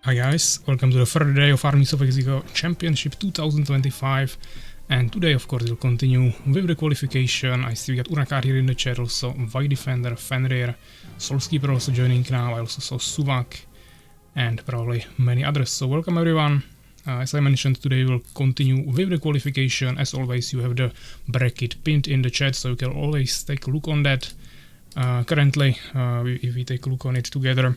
Hi guys, welcome to the third day of Armies of Exigo Championship 2025, and today of course we'll continue with the qualification. I see we got Urakaar here in the chat, also White Defender, Fenrir, Soulskeeper also joining now. I also saw Suwak and probably many others, so welcome everyone. As I mentioned, today we'll continue with the qualification. As always, you have the bracket pinned in the chat, so you can always take a look on that. Currently, if we take a look on it together,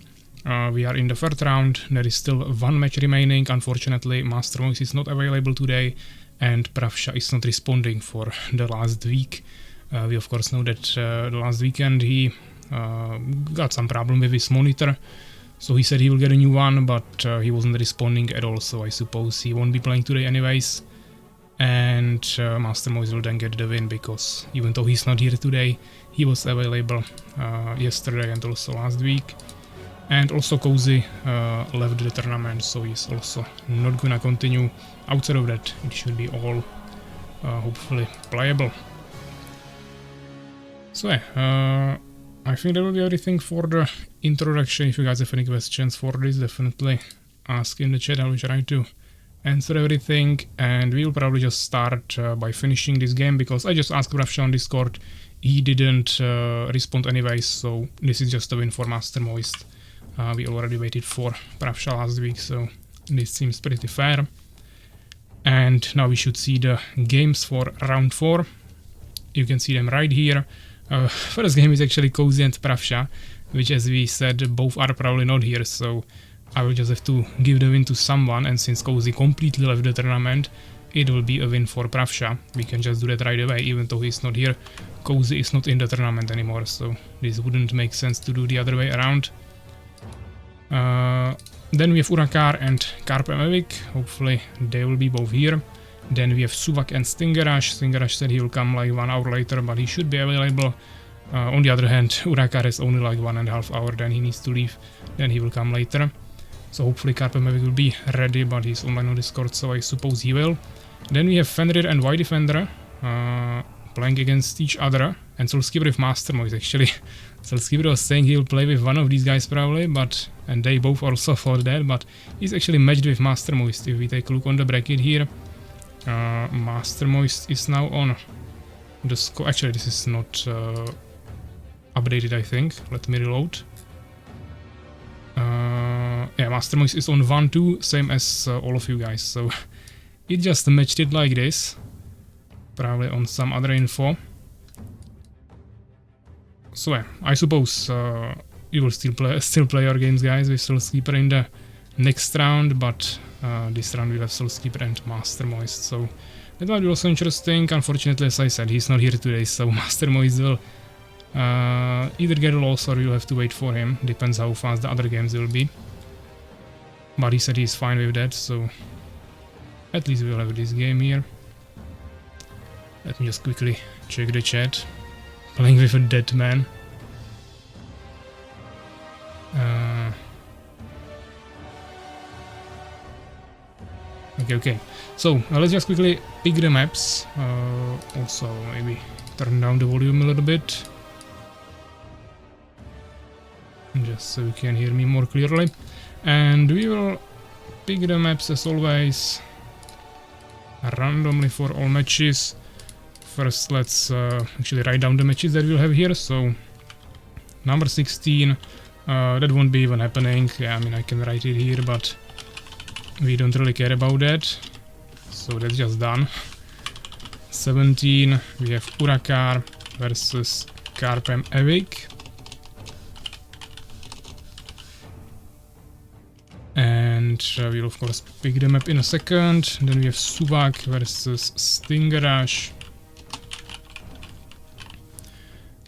we are in the third round. There is still one match remaining. Unfortunately, Master Voice is not available today, and Pravsha is not responding for the last week. We of course know that the last weekend he got some problem with his monitor, so he said he will get a new one, but he wasn't responding at all, so I suppose he won't be playing today anyways. And Master Voice will then get the win, because even though he's not here today, he was available yesterday and also last week. And also Cozy left the tournament, so he's also not gonna continue. Outside of that, it should be all hopefully playable. So yeah, I think that will be everything for the introduction. If you guys have any questions for this, definitely ask in the chat. I will try to answer everything, and we will probably just start by finishing this game, because I just asked Pravsha on Discord. He didn't respond anyways, so this is just a win for Master Moist. We already waited for Pravsha last week, so this seems pretty fair. And now we should see the games for round 4. You can see them right here. First game is actually Cozy and Pravsha, which, as we said, both are probably not here, so I will just have to give the win to someone, and since Cozy completely left the tournament, it will be a win for Pravsha. We can just do that right away, even though he's not here. Cozy is not in the tournament anymore, so this wouldn't make sense to do the other way around. Then we have Urakaar and KaerbEmEvig. Hopefully they will be both here. Then we have Suwak and StingerRush. StingerRush said he will come like 1 hour later, but he should be available. On the other hand, Urakaar has only like 1.5 hours, then he needs to leave. Then he will come later. So hopefully KaerbEmEvig will be ready, but he's online on Discord, so I suppose he will. Then we have Fenrir and White Defender playing against each other, and Soulskeeper with Master Voice actually. Soulskeeper was saying he will play with one of these guys probably, and they both also thought that, but he's actually matched with Master Moist. If we take a look on the bracket here, Master Moist is now on the score. Actually, this is not updated, I think. Let me reload. Yeah, Master Moist is on 1-2, same as all of you guys, so it just matched it like this. Probably on some other info. So yeah, I suppose you will still play your games, guys, with Soulskeeper in the next round, but this round we'll have Soulskeeper and Master Moist, so that might be also interesting. Unfortunately, as I said, he's not here today, so Master Moist will either get a loss or you'll have to wait for him. Depends how fast the other games will be. But he said he's fine with that, so at least we'll have this game here. Let me just quickly check the chat. Playing with a dead man. Okay. So let's just quickly pick the maps. Also, maybe turn down the volume a little bit, just so you can hear me more clearly. And we will pick the maps as always randomly for all matches. First, let's actually write down the matches that we'll have here. So, number 16, that won't be even happening. Yeah, I mean, I can write it here, but we don't really care about that. So that's just done. 17, we have Urakaar versus KaerbEmEvig. And we'll of course pick the map in a second. Then we have Suwak versus StingerRush.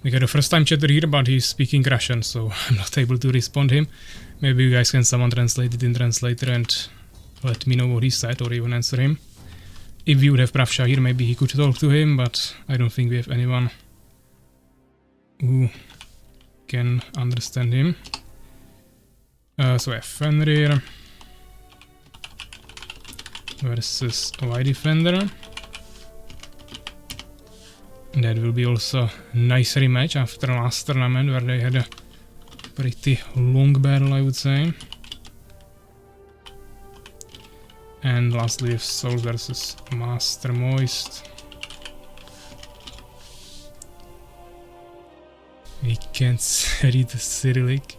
We got a first time chatter here, but he's speaking Russian, so I'm not able to respond him. Maybe you guys can someone translate it in translator and let me know what he said, or even answer him. If we would have Pravsha here, maybe he could talk to him, but I don't think we have anyone who can understand him. So we have Fenrir versus White Defender. That will be also a nice rematch after last tournament, where they had a pretty long battle, I would say. And lastly, we have Soul versus Master Moist. We can't read the Cyrillic.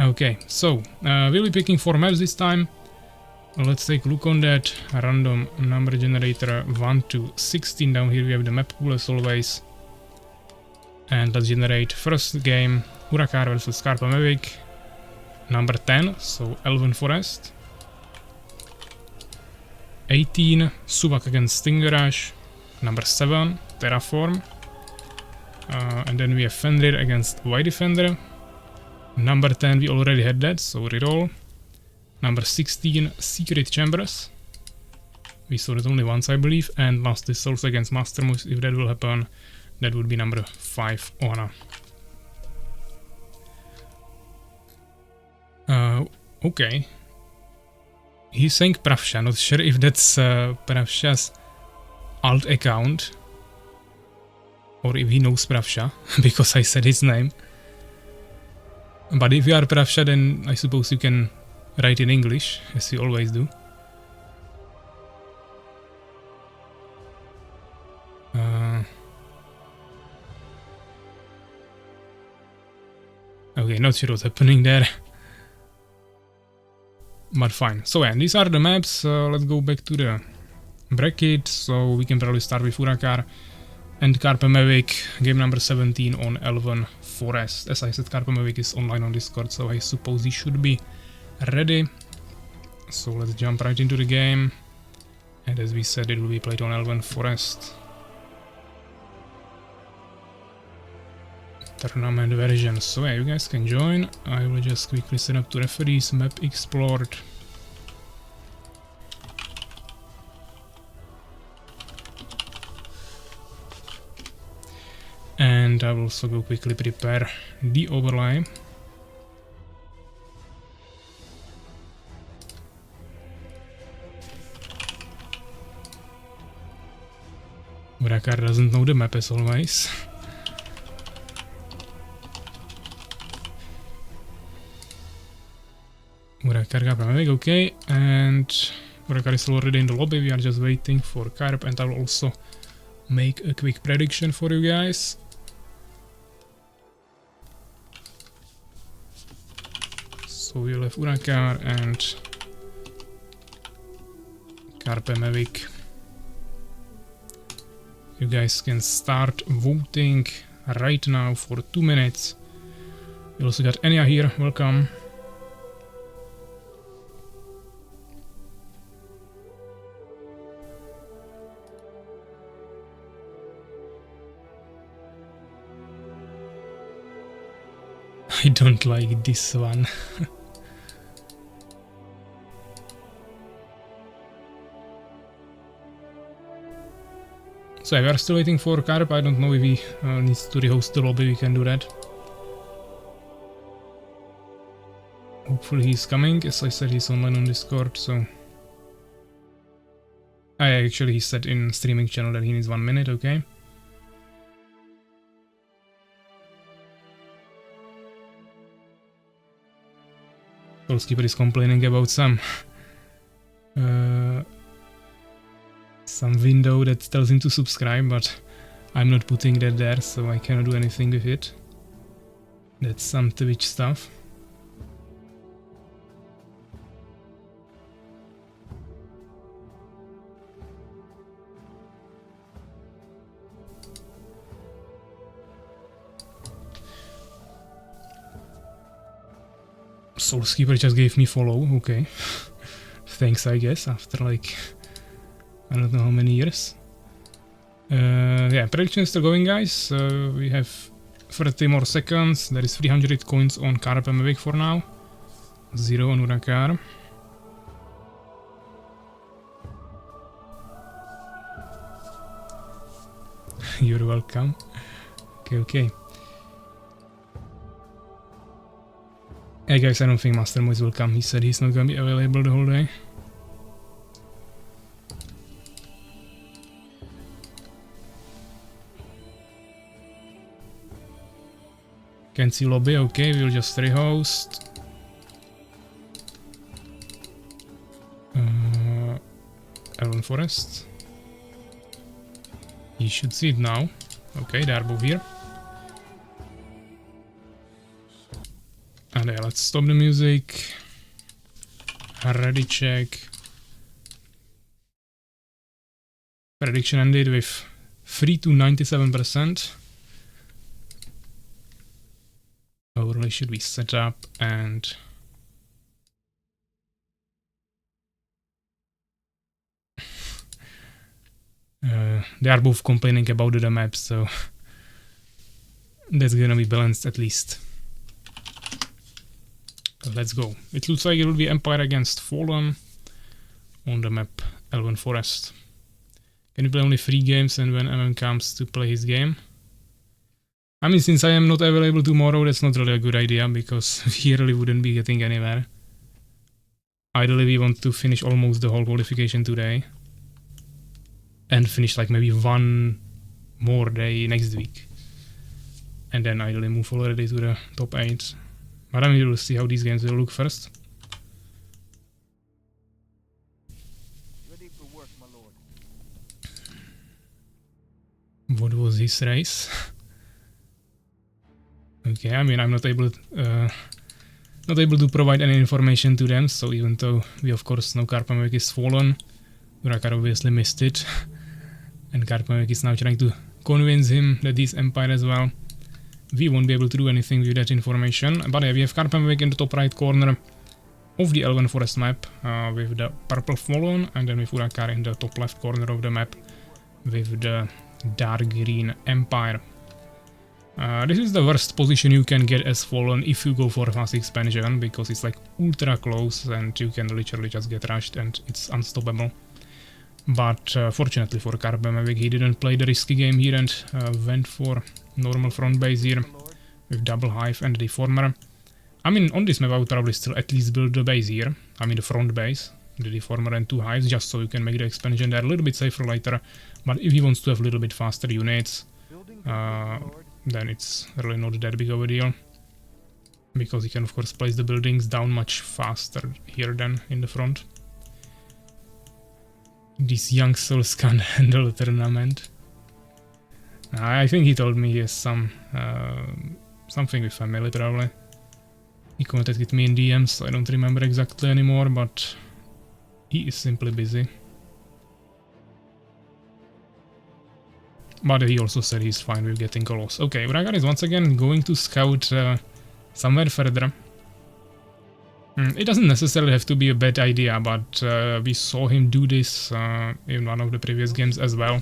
Okay, so we'll be picking 4 maps this time. Let's take a look on that. Random number generator 1 to 16. Down here we have the map pool as always. And let's generate first game Urakaar versus KaerbEmEvig. Number 10, so Elven Forest. 18, Suwak against StingerRush. Number 7, Terraform. And then we have Fenrir against White Defender. Number 10, we already had that, so reroll. Number 16, Secret Chambers. We saw that only once, I believe. And lastly, Souls against Master Moist. If that will happen, that would be number 5 Ona. Okay. He's saying Pravsha, not sure if that's Pravsha's alt account. Or if he knows Pravsha, because I said his name. But if you are Pravsha, then I suppose you can write in English, as you always do. Okay, not sure what's happening there. But fine. So yeah, these are the maps. Let's go back to the bracket. So we can probably start with Urakaar and KaerbEmEvig, game number 17 on Elven Forest. As I said, KaerbEmEvig is online on Discord, so I suppose he should be ready. So let's jump right into the game. And as we said, it will be played on Elven Forest. Tournament version. So yeah, you guys can join. I will just quickly set up to referees, map explored. And I will also go quickly prepare the overlay. Urakaar doesn't know the map as always. Urakaar KaerbEmEvig, okay, and Urakaar is already in the lobby. We are just waiting for Kaerb, and I will also make a quick prediction for you guys. So we'll have Urakaar and KaerbEmEvig. You guys can start voting right now for 2 minutes. We also got Enya here, welcome. I don't like this one. So yeah, we are still waiting for Kaerb. I don't know if he needs to rehost the lobby, we can do that. Hopefully he's coming. As I said, he's online on Discord, so... actually he said in streaming channel that he needs 1 minute, okay. Soulskeeper is complaining about some window that tells him to subscribe, but I'm not putting that there, so I cannot do anything with it. That's some Twitch stuff. Soulskeeper just gave me follow, okay. Thanks, I guess, after like, I don't know how many years. Yeah, prediction is still going, guys. We have 30 more seconds. There is 300 coins on KaerbEmEvig for now. 0 on Urakaar. You're welcome. Okay. Hey guys, I don't think Master Moist will come. He said he's not gonna be available the whole day. Can see lobby, okay, we'll just rehost. Elven Forest. He should see it now. Okay, they are both here. And yeah, let's stop the music. Ready check. Prediction ended with 3 to 97%. Overlay should be set up and they are both complaining about the map, so that's gonna be balanced at least. Let's go. It looks like it will be Empire against Fallen on the map Elven Forest. Can you play only 3 games and when MM comes to play his game? I mean, since I am not available tomorrow, that's not really a good idea, because we really wouldn't be getting anywhere. Ideally, we want to finish almost the whole qualification today. And finish like maybe 1 more day next week. And then ideally move already to the top 8. But I mean, we'll see how these games will look first. Ready for work, my lord. What was his race? Okay, I mean, I'm not able to provide any information to them, so even though we of course know KaerbEmEvig is fallen, Urakaar obviously missed it. And KaerbEmEvig is now trying to convince him that he's Empire as well. We won't be able to do anything with that information, but yeah, we have KaerbEmEvig in the top right corner of the Elven Forest map with the purple Fallen, and then with Urakaar in the top left corner of the map with the dark green Empire. This is the worst position you can get as Fallen if you go for fast expansion, because it's like ultra close and you can literally just get rushed and it's unstoppable. But fortunately for KaerbEmEvig, he didn't play the risky game here and went for normal front base here with double hive and deformer. I mean, on this map I would probably still at least build the base here. I mean the front base, the deformer and 2 hives, just so you can make the expansion there a little bit safer later. But if he wants to have a little bit faster units, then it's really not that big of a deal. Because he can of course place the buildings down much faster here than in the front. These young souls can't handle the tournament. I think he told me he has something with family probably. He contacted me in DMs, so I don't remember exactly anymore, but he is simply busy. But he also said he's fine with getting a loss. Okay, Urakaar is once again going to scout somewhere further. It doesn't necessarily have to be a bad idea, but we saw him do this in one of the previous games as well.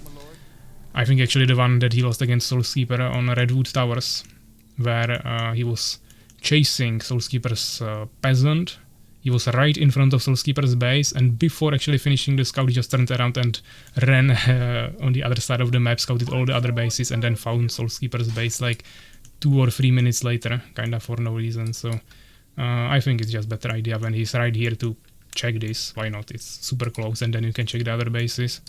I think actually the one that he lost against Soulskeeper on Redwood Towers, where he was chasing Soulskeeper's peasant. He was right in front of Soulskeeper's base, and before actually finishing the scout, he just turned around and ran on the other side of the map, scouted all the other bases, and then found Soulskeeper's base like 2 or 3 minutes later, kinda for no reason. So I think it's just better idea when he's right here to check this. Why not? It's super close, and then you can check the other bases.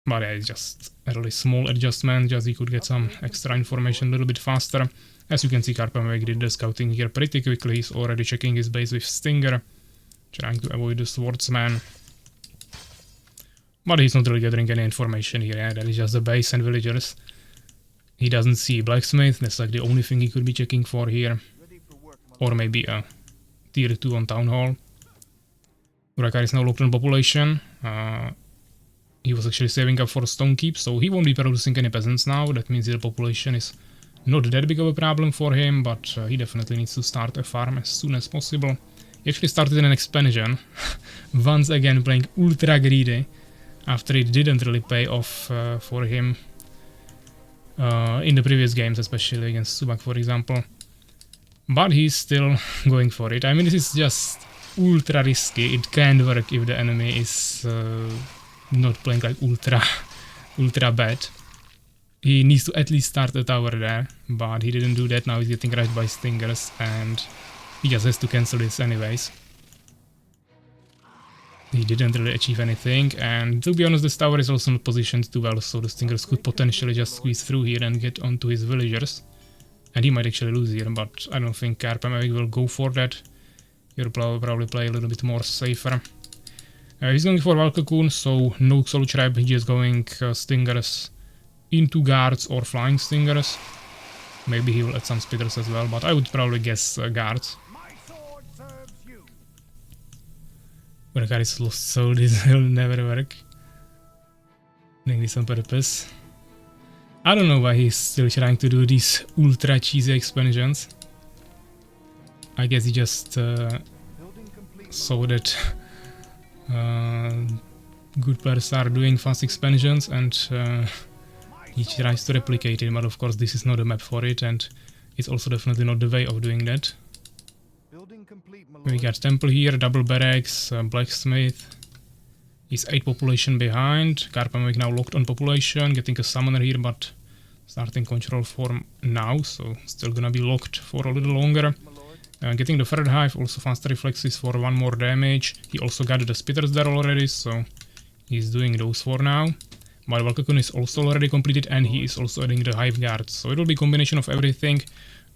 But yeah, it's just a really small adjustment, just you could get some extra information a little bit faster. As you can see, KaerbEmEvig did the scouting here pretty quickly. He's already checking his base with Stinger, trying to avoid the swordsman. But he's not really gathering any information here, yeah, that is just the base and villagers. He doesn't see blacksmith, that's like the only thing he could be checking for here. Or maybe a tier 2 on town hall. Urakaar is now locked on population. He was actually saving up for stone keep, so he won't be producing any peasants now. That means the population is not that big of a problem for him, but he definitely needs to start a farm as soon as possible. He actually started an expansion, once again playing ultra greedy, after it didn't really pay off for him in the previous games, especially against Suwak, for example. But he's still going for it. I mean, this is just ultra risky. It can work if the enemy is not playing like ultra bad. He needs to at least start a tower there, but he didn't do that. Now he's getting rushed by stingers, and he just has to cancel this anyways. He didn't really achieve anything, and to be honest, this tower is also not positioned too well, so the stingers could potentially just squeeze through here and get onto his villagers. And he might actually lose here, but I don't think KaerbEmEvig will go for that. He'll probably play a little bit more safer. He's going for Valkycoon, so no solo trap, he's just going Stingers into guards or flying Stingers. Maybe he will add some spitters as well, but I would probably guess guards. Urakaar is lost soul, this will never work. Doing this on purpose. I don't know why he's still trying to do these ultra cheesy expansions. I guess he just saw that good players are doing fast expansions and he tries to replicate it, but of course this is not a map for it and it's also definitely not the way of doing that. We got temple here, double barracks, blacksmith. He's 8 population behind. KaerbEmEvig now locked on population, getting a summoner here but starting control form now, so still gonna be locked for a little longer. Getting the third hive, also faster reflexes for 1 more damage. He also got the spitters there already, so he's doing those for now. My Valkycoon is also already completed and he is also adding the hive guards, so it will be a combination of everything.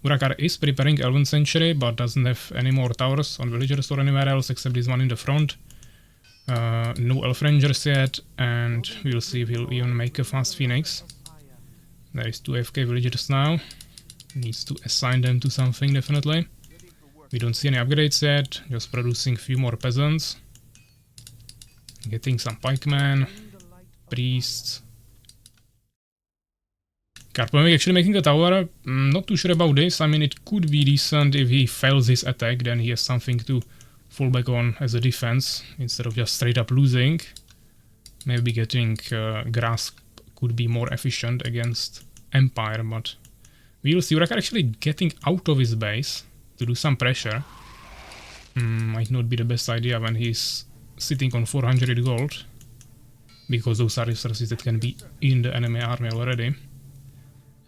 Urakaar is preparing 11th century but doesn't have any more towers on villagers or anywhere else except this one in the front. No elf rangers yet, and we'll see if he'll even make a fast phoenix. There is 2 AFK villagers now. Needs to assign them to something definitely. We don't see any upgrades yet, just producing a few more peasants. Getting some pikemen, priests. KaerbEmEvig actually making a tower, not too sure about this. I mean, it could be decent if he fails his attack, then he has something to fall back on as a defense, instead of just straight up losing. Maybe getting grass could be more efficient against Empire, but we'll see. Urakaar actually getting out of his base to do some pressure. Might not be the best idea when he's sitting on 400 gold, because those are resources that can be in the enemy army already.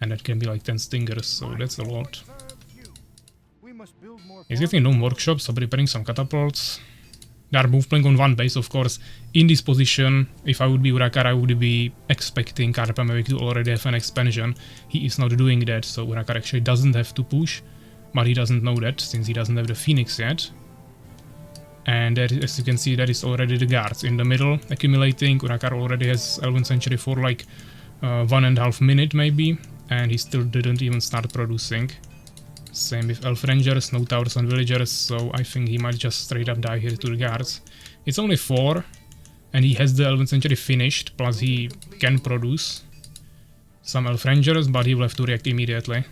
And that can be like 10 stingers, so that's a lot. He's getting no workshops, so preparing some catapults. They are both playing on 1 base, of course. In this position, if I would be Urakaar, I would be expecting KaerbEmEvig to already have an expansion. He is not doing that, so Urakaar actually doesn't have to push. But he doesn't know that, since he doesn't have the Phoenix yet. And that, as you can see, that is already the guards in the middle accumulating. Urakaar already has 11th century for like 1.5 minutes maybe. And he still didn't even start producing. Same with elf rangers, no towers on villagers, so I think he might just straight up die here to the guards. It's only 4, and he has the 11th century finished, plus he can produce some elf rangers, but he will have to react immediately.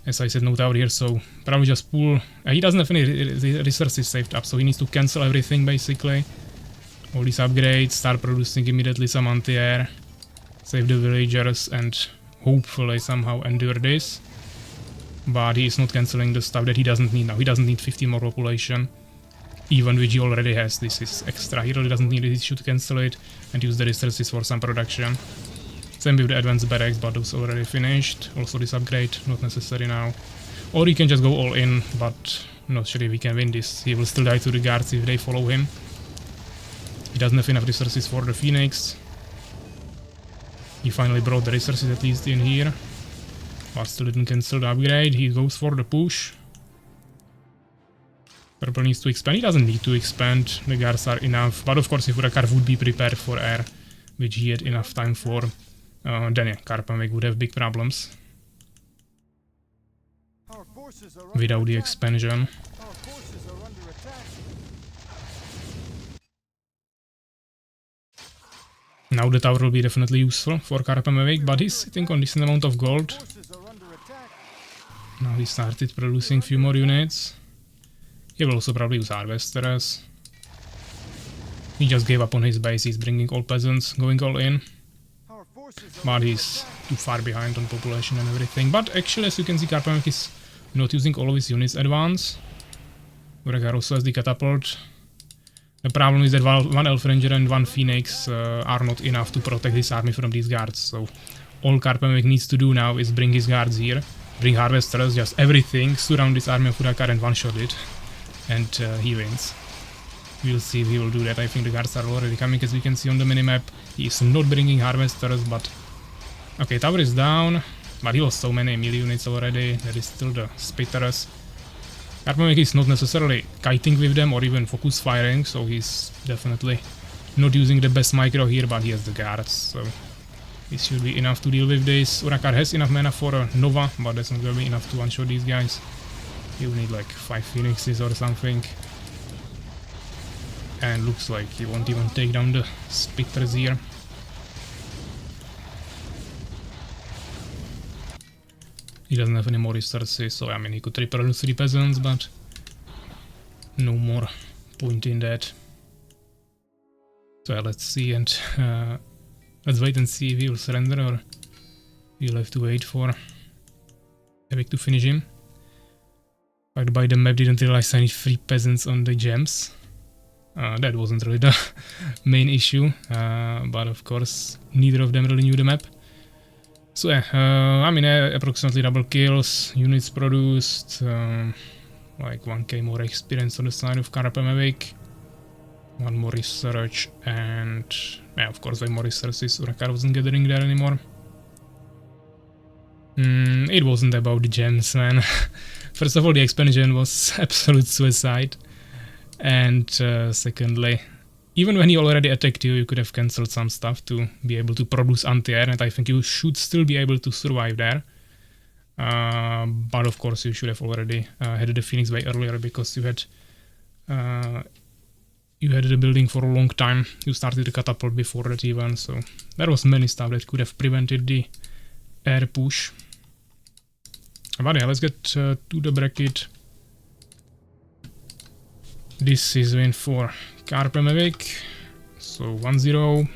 As I said, no tower here, so probably just pull. He doesn't have any resources saved up, so he needs to cancel everything basically. All these upgrades, start producing immediately some anti-air, save the villagers, and hopefully somehow endure this. But he is not cancelling the stuff that he doesn't need now. He doesn't need 50 more population, even which he already has. This is extra. He really doesn't need it. He should cancel it and use the resources for some production. Same with the advanced barracks, but those already finished. Also this upgrade, not necessary now. Or he can just go all in, but not sure if he can win this. He will still die to the guards if they follow him. He doesn't have enough resources for the Phoenix. He finally brought the resources at least in here. But still didn't cancel the upgrade. He goes for the push. Purple needs to expand. He doesn't need to expand. The guards are enough. But of course, if Urakaar would be prepared for air, which he had enough time for, then yeah, KaerbEmEvig would have big problems without the expansion. Now the tower will be definitely useful for KaerbEmEvig, but he's sitting on decent amount of gold. Now he started producing few more units. He will also probably use harvesters. He just gave up on his base, he's bringing all peasants, going all in. But he's too far behind on population and everything. But actually, as you can see, KaerbEmEvig is not using all of his units at once. Urakaar also has the catapult. The problem is that 1 elf ranger and 1 phoenix are not enough to protect his army from these guards. So all KaerbEmEvig needs to do now is bring his guards here, bring harvesters, just everything, surround this army of Urakaar and one-shot it. And he wins. We'll see if he will do that. I think the guards are already coming, as we can see on the minimap. He is not bringing harvesters, but... Okay, tower is down, but he lost so many melee units already. There is still the spitters. KaerbEmEvig is not necessarily kiting with them or even focus firing, so he's definitely not using the best micro here, but he has the guards, so this should be enough to deal with this. Urakaar has enough mana for a Nova, but that's not gonna be enough to one-shot these guys. He will need like 5 Phoenixes or something. And looks like he won't even take down the Spitters here. He doesn't have any more resources, so I mean he could triple the 3 peasants, but no more point in that. So yeah, let's see, and let's wait and see if he will surrender, or we'll have to wait for Evig to finish him. But by the map didn't realize I need 3 peasants on the gems. That wasn't really the main issue, but of course neither of them really knew the map. So yeah, I mean approximately double kills, units produced, like 1k more experience on the side of KaerbEmEvig, 1 more research, and yeah, of course way more resources. Urakaar wasn't gathering there anymore. It wasn't about the gems, man. First of all, the expansion was absolute suicide. And secondly, even when he already attacked you, you could have cancelled some stuff to be able to produce anti-air, and I think you should still be able to survive there. But of course you should have already had the Phoenix way earlier, because you had the building for a long time. You started the catapult before that even, so there was many stuff that could have prevented the air push. But yeah, let's get to the bracket. This is win for KaerbEmEvig, so 1-0.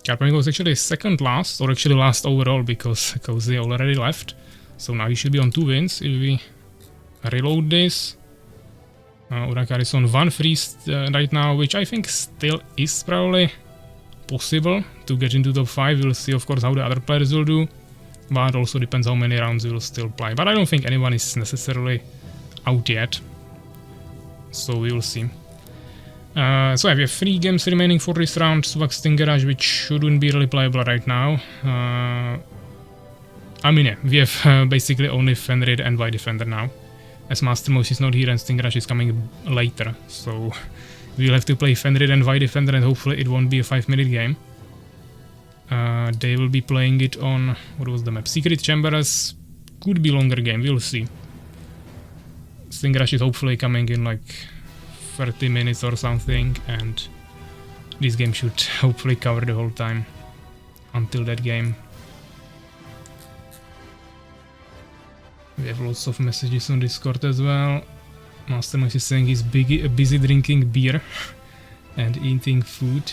KaerbEmEvig was actually second last, or actually last overall, because Cozy already left. So now he should be on 2 wins if we reload this. Urakaar is on 1 freeze right now, which I think still is probably possible to get into top 5. We'll see of course how the other players will do, but also depends how many rounds we will still play. But I don't think anyone is necessarily out yet. So we will see. So yeah, we have 3 games remaining for this round. Suwak, StingerRush, which shouldn't be really playable right now. I mean, yeah, we have basically only Fenrir and White Defender now, as Master Mouse is not here and StingerRush is coming later. So we'll have to play Fenrir and White Defender, and hopefully it won't be a 5-minute game. They will be playing it on, what was the map? Secret Chambers. Could be longer game, we'll see. StingerRush is hopefully coming in like 30 minutes or something, and this game should hopefully cover the whole time until that game. We have lots of messages on Discord as well. Master Mouse is saying he's busy drinking beer and eating food.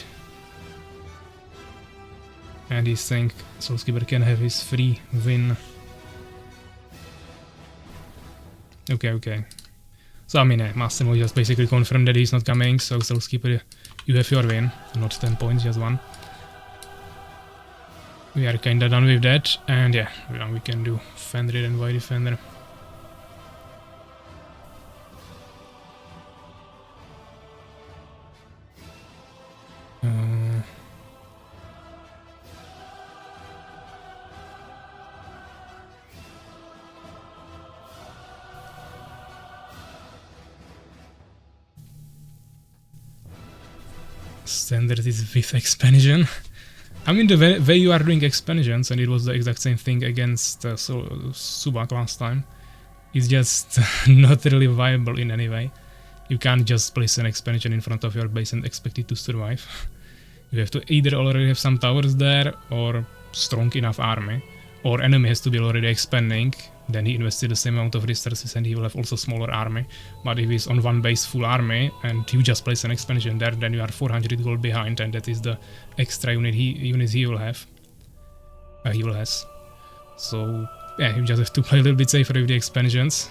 And he's saying Soulskipper can have his free win. Okay. So I mean, Master Mouse just basically confirmed that he's not coming, so Soulskipper, you have your win. Not 10 points, just 1. We are kinda done with that, and yeah, now we can do Fenrir and White Defender. Standard is with expansion. I mean, the way you are doing expansions, and it was the exact same thing against Suwak last time, is just not really viable in any way. You can't just place an expansion in front of your base and expect it to survive. You have to either already have some towers there, or strong enough army, or enemy has to be already expanding, then he invested the same amount of resources and he will have also smaller army. But if he's on 1 base full army and you just place an expansion there, then you are 400 gold behind, and that is the extra units he will have. He will has. So yeah, you just have to play a little bit safer with the expansions.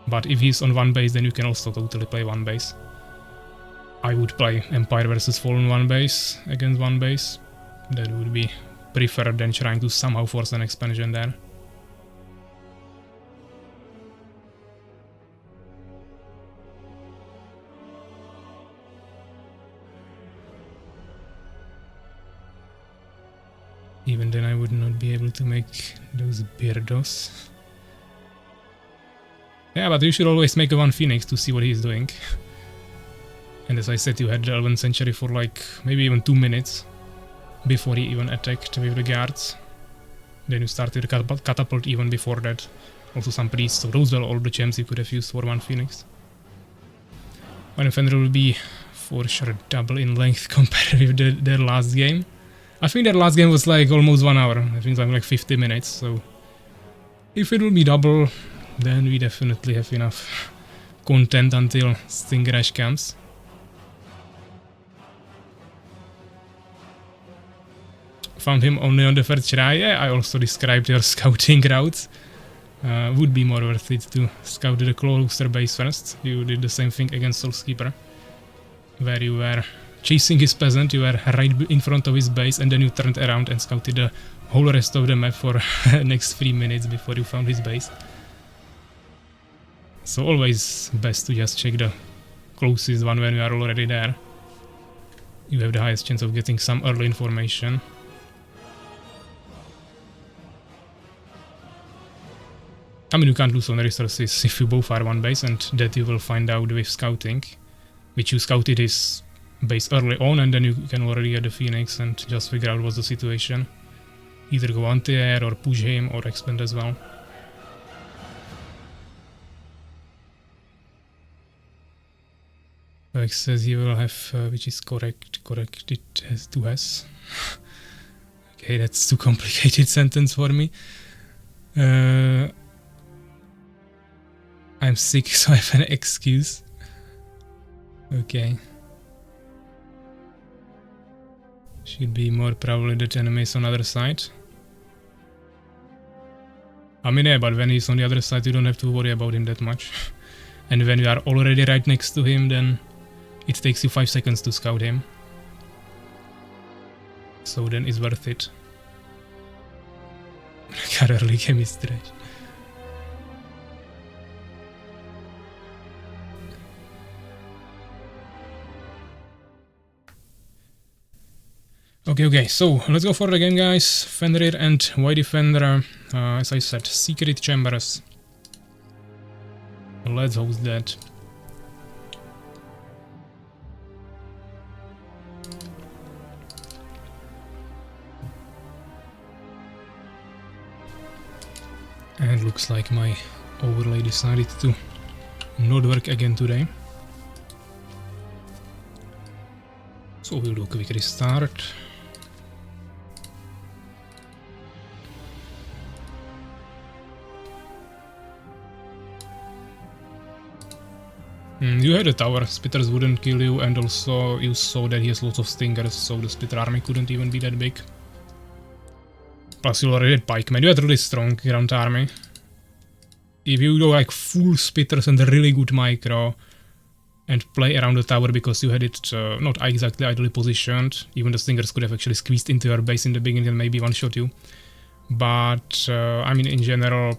But if he's on 1 base, then you can also totally play 1 base. I would play Empire versus Fallen 1 base against 1 base. That would be preferred than trying to somehow force an expansion there. Even then I would not be able to make those Beardos. Yeah, but you should always make a one Phoenix to see what he's doing. And as I said, you had the 11th century for like maybe even 2 minutes before he even attacked with the guards. Then you started the catapult even before that. Also some priests, so those were all the champs you could have used for one Phoenix. One Fenrir will be for sure double in length compared with their last game. I think their last game was like almost 1 hour. I think something like 50 minutes, so if it will be double, then we definitely have enough content until StingerRush comes. Found him only on the first try. Yeah, I also described your scouting routes. Would be more worth it to scout the closer base first. You did the same thing against Soulskeeper, where you were chasing his peasant, you were right in front of his base, and then you turned around and scouted the whole rest of the map for next 3 minutes before you found his base. So always best to just check the closest one when you are already there. You have the highest chance of getting some early information. I mean, you can't lose on resources if you both are one base, and that you will find out with scouting, which you scouted his base early on, and then you can already get the Phoenix and just figure out what's the situation. Either go anti-air or push him or expand as well. Like says he will have, which is correct, it has 2S. Okay, that's too complicated sentence for me. I'm sick, so I have an excuse. Okay. Should be more probably that enemies on the other side. I mean, yeah, but when he's on the other side, you don't have to worry about him that much. And when you are already right next to him, then it takes you 5 seconds to scout him. So then it's worth it. God, early game is trash. Okay, so let's go for the game, guys. Fenrir and White Defender, as I said, secret chambers. Let's host that. And looks like my overlay decided to not work again today. So we'll do a quick restart. You had a tower, spitters wouldn't kill you, and also you saw that he has lots of stingers, so the spitter army couldn't even be that big. Plus you already had pikemen, you had really strong ground army. If you go like full spitters and a really good micro, and play around the tower because you had it not exactly ideally positioned, even the stingers could have actually squeezed into your base in the beginning and maybe one-shot you. But, I mean, in general,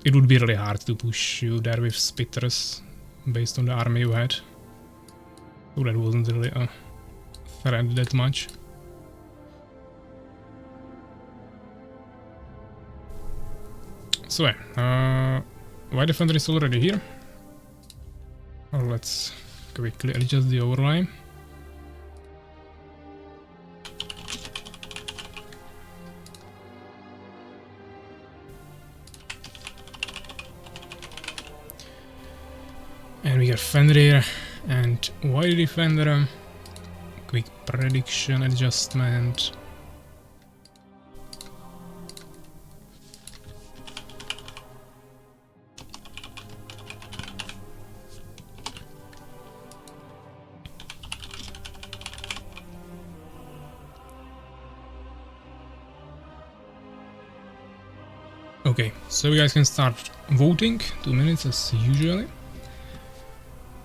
it would be really hard to push you there with spitters, based on the army you had. So that wasn't really a threat that much. So yeah, White Defender is already here. Well, let's quickly adjust the overlay. And we got Fenrir and White Defender. Quick prediction adjustment. Okay, so you guys can start voting. 2 minutes as usually.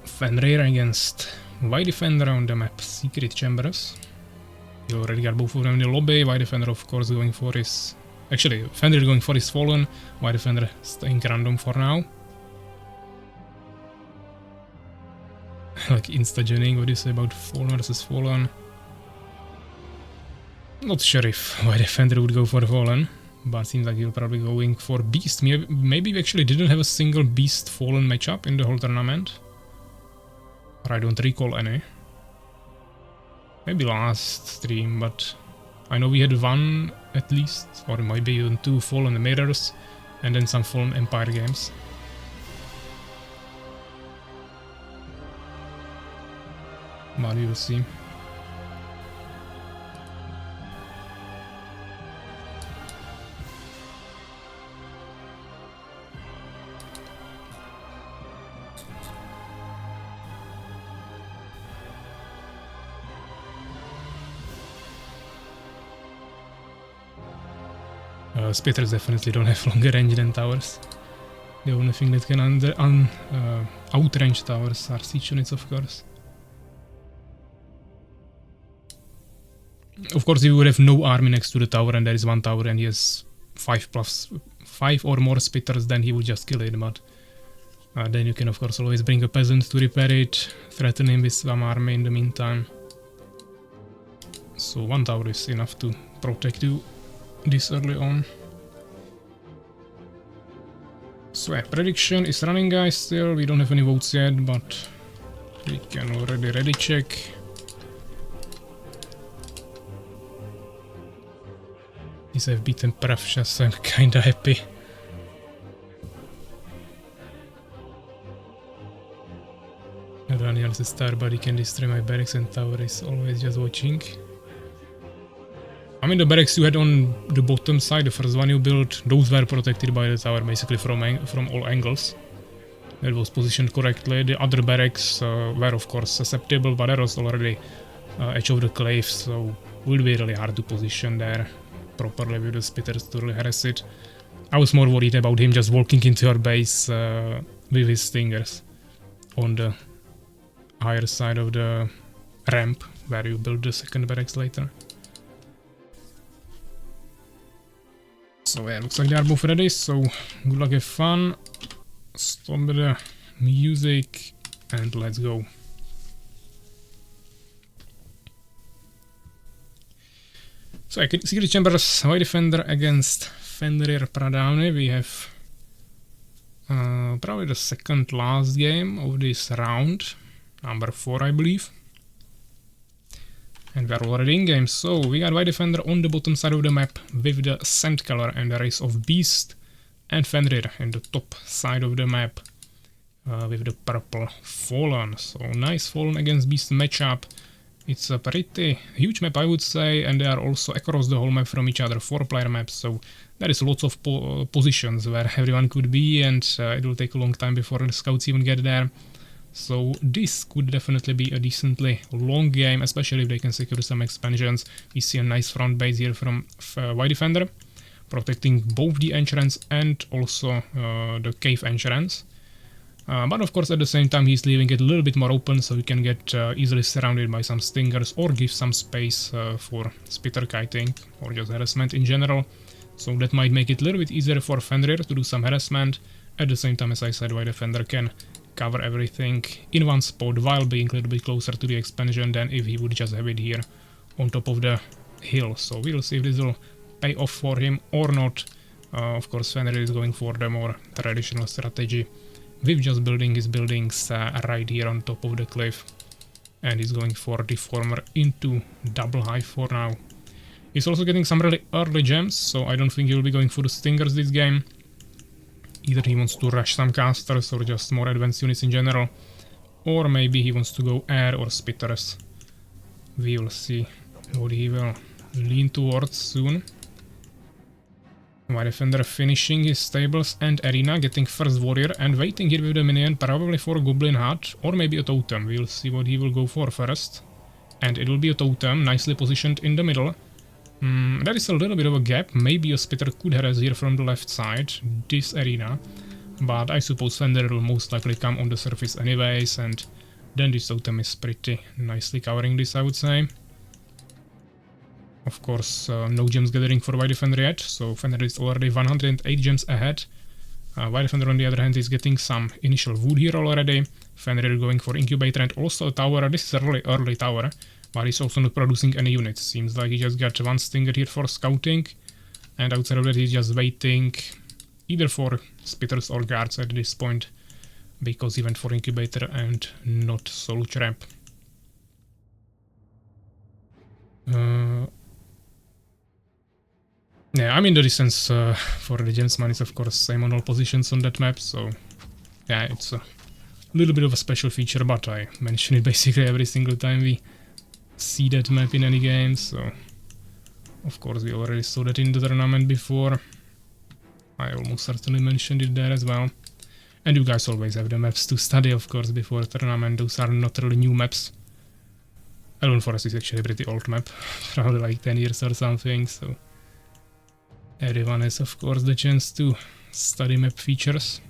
Fenrir against White Defender on the map Secret Chambers. You already got both of them in the lobby. White Defender, of course, going for his... Actually, Fenrir going for his Fallen. White Defender staying random for now. Like insta-genning, what do you say about Fallen versus Fallen? Not sure if White Defender would go for Fallen. but seems like he'll probably going for Beast. Maybe we actually didn't have a single Beast Fallen matchup in the whole tournament. Or I don't recall any. Maybe last stream, but I know we had one at least, or maybe even 2 Fallen Mirrors, and then some Fallen Empire games. But we will see. Spitters definitely don't have longer range than towers. The only thing that can outrange towers are siege units, of course. Of course, if you would have no army next to the tower and there is one tower and he has 5 or more spitters, then he would just kill it, but then you can of course always bring a peasant to repair it, threaten him with some army in the meantime. So 1 tower is enough to protect you this early on. So yeah, prediction is running, guys. Still, we don't have any votes yet, but we can already ready check. These have beaten Prefsha, so I'm kinda happy. Daniel says Starbody can destroy my barracks and tower is always just watching. I mean, the barracks you had on the bottom side, the first one you built, those were protected by the tower basically from all angles. That was positioned correctly. The other barracks were of course susceptible, but that was already edge of the cliff, so it would be really hard to position there properly with the spitters to really harass it. I was more worried about him just walking into your base with his stingers on the higher side of the ramp where you build the second barracks later. So yeah, looks like they are both ready, so good luck, have fun. Stop the music and let's go. So yeah, Secret Chambers, White Defender against FenrirPradawny. We have probably the second last game of this round, number 4 I believe. And we are already in game, so we got White Defender on the bottom side of the map with the Sand color and the race of Beast, and Fenrir in the top side of the map with the purple Fallen. So nice Fallen against Beast matchup. It's a pretty huge map, I would say, and they are also across the whole map from each other, 4-player maps, so there is lots of positions where everyone could be, and it will take a long time before the scouts even get there. So this could definitely be a decently long game, especially if they can secure some expansions. We see a nice front base here from White Defender, protecting both the entrance and also the cave entrance. But of course at the same time he's leaving it a little bit more open, so he can get easily surrounded by some stingers or give some space for spitter kiting or just harassment in general. So that might make it a little bit easier for Fenrir to do some harassment. At the same time, as I said, White Defender can cover everything in one spot while being a little bit closer to the expansion than if he would just have it here on top of the hill. So we'll see if this will pay off for him or not. Of course, Fenrir is going for the more traditional strategy with just building his buildings right here on top of the cliff, and he's going for Deformer into double hive for now. He's also getting some really early gems, so I don't think he will be going for the stingers this game. Either he wants to rush some casters or just more advanced units in general, or maybe he wants to go air or spitters. We will see what he will lean towards soon. White Defender finishing his stables and arena, getting first warrior and waiting here with the minion, probably for a goblin hut or maybe a totem. We'll see what he will go for first. And it will be a totem, nicely positioned in the middle. There is a little bit of a gap, maybe a spitter could harass here from the left side, this arena. But I suppose Fenrir will most likely come on the surface anyways, and then this totem is pretty nicely covering this, I would say. Of course, no gems gathering for White Defender yet, so Fenrir is already 108 gems ahead. White Defender on the other hand is getting some initial wood here already. Fenrir going for incubator and also a tower. This is a really early tower, but he's also not producing any units. Seems like he just got one stinger here for scouting. And outside of that he's just waiting either for spitters or guards at this point, because he went for incubator and not soul trap. Yeah, I mean the distance for the gemsman is of course same on all positions on that map, so yeah, it's a little bit of a special feature, but I mention it basically every single time we see that map in any game, so of course we already saw that in the tournament before. I almost certainly mentioned it there as well. And you guys always have the maps to study, of course, before the tournament. Those are not really new maps. Alone Forest is actually a pretty old map, probably like 10 years or something, so everyone has of course the chance to study map features.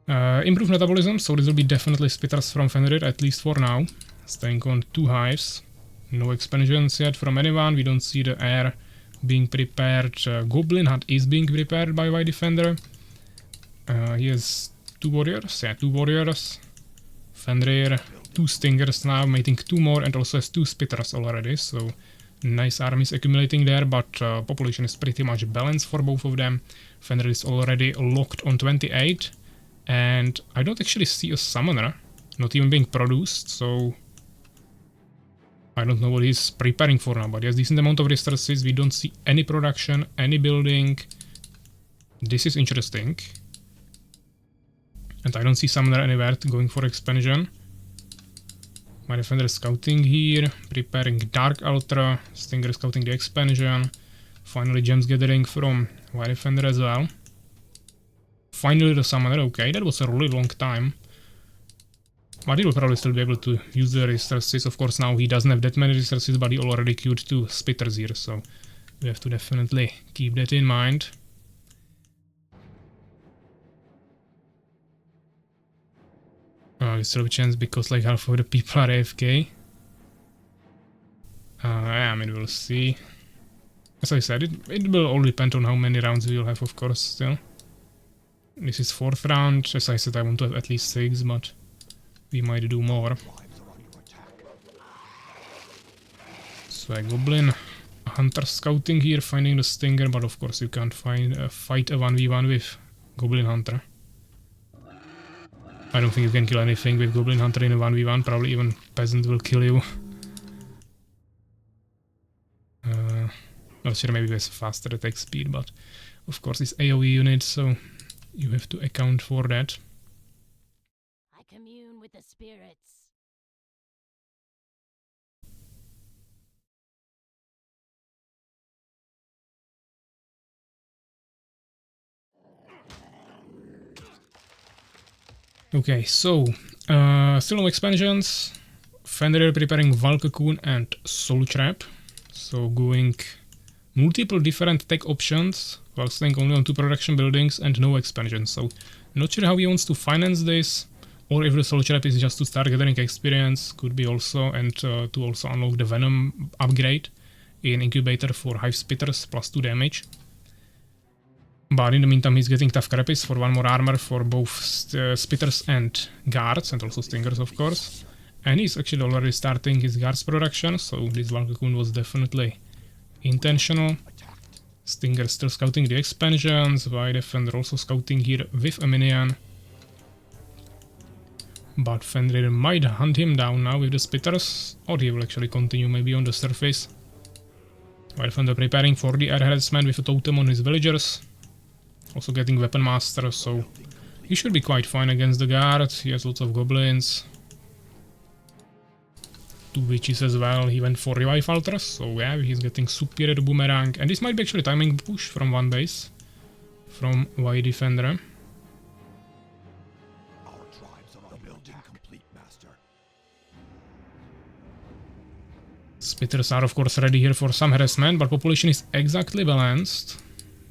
Improved metabolism, so this will be definitely spitters from Fenrir, at least for now. Staying on 2 hives. No expansions yet from anyone, we don't see the air being prepared. Goblin Hut is being prepared by White Defender. He has 2 warriors, yeah, 2 warriors. Fenrir, 2 stingers now, making 2 more, and also has 2 spitters already, so nice armies accumulating there, but population is pretty much balanced for both of them. Fenrir is already locked on 28, and I don't actually see a summoner, not even being produced, so I don't know what he's preparing for now, but he has decent amount of resources. We don't see any production, any building. This is interesting. And I don't see summoner anywhere going for expansion. My defender is scouting here, preparing Dark Ultra. Stinger is scouting the expansion. Finally gems gathering from White Defender as well. Finally the summoner, okay, that was a really long time. But he will probably still be able to use the resources. Of course now he doesn't have that many resources, but he already queued 2 spitters here, so we have to definitely keep that in mind. We still have a chance because like half of the people are AFK. Yeah, I mean we'll see. As I said, it will all depend on how many rounds we will have, of course, still. This is 4th round. As I said, I want to have at least 6, but we might do more. So a goblin hunter scouting here, finding the stinger, but of course you can't fight a 1v1 with goblin hunter. I don't think you can kill anything with goblin hunter in a 1v1, probably even peasant will kill you. Not sure, maybe there's a faster attack speed, but of course it's AoE unit, so you have to account for that. I commune with the spirits. Okay, so still no expansions. Fenrir preparing Valcocoon and Soul Trap. So going multiple different tech options while staying only on 2 production buildings and no expansion. So not sure how he wants to finance this, or if the Soul Trap is just to start gathering experience, could be also, and to also unlock the Venom upgrade in Incubator for Hive Spitters plus 2 damage. But in the meantime he's getting Tough Carapace for 1 more armor for both Spitters and Guards, and also Stingers of course. And he's actually already starting his Guards production, so this Valcocoon was definitely intentional. Stinger still scouting the expansions, White Defender also scouting here with a minion. But Fenrir might hunt him down now with the Spitters, or he will actually continue maybe on the surface. White Defender preparing for the Air Harassment with a totem on his villagers. Also getting Weapon Master, so he should be quite fine against the guard. He has lots of goblins. 2 witches as well. He went for Revive Ultras, so yeah, he's getting superior boomerang. And this might be actually timing push from 1 base from White Defender. Spitters are of course ready here for some harassment, but population is exactly balanced.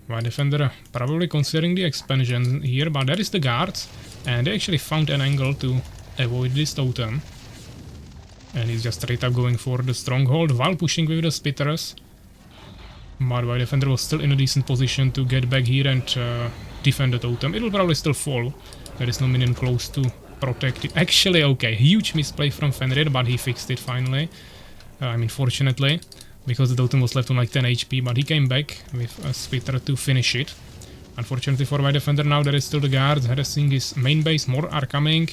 White Defender probably considering the expansion here, but there is the guards, and they actually found an angle to avoid this totem. And he's just straight up going for the stronghold while pushing with the Spitters. But White Defender was still in a decent position to get back here and defend the totem. It will probably still fall. There is no minion close to protect it. Actually, okay, huge misplay from Fenrir, but he fixed it finally. I mean, fortunately. because the totem was left on like 10 HP, but he came back with a spitter to finish it. Unfortunately for White Defender now there is still the guards harassing his main base, more are coming,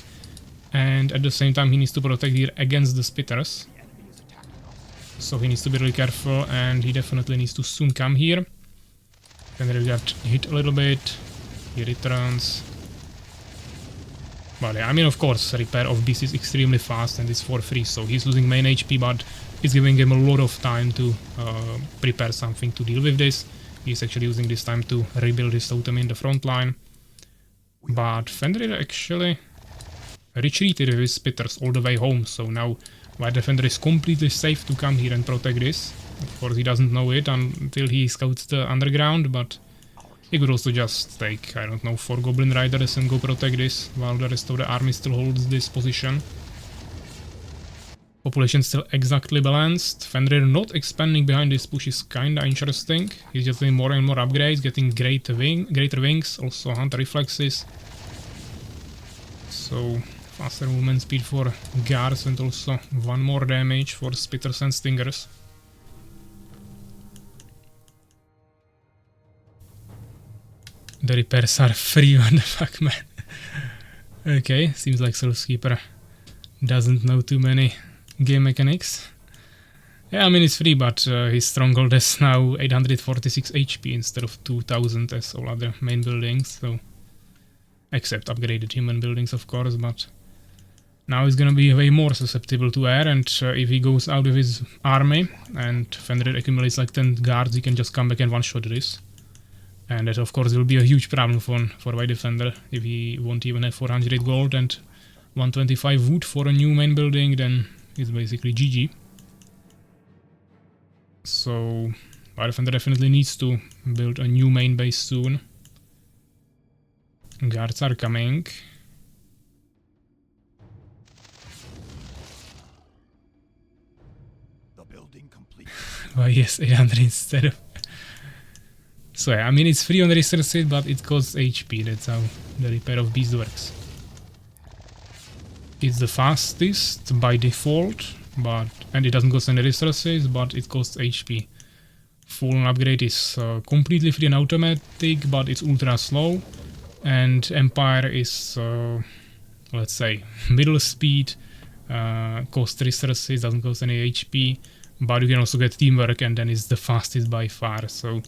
and at the same time he needs to protect here against the spitters. So he needs to be really careful, and he definitely needs to soon come here. Fenrir got hit a little bit, he returns. But yeah, I mean, of course, repair of beast is extremely fast and it's for free, so he's losing main HP, but it's giving him a lot of time to prepare something to deal with this. He's actually using this time to rebuild his totem in the front line. But Fenrir actually retreated with his spitters all the way home, so now White Defender is completely safe to come here and protect this. Of course, he doesn't know it until he scouts the underground, but he could also just take, I don't know, 4 Goblin Riders and go protect this, while the rest of the army still holds this position. Population still exactly balanced. Fenrir not expanding behind this push is kinda interesting. He's just doing more and more upgrades, getting greater wings, also Hunter Reflexes. So, faster movement speed for guards and also 1 more damage for spitters and stingers. The repairs are free, what the fuck, man. Okay, seems like Soulskeeper doesn't know too many game mechanics. Yeah, I mean it's free, but his stronghold has now 846 HP instead of 2000 as all other main buildings, so... Except upgraded human buildings, of course, but... Now he's gonna be way more susceptible to air, and if he goes out with his army, and Fenrir accumulates like 10 guards, he can just come back and one-shot this. And that of course will be a huge problem for White Defender. If he won't even have 400 gold and 125 wood for a new main building, then it's basically GG. So White Defender definitely needs to build a new main base soon. Guards are coming. The building complete. Why yes, 800 instead of... So yeah, I mean it's free on the resources, but it costs HP, that's how the repair of beast works. It's the fastest by default, and it doesn't cost any resources, but it costs HP. Full upgrade is completely free and automatic, but it's ultra slow. And Empire is, let's say, middle speed, cost resources, doesn't cost any HP, but you can also get teamwork, and then it's the fastest by far, so...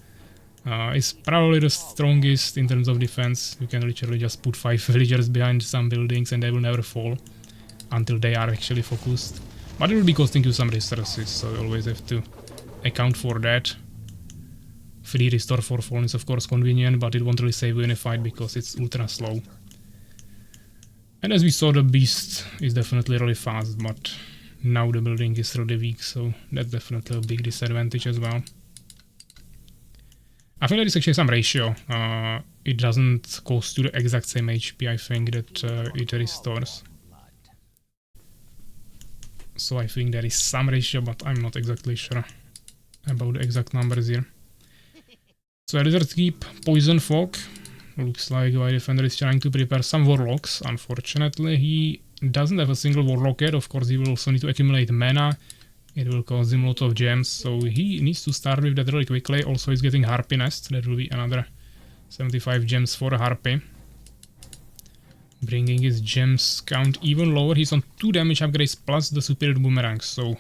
it's probably the strongest in terms of defense. You can literally just put 5 villagers behind some buildings and they will never fall until they are actually focused. But it will be costing you some resources, so you always have to account for that. Free restore for fallen is of course convenient, but it won't really save you in a fight because it's ultra slow. And as we saw, the beast is definitely really fast, but now the building is really weak, so that's definitely a big disadvantage as well. I think there is actually some ratio. It doesn't cost you the exact same HP, I think, that it restores. So I think there is some ratio, but I'm not exactly sure about the exact numbers here. So Lizard Keep, Poison Fog. Looks like White Defender is trying to prepare some Warlocks. Unfortunately, he doesn't have a single Warlock yet. Of course, he will also need to accumulate mana. It will cost him a lot of gems, so he needs to start with that really quickly. Also, he's getting Harpy Nest. That will be another 75 gems for a Harpy. Bringing his gems count even lower. He's on 2 damage upgrades plus the Superior Boomerang, so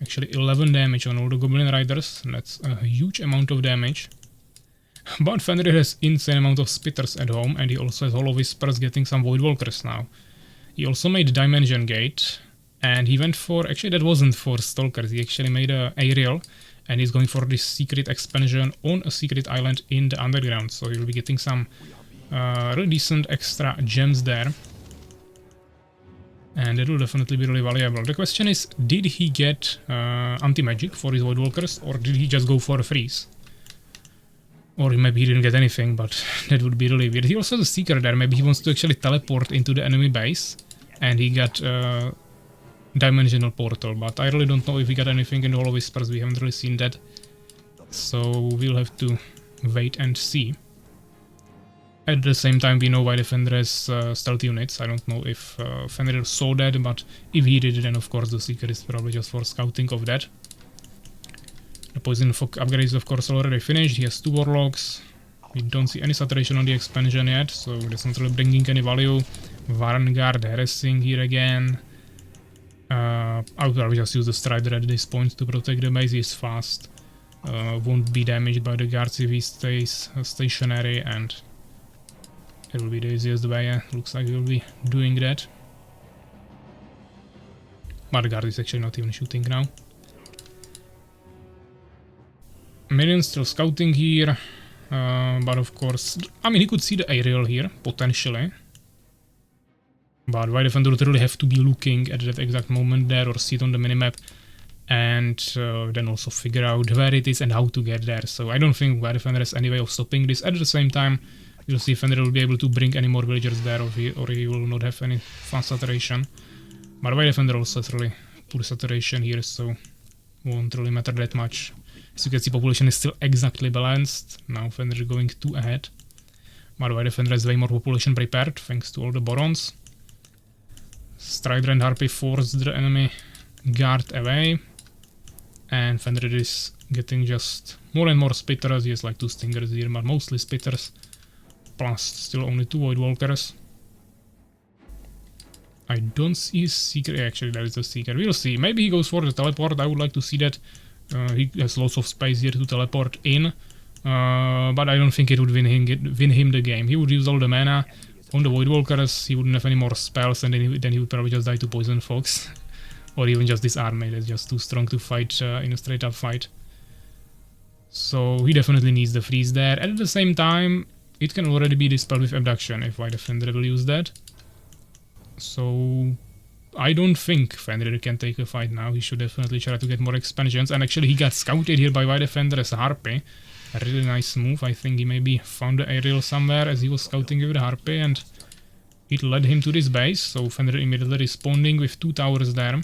actually 11 damage on all the Goblin Riders. That's a huge amount of damage. But Fenrir has insane amount of spitters at home, and he also has Hollow Whispers getting some Void Walkers now. He also made Dimension Gate. And he went for, actually that wasn't for Stalkers, he actually made a aerial, and he's going for this secret expansion on a secret island in the underground, so he'll be getting some really decent extra gems there. And it will definitely be really valuable. The question is, did he get anti-magic for his Void Walkers, or did he just go for a freeze? Or maybe he didn't get anything, but that would be really weird. He also has a Seeker there, maybe he wants to actually teleport into the enemy base, and he got... dimensional portal, but I really don't know if we got anything in the Hollow Whispers. We haven't really seen that, so we'll have to wait and see. At the same time, we know White Defender has stealth units. I don't know if Fenrir saw that, but if he did, then of course the Seeker is probably just for scouting of that. The Poison Fog upgrade is of course already finished. He has 2 Warlocks. We don't see any saturation on the expansion yet, so that's not really bringing any value. Vanguard harassing here again. I would probably just use the Strider at this point to protect the base. He's fast. Won't be damaged by the guards if he stays stationary, and it will be the easiest way. Yeah. Looks like we'll be doing that. But the guard is actually not even shooting now. Minions still scouting here. But of course, I mean, he could see the aerial here, potentially. But White Defender would really have to be looking at that exact moment there, or see it on the minimap, and then also figure out where it is and how to get there. So I don't think White Defender has any way of stopping this. At the same time, we'll see if Fenrir will be able to bring any more villagers there, or he will not have any fast saturation. But White Defender also has really poor saturation here, so won't really matter that much. As you can see, population is still exactly balanced. Now Fenrir going 2 ahead. But White Defender has way more population prepared, thanks to all the Barons. Strider and Harpy forced the enemy guard away. And Fenrir is getting just more and more spitters. He has like 2 stingers here, but mostly spitters. Plus still only 2 Void Walkers. I don't see his Seeker. Actually, there is a Seeker. We'll see. Maybe he goes for the teleport. I would like to see that. He has lots of space here to teleport in. But I don't think it would win him the game. He would use all the mana on the Void Walkers. He wouldn't have any more spells, and then he would probably just die to Poison Fox. Or even just this army that's just too strong to fight in a straight up fight. So he definitely needs the freeze there. At the same time, it can already be dispelled with Abduction if White Defender will use that. So I don't think Fenrir can take a fight now. He should definitely try to get more expansions. And actually he got scouted here by White Defender as a Harpy. A really nice move. I think he maybe found the aerial somewhere as he was scouting with the Harpy, and it led him to this base. So Fenrir immediately responding with 2 towers there.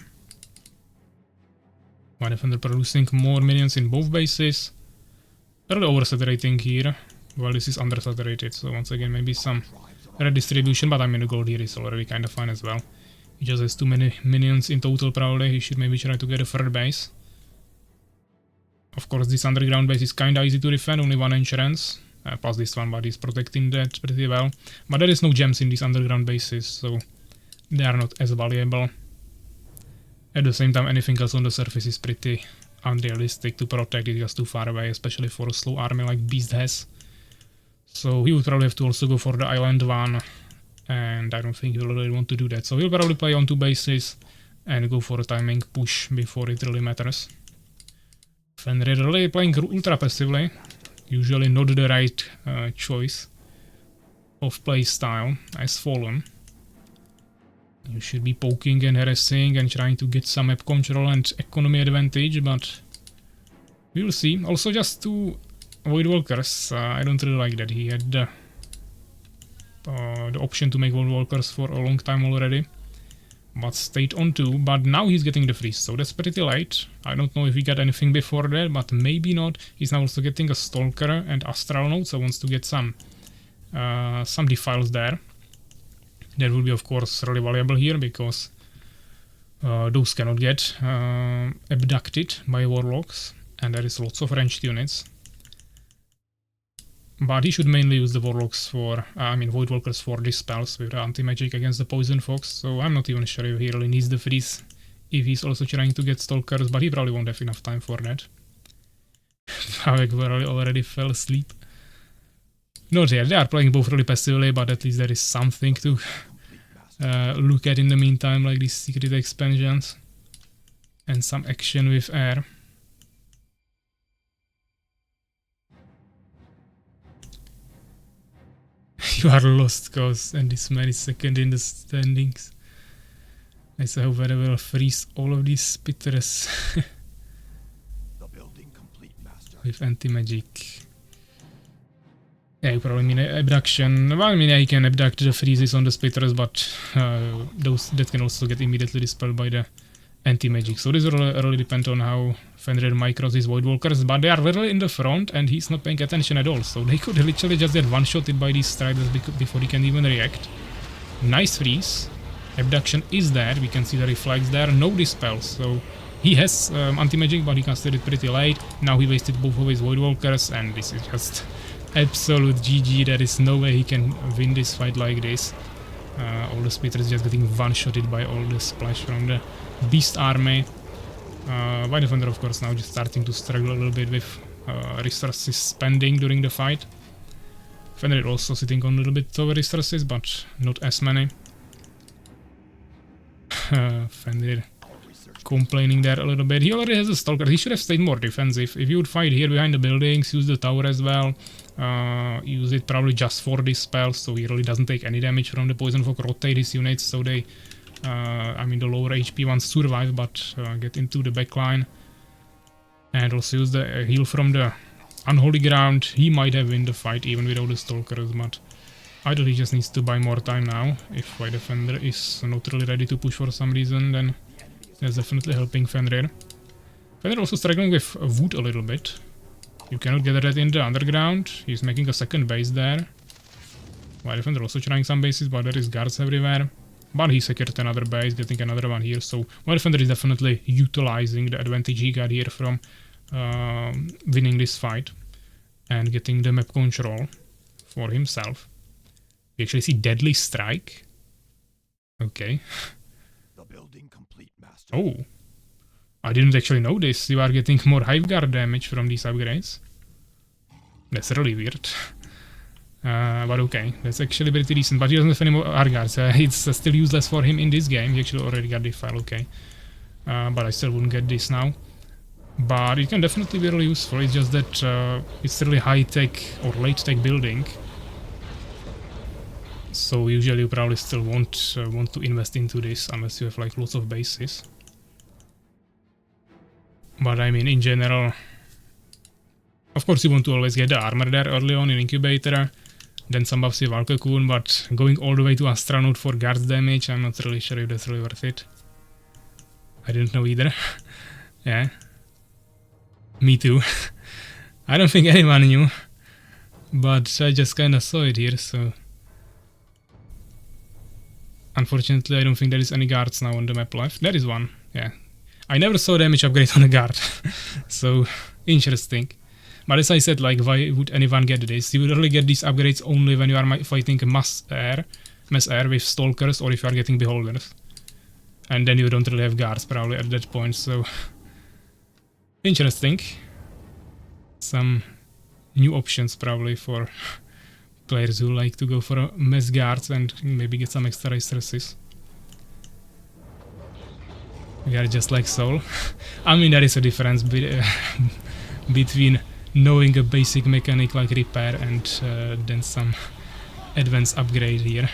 White Defender producing more minions in both bases. A little oversaturating here. Well, this is undersaturated, so once again maybe some redistribution, but I mean the gold here is already kind of fine as well. He just has too many minions in total probably. He should maybe try to get a third base. Of course this underground base is kinda easy to defend, only 1 entrance. Plus this one, but he's protecting that pretty well. But there is no gems in these underground bases, so they are not as valuable. At the same time, anything else on the surface is pretty unrealistic to protect. It's just too far away, especially for a slow army like Beast has. So he would probably have to also go for the island one, and I don't think he'll really want to do that. So he'll probably play on 2 bases and go for a timing push before it really matters. Fenrir really playing ultra passively, usually not the right choice of play style as Fallen. You should be poking and harassing and trying to get some map control and economy advantage, but we'll see. Also just to Void Walkers, I don't really like that. He had the option to make Void Walkers for a long time already, but stayed on 2, but now he's getting the freeze, so that's pretty late. I don't know if he got anything before that, but maybe not. He's now also getting a Stalker and Astral Node, so wants to get some defiles there. That will be of course really valuable here, because those cannot get abducted by Warlocks, and there is lots of ranged units. But he should mainly use the Warlocks for, Void Walkers for dispels with the anti-magic against the Poison Fox, so I'm not even sure if he really needs the freeze if he's also trying to get Stalkers, but he probably won't have enough time for that. Pavek already fell asleep. Not yet, they are playing both really passively, but at least there is something to look at in the meantime, like these secret expansions and some action with air. You are lost, cause, and this man is second in the standings. I hope I will freeze all of these spitters with anti-magic. Yeah, you probably mean abduction. Well, I mean, yeah, he can abduct the freezes on the spitters, but that can also get immediately dispelled by the anti-magic. So this will really depend on how Fenrir micros his Void Walkers, but they are literally in the front and he's not paying attention at all. So they could literally just get one-shotted by these Striders before he can even react. Nice freeze. Abduction is there, we can see the reflex there, no dispels, so He has anti-magic, but he casted it pretty late. Now he wasted both of his Void Walkers, and this is just absolute GG. There is no way he can win this fight like this. All the splitters just getting one-shotted by all the splash from the Beast army. By Defender, of course, now just starting to struggle a little bit with resources spending during the fight. Fenrir also sitting on a little bit of resources, but not as many. Fenrir complaining there a little bit. He already has a Stalker. He should have stayed more defensive. If you would fight here behind the buildings, use the tower as well. Use it probably just for this spell, so he really doesn't take any damage from the Poison Fog. Rotate his units so they, I mean the lower HP ones survive, but get into the backline. And also use the heal from the Unholy Ground. He might have win the fight even without the Stalkers, but either he just needs to buy more time now. If White Defender is not really ready to push for some reason, then that's definitely helping Fenrir. Fenrir also struggling with wood a little bit. You cannot get that in the underground. He's making a second base there. White Defender also trying some bases, but there is guards everywhere. But he secured another base, getting another one here. So White Defender is definitely utilizing the advantage he got here from winning this fight and getting the map control for himself. We actually see Deadly Strike. Okay. The building complete, master. Oh. I didn't actually know this. You are getting more Hive Guard damage from these upgrades. That's really weird. But okay, that's actually pretty decent. But he doesn't have any more Argars. It's still useless for him in this game. He actually already got the file, okay. But I still wouldn't get this now. But it can definitely be really useful. It's just that it's really high-tech or late-tech building. So usually you probably still won't want to invest into this unless you have like lots of bases. But I mean, in general, of course you want to always get the armor there early on in Incubator, then some buffs with Valkakun, but going all the way to Astronaut for guards damage, I'm not really sure if that's really worth it. I didn't know either. Yeah. Me too. I don't think anyone knew, but I just kinda saw it here, so... Unfortunately, I don't think there is any guards now on the map left. There is one, yeah. I never saw damage upgrade on a guard, so interesting. But as I said, like, why would anyone get this? You would really get these upgrades only when you are fighting mass air with Stalkers, or if you are getting Beholders. And then you don't really have guards probably at that point, so... Interesting. Some new options probably for players who like to go for mass guards and maybe get some extra resources. We are just like Soul. I mean, there is a difference between knowing a basic mechanic like repair and then some advanced upgrade here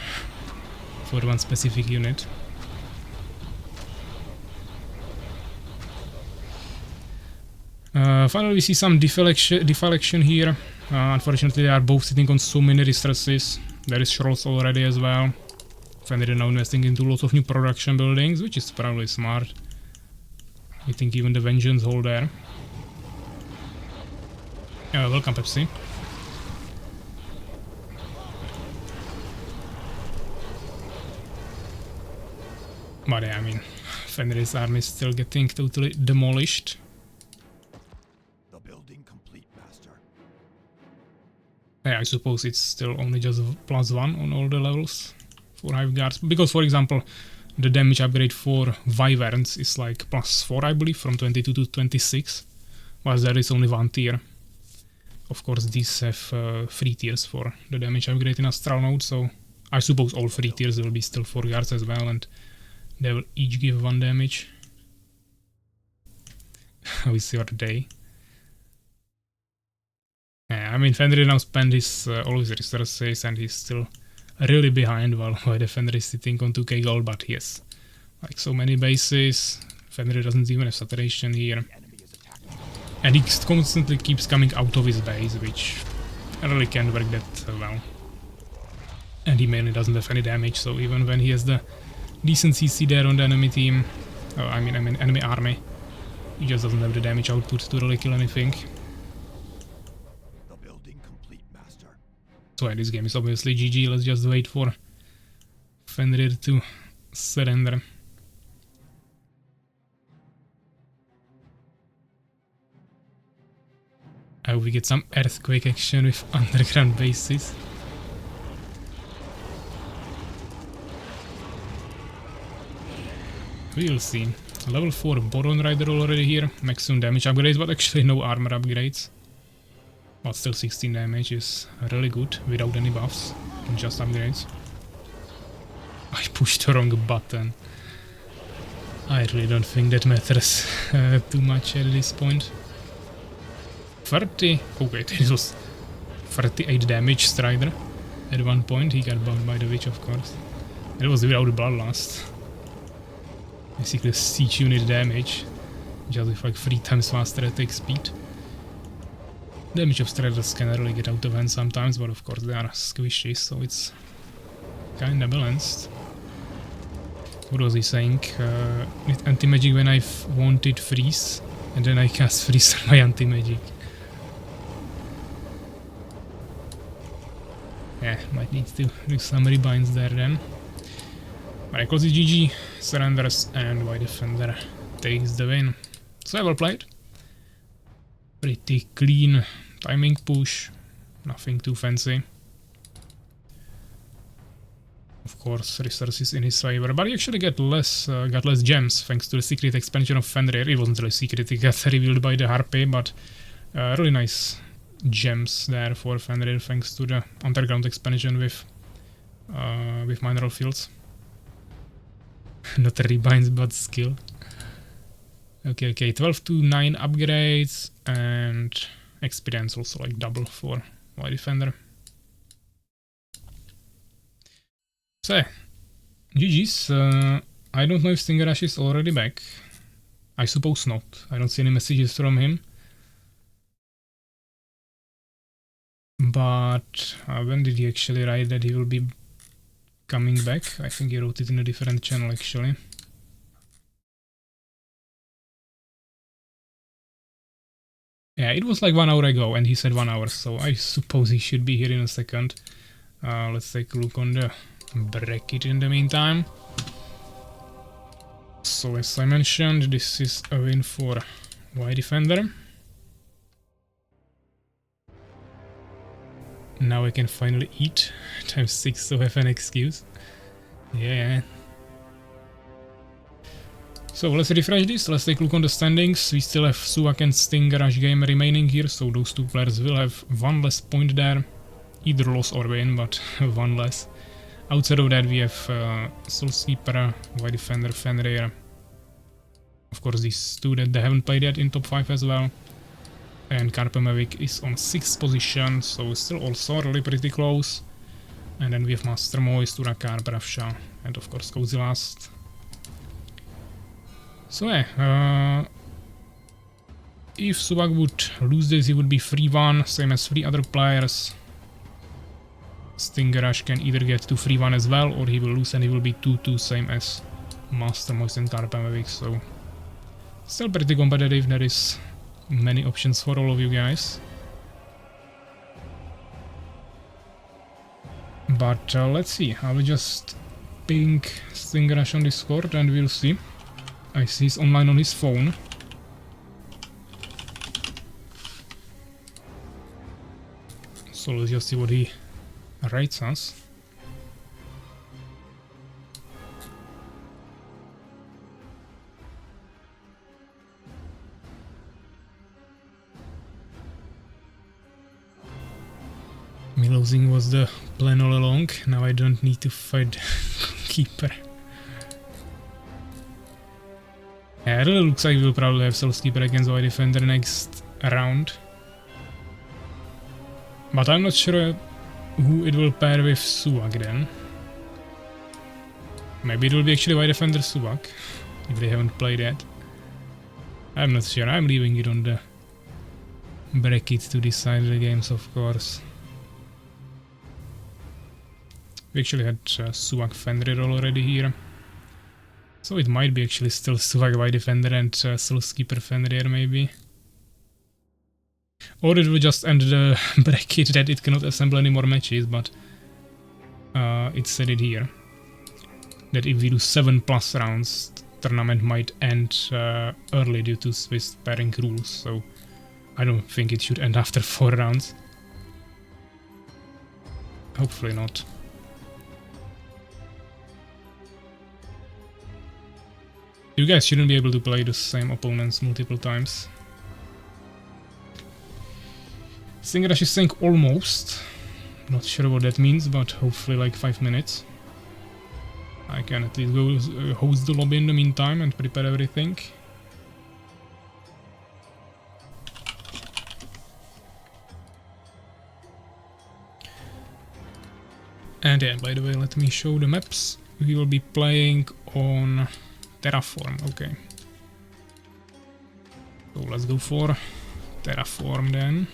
for one specific unit. Finally, we see some deflection here. Unfortunately, they are both sitting on so many resources. There is Scrolls already as well. Fenrir now investing into lots of new production buildings, which is probably smart. I think even the Vengeance Hall there. Welcome, Pepsi. But yeah, I mean, Fenrir's army is still getting totally demolished. The building complete, master. Yeah, I suppose it's still only just +1 on all the levels for Hive Guards. Because, for example, the damage upgrade for Wyverns is like +4, I believe, from 22 to 26. Whilst there is only one tier. Of course, these have 3 tiers for the damage upgrade in Astral Node, so I suppose all 3 tiers will be still 4 guards as well, and they will each give 1 damage. We see our day. Yeah, I mean, Fenrir now spent all his resources and he's still really behind while Defender is sitting on 2k gold, but he has like so many bases. Fenrir doesn't even have saturation here. And he constantly keeps coming out of his base, which really can't work that well. And he mainly doesn't have any damage, so even when he has the decent CC there on the enemy team, I mean enemy army, he just doesn't have the damage output to really kill anything. The building complete, master. So yeah, this game is obviously GG. Let's just wait for Fenrir to surrender. I hope we get some earthquake action with underground bases. We'll see. Level 4 Boron Rider already here. Maximum damage upgrades, but actually no armor upgrades. But still 16 damage is really good without any buffs. Just upgrades. I pushed the wrong button. I really don't think that matters too much at this point. 30. Okay, this was 38 damage Strider. At one point he got bound by the witch, of course. And it was without bloodlust. Basically siege unit damage. Just with like 3 times faster attack speed. Damage of Striders can really get out of hand sometimes, but of course they are squishy, so it's kinda balanced. What was he saying? With anti-magic when I wanted freeze, and then I cast freeze on my anti-magic. Yeah, might need to do some rebinds there then. Miraculous GG surrenders and White Defender takes the win. So well played. Pretty clean timing push, nothing too fancy. Of course, resources in his favor, but he actually got less gems thanks to the secret expansion of Fenrir. It wasn't really secret; it got revealed by the Harpy, but really nice gems there for Fenrir thanks to the underground expansion with mineral fields. Not rebinds, but skill. Okay, 12 to 9 upgrades and experience also like double for White Defender. So, GG's. I don't know if StingerRush is already back. I suppose not. I don't see any messages from him. But when did he actually write that he will be coming back? I think he wrote it in a different channel actually. Yeah, it was like 1 hour ago and he said 1 hour, so I suppose he should be here in a second. Let's take a look on the bracket in the meantime. So as I mentioned, this is a win for White Defender. Now I can finally eat times 6, so I have an excuse. Yeah. So let's refresh this, let's take a look on the standings. We still have Suwak and StingerRush game remaining here, so those two players will have 1 less point there. Either loss or win, but 1 less. Outside of that we have Soulskeeper, White Defender, Fenrir. Of course these two that they haven't played yet in top 5 as well. And KaerbEmEvig is on 6th position, so still also really pretty close. And then we have Master Moist, Urakaar, Bravsha, and of course Cozy last. So yeah, if Suwak would lose this, he would be 3-1, same as 3 other players. StingerRush can either get to 3-1 as well, or he will lose and he will be 2-2, same as Master Moist and KaerbEmEvig, so still pretty competitive. There is many options for all of you guys. But let's see, I will just ping StingerRush on Discord and we'll see. I see he's online on his phone. So let's just see what he writes us. Me losing was the plan all along. Now I don't need to fight Keeper. Yeah, it really looks like we'll probably have Soulskeeper against White Defender next round. But I'm not sure who it will pair with Suwak then. Maybe it will be actually White Defender Suwak, if they haven't played yet. I'm not sure, I'm leaving it on the bracket to decide the games, of course. We actually had Suwak Fenrir already here. So it might be actually still Suwak White Defender and Soulskeeper Fenrir maybe. Or it will just end the bracket that it cannot assemble any more matches, but it said it here. That if we do 7+ rounds, the tournament might end early due to Swiss pairing rules, so I don't think it should end after 4 rounds. Hopefully not. You guys shouldn't be able to play the same opponents multiple times. StingerRush is saying almost. Not sure what that means, but hopefully like 5 minutes. I can at least go host the lobby in the meantime and prepare everything. And yeah, by the way, let me show the maps. We will be playing on Terraform, okay. So let's go for Terraform then.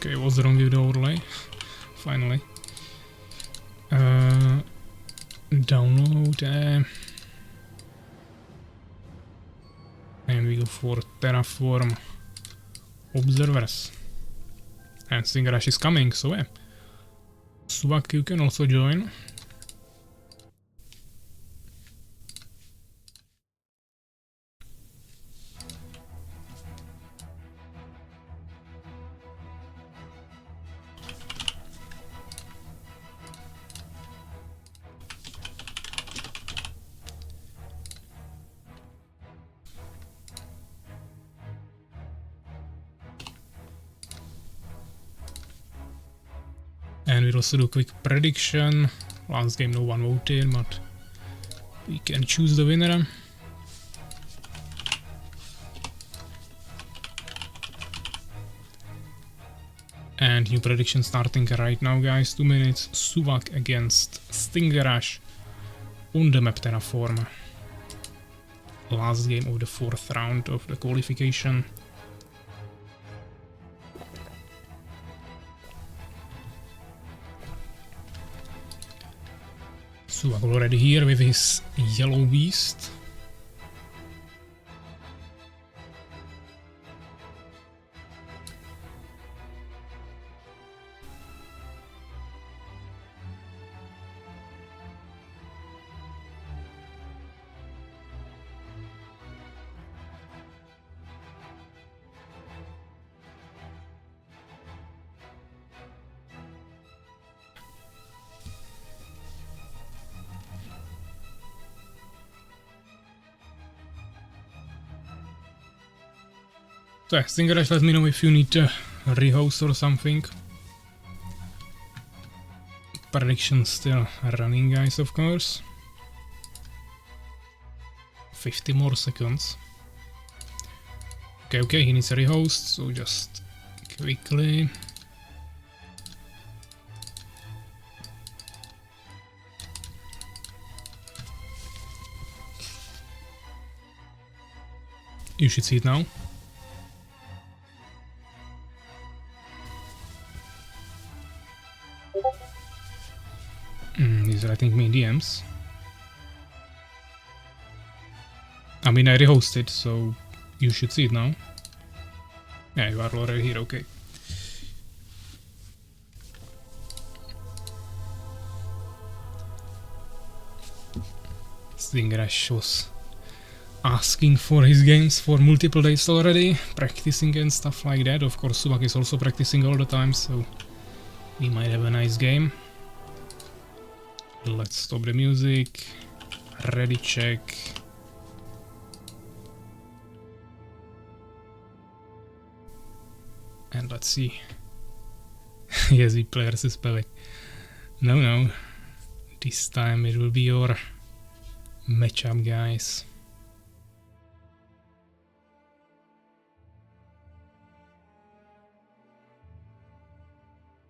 Okay, what's wrong with the overlay? Finally. Download and we go for Terraform observers. And StingerRush is coming, so yeah. Suwak, you can also join. And we'll also do a quick prediction. Last game no one voted, but we can choose the winner. And new prediction starting right now, guys. 2 minutes. Suwak against StingerRush on the map Terraform. Last game of the 4th round of the qualification. Suwak already here with his yellow beast. So yeah, StingerRush, let me know if you need to rehost or something. Prediction still running, guys, of course. 50 more seconds. Okay, he needs a rehost, so just quickly. You should see it now. These are, I think, main DMs. I mean, I rehosted, so you should see it now. Yeah, you are already here, okay. StingerRush was asking for his games for multiple days already, practicing and stuff like that. Of course, Suwak is also practicing all the time, so we might have a nice game. Let's stop the music. Ready check. And let's see. Yes, the players is spelling. No. This time it will be your matchup, guys.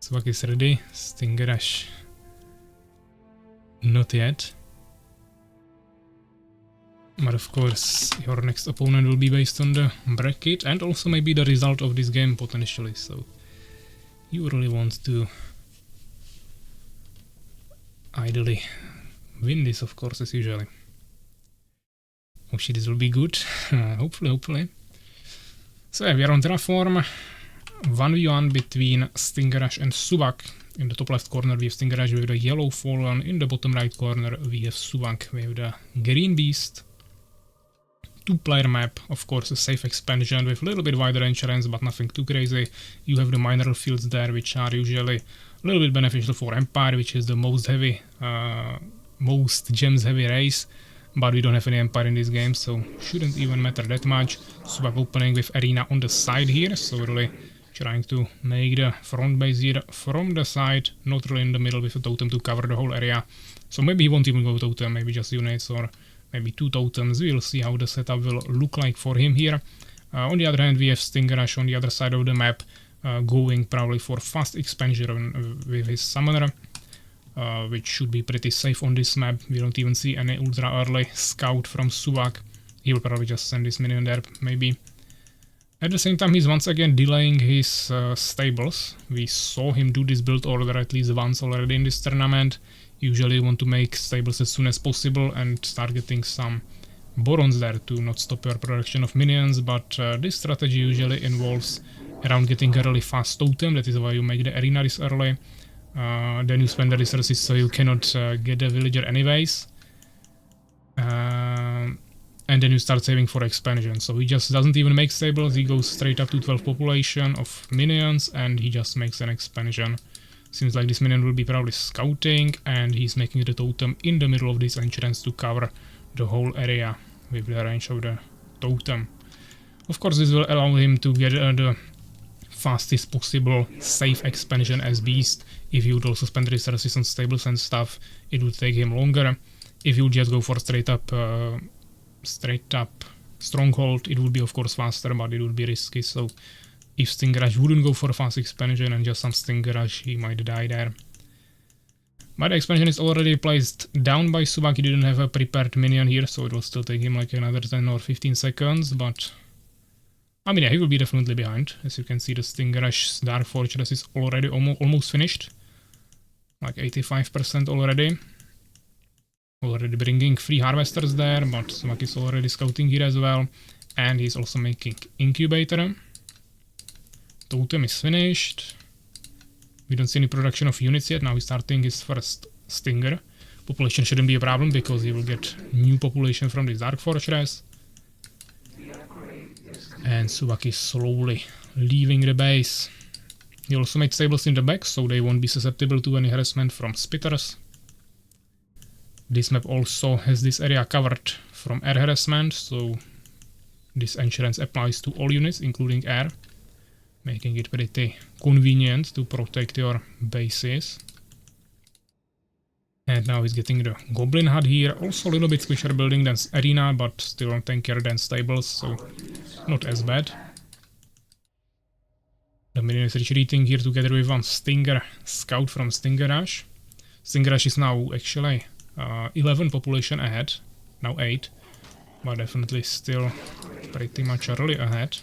Suwak is ready. StingerRush not yet. But of course, your next opponent will be based on the bracket and also maybe the result of this game potentially. So you really want to ideally win this, of course, as usually. Oh shit, this will be good. Hopefully. So yeah, we are on Terraform. 1v1 between StingerRush and Suwak. In the top left corner we have StingerRush with the yellow Fallen. In the bottom right corner we have Suwak with the green beast. 2-player map, of course a safe expansion with a little bit wider entrance but nothing too crazy. You have the mineral fields there which are usually a little bit beneficial for Empire, which is the most heavy, most gems heavy race. But we don't have any Empire in this game, so shouldn't even matter that much. Suwak opening with Arena on the side here, so really trying to make the front base here from the side, not really in the middle with a totem to cover the whole area. So maybe he won't even go totem, maybe just units or maybe 2 totems. We'll see how the setup will look like for him here. On the other hand, we have StingerRush on the other side of the map, going probably for fast expansion with his summoner, which should be pretty safe on this map. We don't even see any ultra early scout from Suwak. He will probably just send this minion there, maybe. At the same time, he's once again delaying his stables. We saw him do this build order at least once already in this tournament. Usually you want to make stables as soon as possible and start getting some Borons there to not stop your production of minions, but this strategy usually involves around getting a really fast totem. That is why you make the arena this early. Then you spend the resources so you cannot get a villager anyways. And then you start saving for expansion. So he just doesn't even make stables, he goes straight up to 12 population of minions and he just makes an expansion. Seems like this minion will be probably scouting and he's making the totem in the middle of this entrance to cover the whole area with the range of the totem. Of course this will allow him to get the fastest possible safe expansion as beast. If he would also spend resources on stables and stuff, it would take him longer. If you would just go for straight up stronghold, it would be of course faster, but it would be risky. So if StingerRush wouldn't go for a fast expansion and just some StingerRush, he might die there. But the expansion is already placed down by Suwak. He didn't have a prepared minion here, so it will still take him like another 10 or 15 seconds, but I mean, yeah, he will be definitely behind. As you can see, the StingerRush's Dark Fortress is already almost finished. Like 85% already. Already bringing 3 harvesters there, but Suwak is already scouting here as well. And he's also making incubator. Totem is finished. We don't see any production of units yet. Now he's starting his first Stinger. Population shouldn't be a problem because he will get new population from this Dark Fortress. And Suwak is slowly leaving the base. He also made stables in the back, so they won't be susceptible to any harassment from spitters. This map also has this area covered from air harassment, so this insurance applies to all units, including air, making it pretty convenient to protect your bases. And now he's getting the Goblin Hut here, also a little bit squishier building than Arena, but still tankier than stables, so not as bad. The minion is retreating here together with one Stinger Scout from StingerRush. StingerRush is now actually 11 population ahead, now 8, but definitely still pretty much early ahead.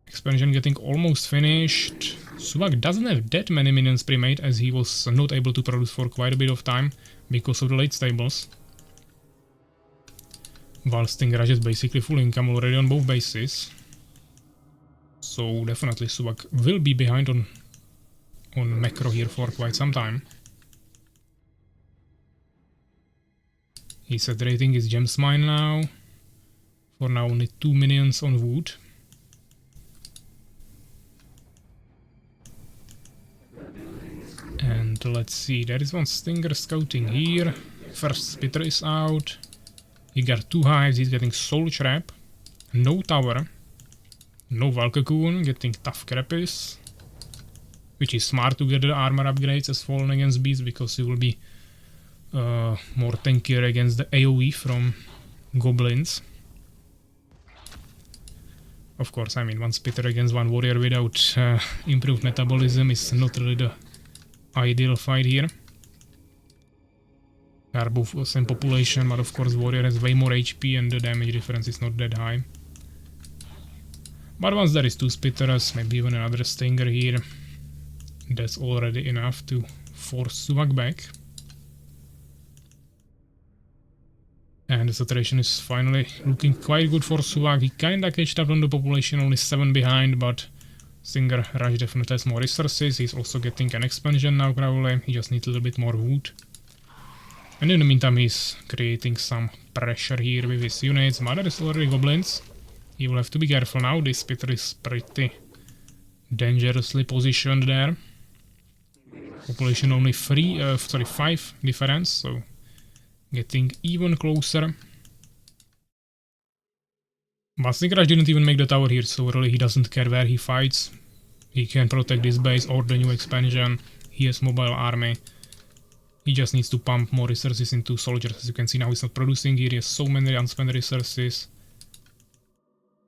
Expansion getting almost finished. Suwak doesn't have that many minions pre-made as he was not able to produce for quite a bit of time because of the late stables. While StingerRush is basically full income already on both bases. So definitely Suwak will be behind on macro here for quite some time. He's saturating his gems mine now. For now only 2 minions on wood. And let's see, there is one Stinger scouting here. First Spitter is out. He got 2 hives, he's getting Soul Trap. No tower. No Valcocoon, getting Tough Carapace. Which is smart to get the armor upgrades as Fallen against Beast, because he will be more tankier against the AoE from Goblins. Of course, I mean, one Spitter against one Warrior without improved metabolism is not really the ideal fight here. They are both the same population, but of course Warrior has way more HP and the damage difference is not that high. But once there is 2 Spitters, maybe even another Stinger here, that's already enough to force Suwak back. And the saturation is finally looking quite good for Suwak. He kinda catched up on the population, only 7 behind, but StingerRush definitely has more resources. He's also getting an expansion now probably. He just needs a little bit more wood. And in the meantime he's creating some pressure here with his units. Mother is already goblins. He will have to be careful now. This spitter is pretty dangerously positioned there. Population only 5 difference, so getting even closer. But StingerRush didn't even make the tower here, so really he doesn't care where he fights. He can protect this base or the new expansion. He has mobile army. He just needs to pump more resources into soldiers. As you can see now he's not producing here. He has so many unspent resources.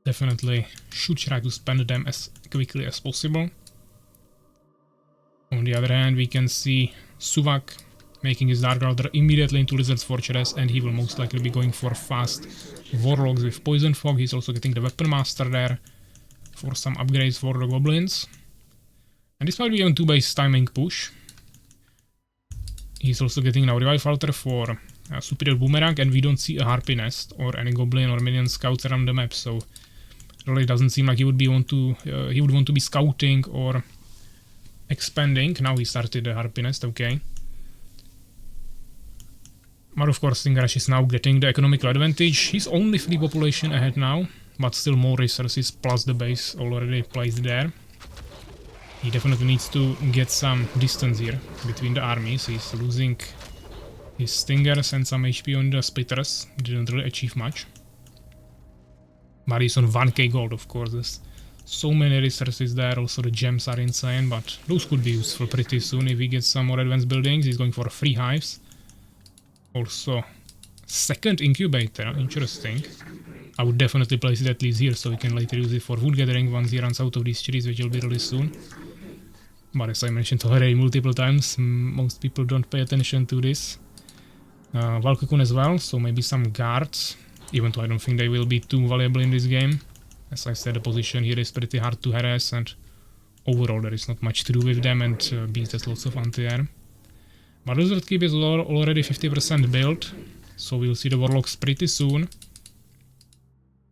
Definitely should try to spend them as quickly as possible. On the other hand, we can see Suwak making his Dark Order immediately into Lizard's Fortress, and he will most likely be going for fast Warlocks with Poison Fog. He's also getting the Weapon Master there for some upgrades for the Goblins. And this might be even 2-base timing push. He's also getting now Revive Altar for Superior Boomerang, and we don't see a Harpy Nest or any Goblin or Minion Scouts around the map, so really doesn't seem like he would want to be scouting or expanding. Now he started the Harpy Nest, okay. But of course StingerRush is now getting the economical advantage. He's only 3 population ahead now, but still more resources plus the base already placed there. He definitely needs to get some distance here between the armies. He's losing his Stingers and some HP on the Splitters. Didn't really achieve much. But he's on 1k gold, of course. There's so many resources there. Also the gems are insane, but those could be useful pretty soon if he gets some more advanced buildings. He's going for 3 hives. Also, 2nd incubator, interesting. I would definitely place it at least here, so we can later use it for wood gathering once he runs out of these trees, which will be really soon. But as I mentioned already multiple times, most people don't pay attention to this. Valkokun as well, so maybe some guards, even though I don't think they will be too valuable in this game. As I said, the position here is pretty hard to harass, and overall there is not much to do with them, and Beast has lots of anti-air. But Lizard Keep is already 50% built, so we'll see the Warlocks pretty soon.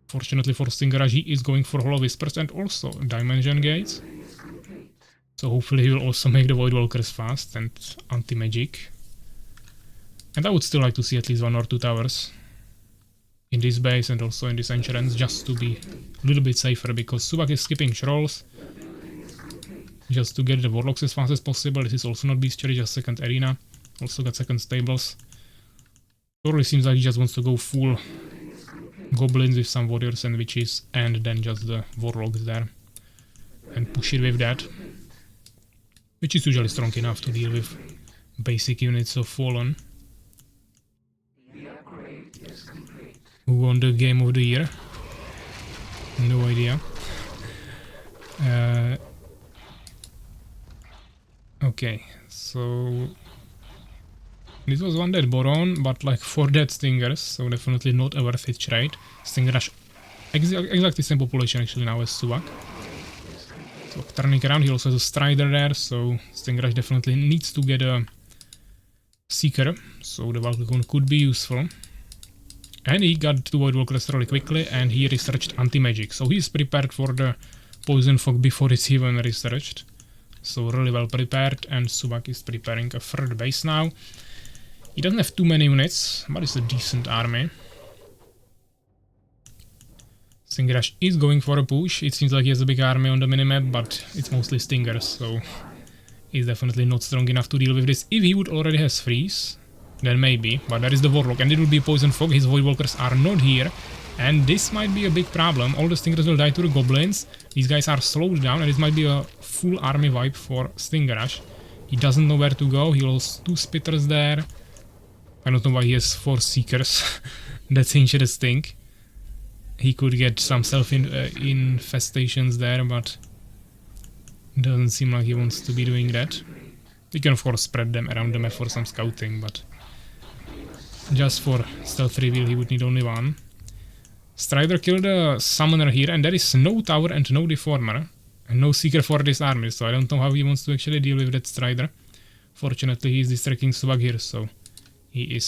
Fortunately for StingerRush, he is going for Hollow Whispers and also Dimension Gates. So hopefully he will also make the Void Walkers fast and anti-magic. And I would still like to see at least 1 or 2 towers in this base and also in this entrance, just to be a little bit safer, because Suwak is skipping Trolls just to get the Warlocks as fast as possible. This is also not Bestiary, just 2nd arena. Also got 2nd stables. Totally seems like he just wants to go full Goblins with some Warriors and Witches, and then just the Warlocks there. And push it with that. Which is usually strong enough to deal with basic units of Fallen. Who won the Game of the Year? No idea. Okay, so this was one dead Boron, but like 4 dead Stingers, so definitely not a worth it trade. StingerRush exactly same population actually now as Suwak. So turning around, he also has a Strider there, so StingerRush definitely needs to get a Seeker, so the Valkokun could be useful. And he got 2 Void Walkers really quickly, and he researched anti-magic, so he's prepared for the Poison Fog before it's even researched. So really well prepared, and Suwak is preparing a 3rd base now. He doesn't have too many units, but it's a decent army. StingerRush is going for a push. It seems like he has a big army on the minimap, but it's mostly Stingers, so he's definitely not strong enough to deal with this. If he would already have Freeze, then maybe, but there is the Warlock, and it will be Poison Fog. His Void Walkers are not here, and this might be a big problem. All the Stingers will die to the Goblins. These guys are slowed down, and this might be a full army wipe for StingerRush. He doesn't know where to go. He lost 2 Spitters there. I don't know why he has 4 Seekers. That's interesting. He could get some self-infestations there, but doesn't seem like he wants to be doing that. He can of course spread them around the map for some scouting, but just for stealth reveal he would need only 1. Strider killed a Summoner here, and there is no Tower and no Deformer. And no Seeker for this army, so I don't know how he wants to actually deal with that Strider. Fortunately he is distracting Suwak here, so He is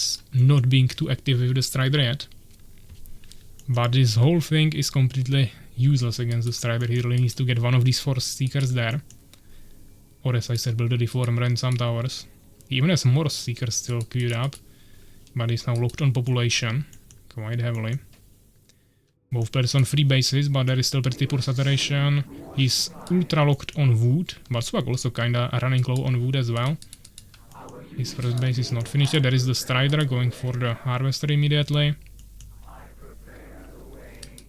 not being too active with the Strider yet. But this whole thing is completely useless against the Strider. He really needs to get one of these Force Seekers there. Or as I said, build a Deformer and some towers. He even has more Seekers still queued up. But he's now locked on population. Quite heavily. Both players on 3 bases, but there is still pretty poor saturation. He's ultra locked on wood, but Suwak also kinda running low on wood as well. His first base is not finished yet. There is the Strider going for the Harvester immediately.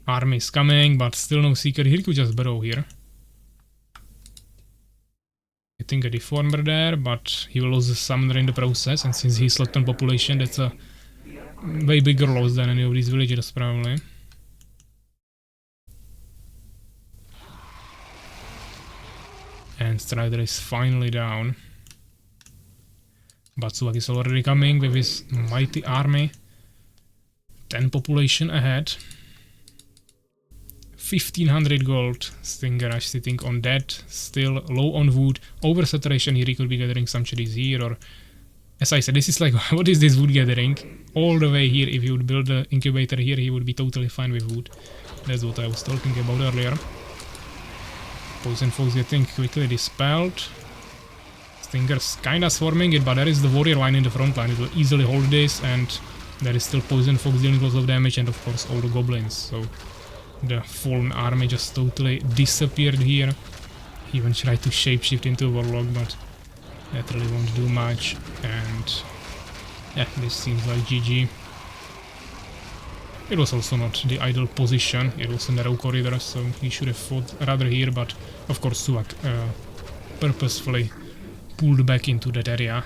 Army is coming, but still no Seeker. He could just burrow here. Getting a Deformer there, but he will lose the Summoner in the process, and since he's locked on population, that's a way bigger loss than any of these villagers probably. And Strider is finally down. But Suwak is already coming with his mighty army. 10 population ahead. 1500 gold. StingerRush sitting on that. Still low on wood. Oversaturation here, he could be gathering some cherries here, or... As I said, this is like, what is this wood gathering? All the way here, if you would build the incubator here, he would be totally fine with wood. That's what I was talking about earlier. Poison Fox getting quickly dispelled. Stinger's kinda swarming it, but there is the warrior line in the front line. It will easily hold this, and there is still Poison Fox dealing lots of damage, and of course all the goblins. So the fallen army just totally disappeared here. He even tried to shapeshift into a warlock, but that really won't do much. And yeah, this seems like GG. It was also not the ideal position. It was a narrow corridor, so he should have fought rather here, but of course Suwak purposefully pulled back into that area.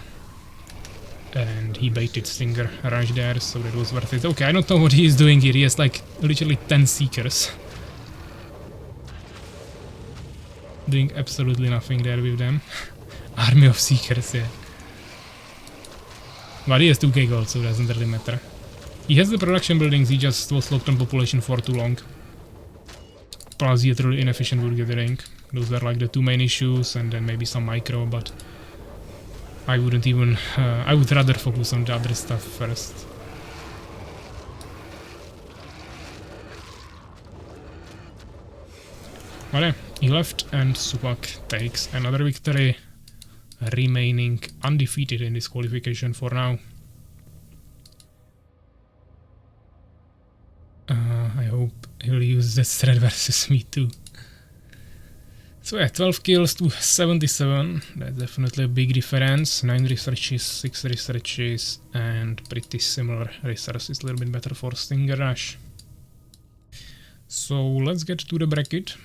And he baited StingerRush there, so that was worth it. Okay, I don't know what he is doing here. He has like literally 10 Seekers. Doing absolutely nothing there with them. Army of Seekers, yeah. But he has 2k gold, so it doesn't really matter. He has the production buildings, he just was locked on population for too long. Plus he had really inefficient wood gathering. Those were like the 2 main issues, and then maybe some micro, but I wouldn't even... I would rather focus on the other stuff first. But yeah, he left, and Suwak takes another victory, remaining undefeated in this qualification for now. I hope he'll use that thread versus me too. So yeah, 12 kills to 77, that's definitely a big difference. 9 researches, 6 researches, and pretty similar resources, a little bit better for StingerRush. So let's get to the bracket.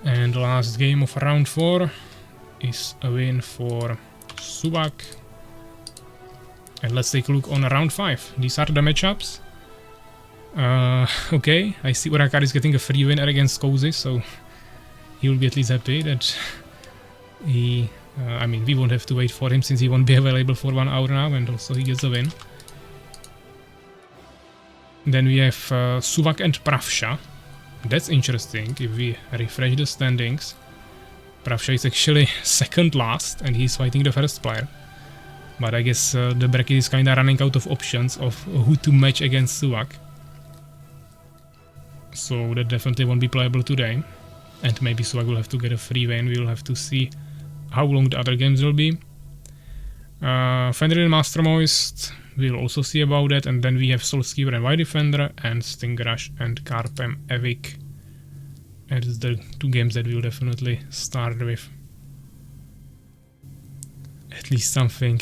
And the last game of round 4 is a win for Suwak. And let's take a look on round 5. These are the matchups. Okay, I see Urakaar is getting a free winner against Cozy, so he will be at least happy that he... I mean, we won't have to wait for him since he won't be available for 1 hour now, and also he gets a win. Then we have Suwak and Pravsha. That's interesting, if we refresh the standings. Pravsha is actually second last, and he's fighting the first player. But I guess the bracket is kinda running out of options of who to match against Suwak. So that definitely won't be playable today. And maybe Suwak will have to get a free win. We will have to see how long the other games will be. Fenrir and Mastermoist, we'll also see about that. And then we have Soulskeeper and White Defender, and StingerRush and KaerbEmEvig. That's the 2 games that we'll definitely start with. At least something.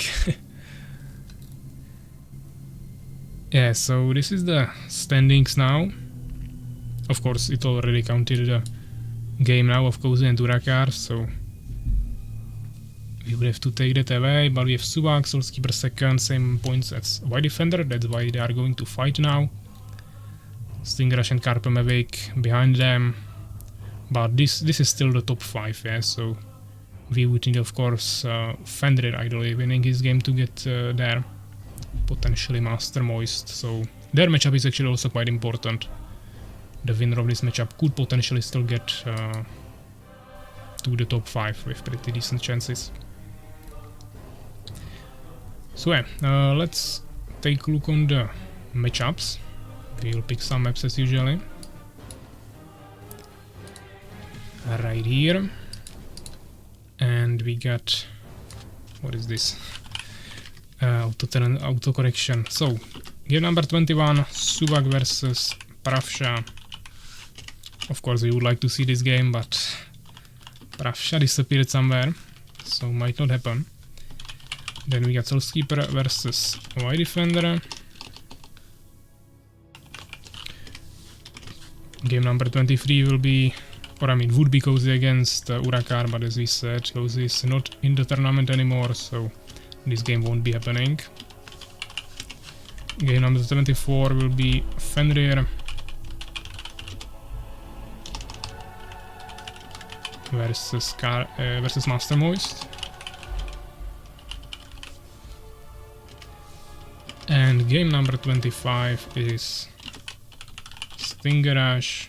Yeah, so this is the standings now. Of course, it already counted the game now of Cozy and Urakaar, so we would have to take that away. But we have Suwak, Soulskeeper second, same points as White Defender, that's why they are going to fight now. StingerRush and KaerbEmEvig behind them. But this is still the top 5, yeah, so we would need, of course, Fenrir ideally winning his game to get there. Potentially Mastermoist, so their matchup is actually also quite important. The winner of this matchup could potentially still get to to the top 5 with pretty decent chances. So yeah, let's take a look on the matchups. We'll pick some maps as usually. Right here. And we got... what is this? Auto correction. So, game number 21, Suwak versus Pravsha. Of course, we would like to see this game, but Pravsha disappeared somewhere, so might not happen. Then we got Soulskeeper versus White Defender. Game number 23 will be, or I mean, would be Cozy against Urakaar, but as we said, Cozy is not in the tournament anymore, so this game won't be happening. Game number 74 will be Fenrir versus Master Moist. And game number 25 is StingerRush.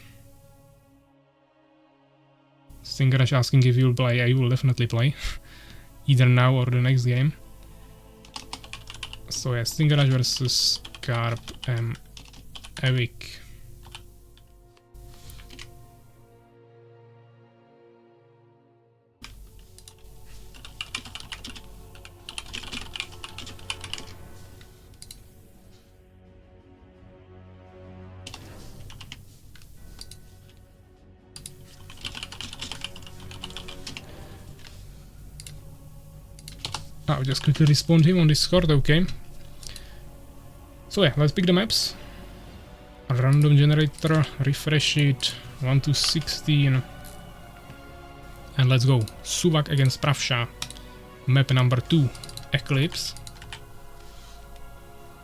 StingerRush asking if you'll play. I will definitely play. Either now or the next game. So yeah, StingerRush versus KaerbEmEvig. I'll just quickly respond him on Discord, okay. So yeah, let's pick the maps. A random generator, refresh it, 1 to 16. And let's go. Suwak against Pravsha. Map number 2, Eclipse.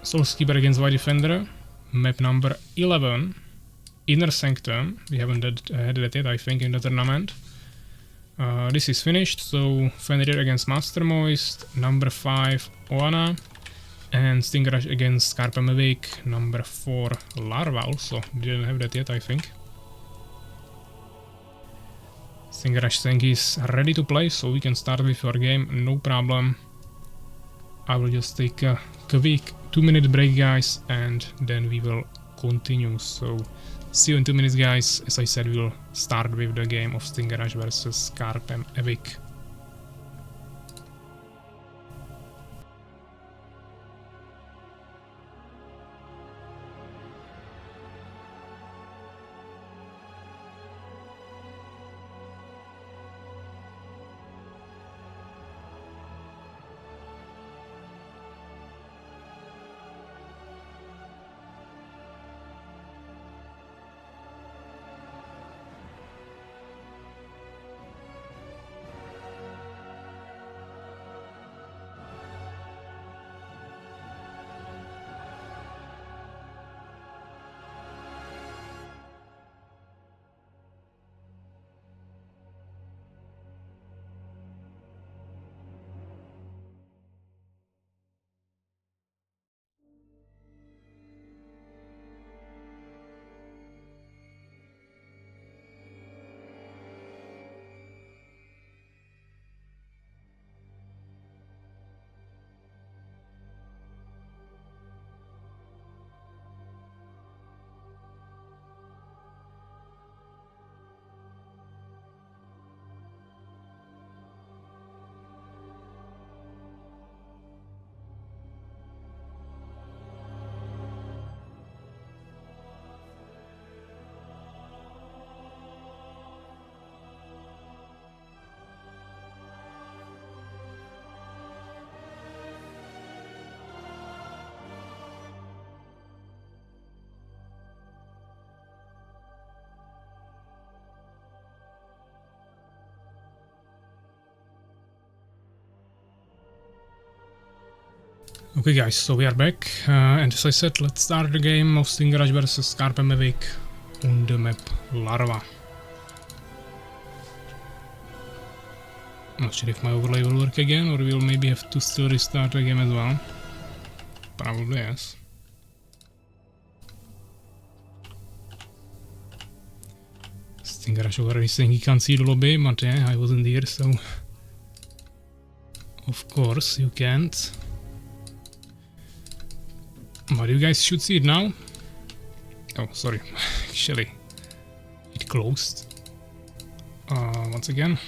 Soulskeeper against White Defender. Map number 11, Inner Sanctum. We haven't had that yet, I think, in the tournament. This is finished, so Fenrir against Master Moist, number 5 Oana, and StingerRush against KaerbEmEvig, number 4 Larva also. Didn't have that yet, I think. StingerRush saying he's ready to play, so we can start with your game, no problem. I will just take a quick 2-minute break, guys, and then we will continue. So see you in 2 minutes, guys. As I said, we will start with the game of StingerRush versus KaerbEmEvig. Okay guys, so we are back, and as I said, let's start the game of StingerRush versus KaerbEmEvig on the map Larva. Not sure if my overlay will work again, or we'll maybe have to still restart the game as well. Probably yes. StingerRush already saying he can't see the lobby, but yeah, I wasn't here, so of course you can't. But you guys should see it now. Oh, sorry, actually, it closed. Once again.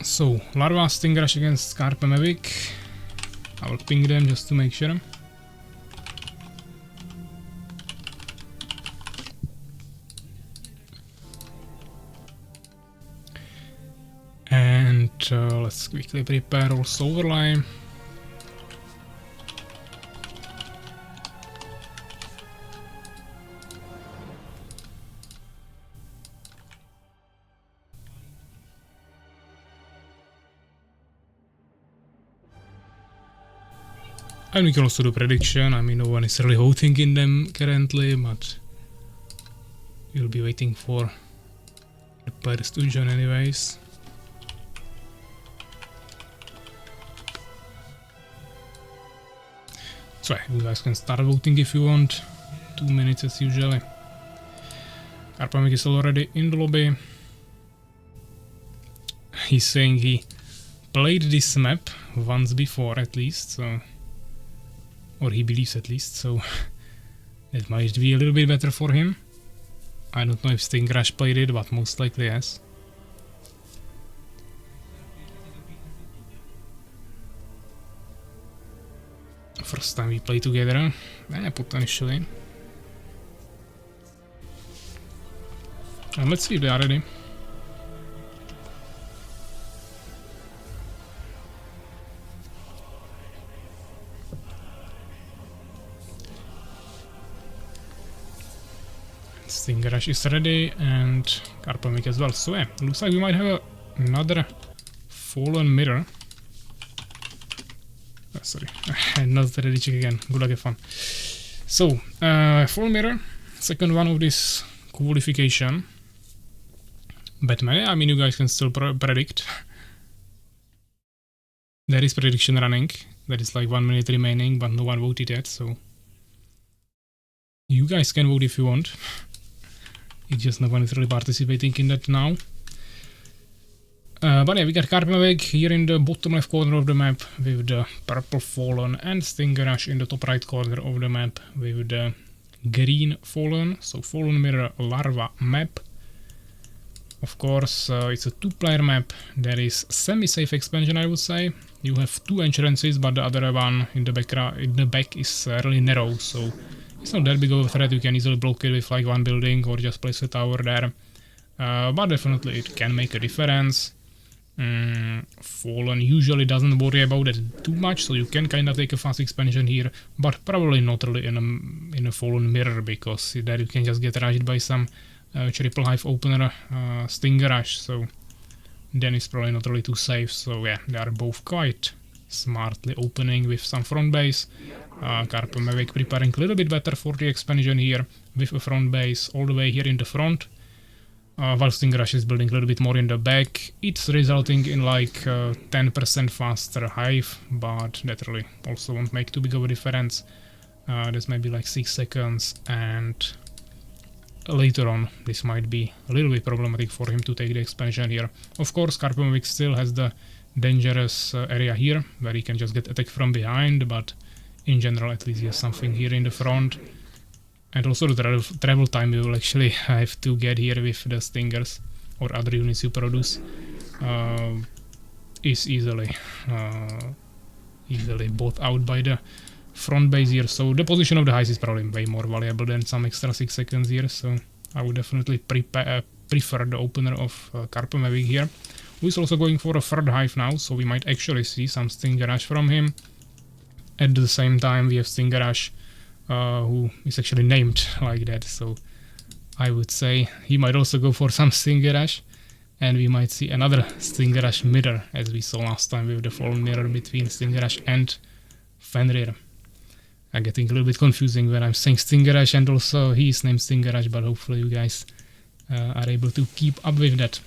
So, Larva, StingerRush against KaerbEmEvig. I will ping them just to make sure. And let's quickly prepare also overlay. And we can also do prediction. I mean, no one is really voting in them currently, but we'll be waiting for the players to join anyways. So you guys can start voting if you want. 2 minutes as usually. KaerbEmEvig is already in the lobby. He's saying he played this map once before at least, so... or he believes at least, so it might be a little bit better for him. I don't know if StingerRush played it, but most likely yes. First time we play together, potentially. And let's see if they are ready. StingerRush is ready and KaerbEmEvig as well. So yeah, looks like we might have another fallen mirror. Sorry, not ready check again. Good luck, have fun. So, fallen mirror, second one of this qualification. Batman, I mean, you guys can still predict. There is prediction running. There is like 1 minute remaining, but no one voted yet, so you guys can vote if you want. It's just no one is really participating in that now. But yeah, we got KaerbEmEvig here in the bottom left corner of the map with the purple fallen, and StingerRush in the top right corner of the map with the green fallen. So fallen mirror larva map. Of course, it's a 2-player map. There is semi-safe expansion, I would say. You have 2 entrances, but the other one in the back is really narrow, so it's not that big of a threat. You can easily block it with like 1 building or just place a tower there. But definitely it can make a difference. Fallen usually doesn't worry about it too much, so you can kind of take a fast expansion here, but probably not really in a fallen mirror, because there you can just get rushed by some triple hive opener StingerRush, so then it's probably not really too safe. So yeah, they are both quite smartly opening with some front base. KaerbEmEvig preparing a little bit better for the expansion here with a front base all the way here in the front. While StingerRush is building a little bit more in the back. It's resulting in like 10% faster hive, but that really also won't make too big of a difference. This might be like 6 seconds, and later on this might be a little bit problematic for him to take the expansion here. Of course, KaerbEmEvig still has the dangerous area here where he can just get attacked from behind, but in general at least he has something here in the front. And also the travel time you will actually have to get here with the Stingers or other units you produce is easily bought out by the front base here. So the position of the highs is probably way more valuable than some extra 6 seconds here. So I would definitely prefer the opener of KaerbEmEvig here, who is also going for a third hive now. So we might actually see some StingerRush from him. At the same time we have StingerRush, who is actually named like that, so I would say he might also go for some StingerRush, and we might see another StingerRush mirror as we saw last time with the fallen mirror between StingerRush and Fenrir. I'm getting a little bit confusing when I'm saying StingerRush and also he is named StingerRush, but hopefully you guys are able to keep up with that.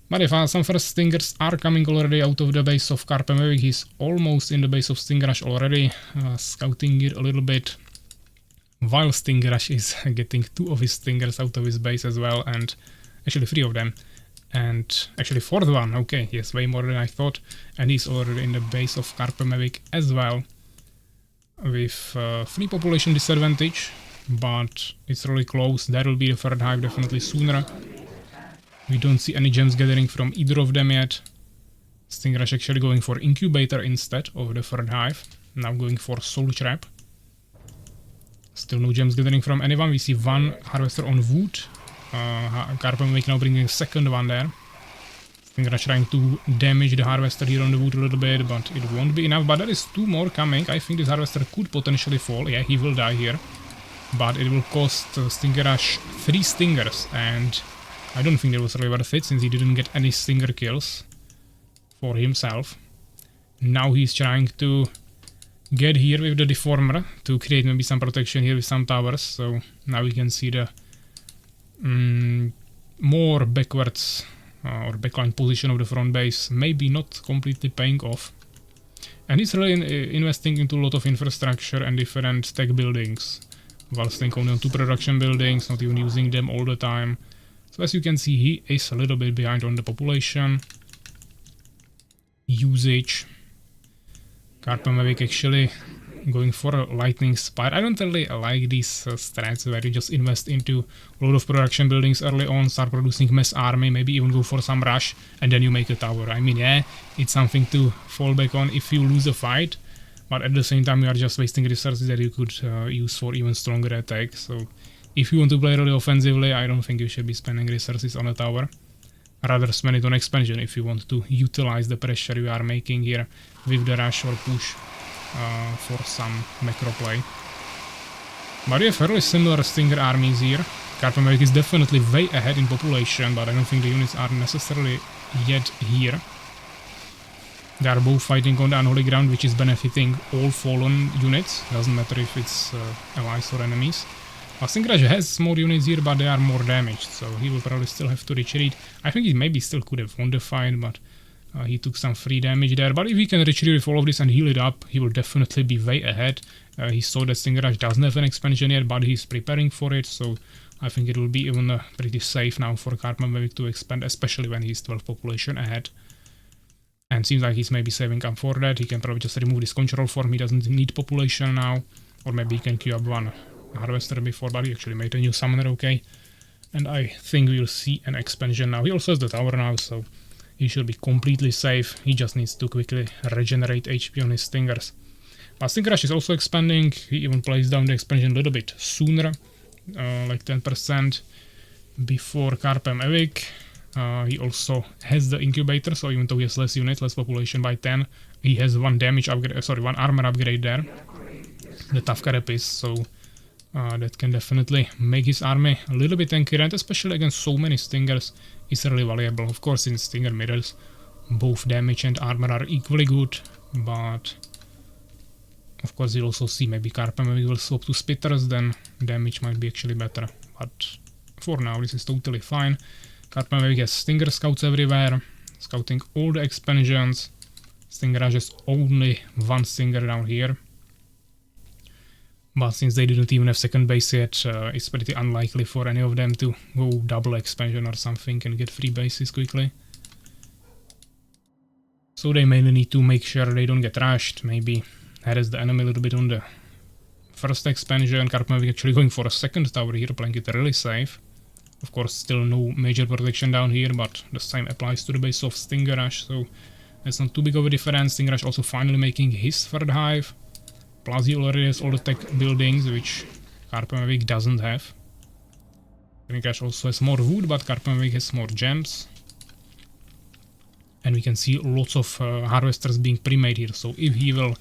But if some first Stingers are coming already out of the base of KaerbEmEvig, he's almost in the base of StingerRush already, scouting it a little bit. while StingerRush is getting 2 of his Stingers out of his base as well, and actually 3 of them. And actually 4th one, okay, yes, way more than I thought. And he's already in the base of KaerbEmEvig as well, with 3 population disadvantage, but it's really close. That will be the 3rd hive definitely sooner. We don't see any gems gathering from either of them yet. StingerRush actually going for incubator instead of the 3rd hive. Now going for soul trap. Still no gems gathering from anyone. We see 1 harvester on wood. KaerbEmEvig now bringing a 2nd one there. StingerRush trying to damage the harvester here on the wood a little bit, but it won't be enough. But there is 2 more coming. I think this harvester could potentially fall. Yeah, he will die here. But it will cost StingerRush 3 stingers, and I don't think that was really worth it since he didn't get any stinger kills for himself. Now he's trying to get here with the deformer to create maybe some protection here with some towers. So now we can see the more backwards or backline position of the front base, maybe not completely paying off. And he's really investing into a lot of infrastructure and different tech buildings, while staying only on 2 production buildings, not even using them all the time. So as you can see, he is a little bit behind on the population usage. KaerbEmEvig actually going for a lightning spire. I don't really like these strats where you just invest into a lot of production buildings early on, start producing mass army, maybe even go for some rush, and then you make a tower. I mean, yeah, it's something to fall back on if you lose a fight, but at the same time you are just wasting resources that you could use for even stronger attacks. So if you want to play really offensively, I don't think you should be spending resources on a tower. Rather spend it on expansion if you want to utilize the pressure you are making here with the rush or push for some macro play. But we have fairly similar Stinger armies here. KaerbEmEvig is definitely way ahead in population, but I don't think the units are necessarily yet here. They are both fighting on the unholy ground, which is benefiting all fallen units. Doesn't matter if it's allies or enemies. StingerRush has more units here, but they are more damaged, so he will probably still have to retreat. I think he maybe still could have won the fight, but he took some free damage there. But if he can retreat with all of this and heal it up, he will definitely be way ahead. He saw that StingerRush doesn't have an expansion yet, but he's preparing for it, so I think it will be even pretty safe now for KaerbEmEvig to expand, especially when he's 12 population ahead. And seems like he's maybe saving up for that. He can probably just remove this control form. He doesn't need population now, or maybe he can queue up one harvester before, but he actually made a new summoner, okay. And I think we'll see an expansion now. He also has the tower now, so he should be completely safe. He just needs to quickly regenerate HP on his stingers. But StingerRush is also expanding. He even plays down the expansion a little bit sooner, like 10% before KaerbEmEvig. He also has the incubator, so even though he has less units, less population by 10, he has one damage upgrade, one armor upgrade there. The tough carapace, so that can definitely make his army a little bit tankier, and especially against so many stingers is really valuable. Of course, in stinger mirrors, both damage and armor are equally good, but of course you'll also see maybe KaerbEmEvig will swap to spitters, then damage might be actually better. But for now, this is totally fine. KaerbEmEvig has stinger scouts everywhere, scouting all the expansions. StingerRush has only one stinger down here. But since they didn't even have second base yet, it's pretty unlikely for any of them to go double expansion or something and get free bases quickly. So they mainly need to make sure they don't get rushed, maybe harass the enemy a little bit on the first expansion. KaerbEmEvig actually going for a second tower here, playing it really safe. Of course, still no major protection down here, but the same applies to the base of StingerRush, so that's not too big of a difference. StingerRush also finally making his third hive. Plus he already has all the tech buildings, which KaerbEmEvig doesn't have. StingerRush also has more wood, but KaerbEmEvig has more gems. And we can see lots of harvesters being pre-made here, so if he will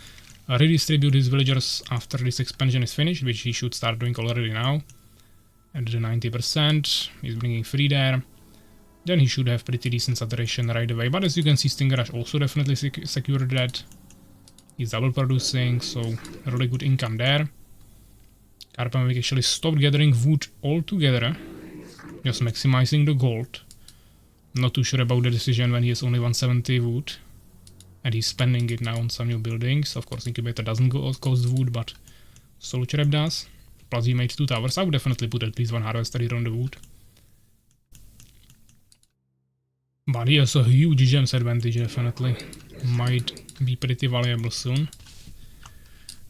redistribute his villagers after this expansion is finished, which he should start doing already now, at the 90%, he's bringing 3 there, then he should have pretty decent saturation right away. But as you can see, StingerRush also definitely secured that. He's double producing, so really good income there. KaerbEmEvig actually stopped gathering wood altogether, just maximizing the gold. Not too sure about the decision when he has only 170 wood, and he's spending it now on some new buildings. Of course, incubator doesn't cost wood, but soul trap does. Plus he made 2 towers. I would definitely put at least 1 harvester here on the wood. But he has a huge gems advantage, definitely. Might be pretty valuable soon.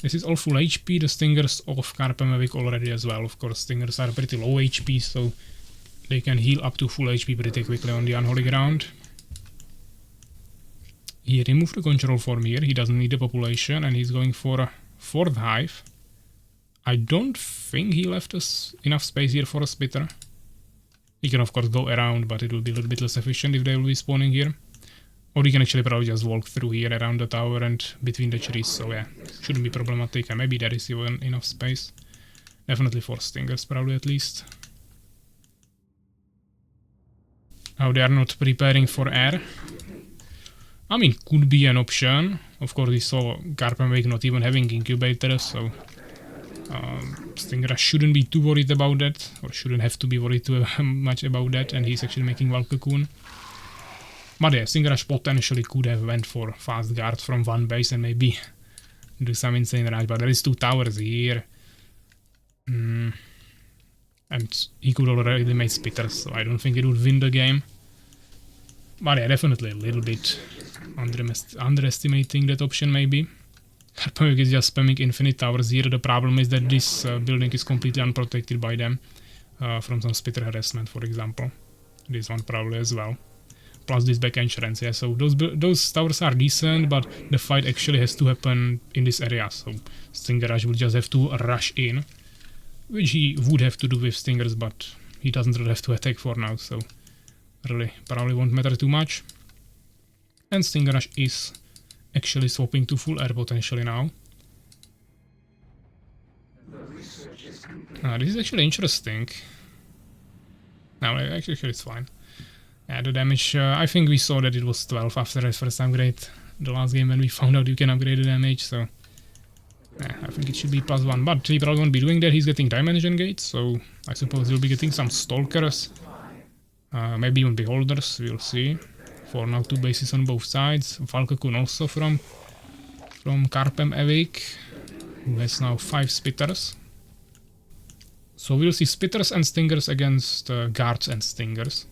This is all full HP, the Stingers of KaerbEmEvig already as well. Of course, Stingers are pretty low HP, so they can heal up to full HP pretty quickly on the unholy ground. He removed the control form here, he doesn't need the population, and he's going for a 4th hive. I don't think he left us enough space here for a spitter. He can of course go around, but it will be a little bit less efficient if they will be spawning here. Or he can actually probably just walk through here around the tower and between the trees, so yeah, shouldn't be problematic, and maybe there is even enough space. Definitely 4 Stingers, probably at least. How they are not preparing for air. I mean, could be an option. Of course, we saw KaerbEmEvig not even having incubators, so StingerRush shouldn't be too worried about that, or shouldn't have to be worried too much about that, and he's actually making Wild Cocoon. But yeah, StingerRush potentially could have went for fast guard from 1 base and maybe do some insane rush, but there is 2 towers here. And he could already make spitters, so I don't think it would win the game. But yeah, definitely a little bit underestimating that option maybe. KaerbEmEvig is just spamming infinite towers here. The problem is that this building is completely unprotected by them from some spitter harassment, for example. This one probably as well. Plus this back entrance, yeah, so those towers are decent, but the fight actually has to happen in this area, so StingerRush will just have to rush in, which he would have to do with Stingers, but he doesn't really have to attack for now, so really probably won't matter too much. And StingerRush is actually swapping to full air potentially now. This is actually interesting. No, actually it's fine. Yeah, the damage, I think we saw that it was 12 after his first upgrade, the last game when we found out you can upgrade the damage, so yeah, I think it should be +1, but he probably won't be doing that. He's getting Dimension Gates, so I suppose he'll be getting some Stalkers, maybe even Beholders, we'll see. For now 2 bases on both sides, Wild Cocoon also from KaerbEmEvig, who has now 5 Spitters. So we'll see Spitters and Stingers against Guards and Stingers.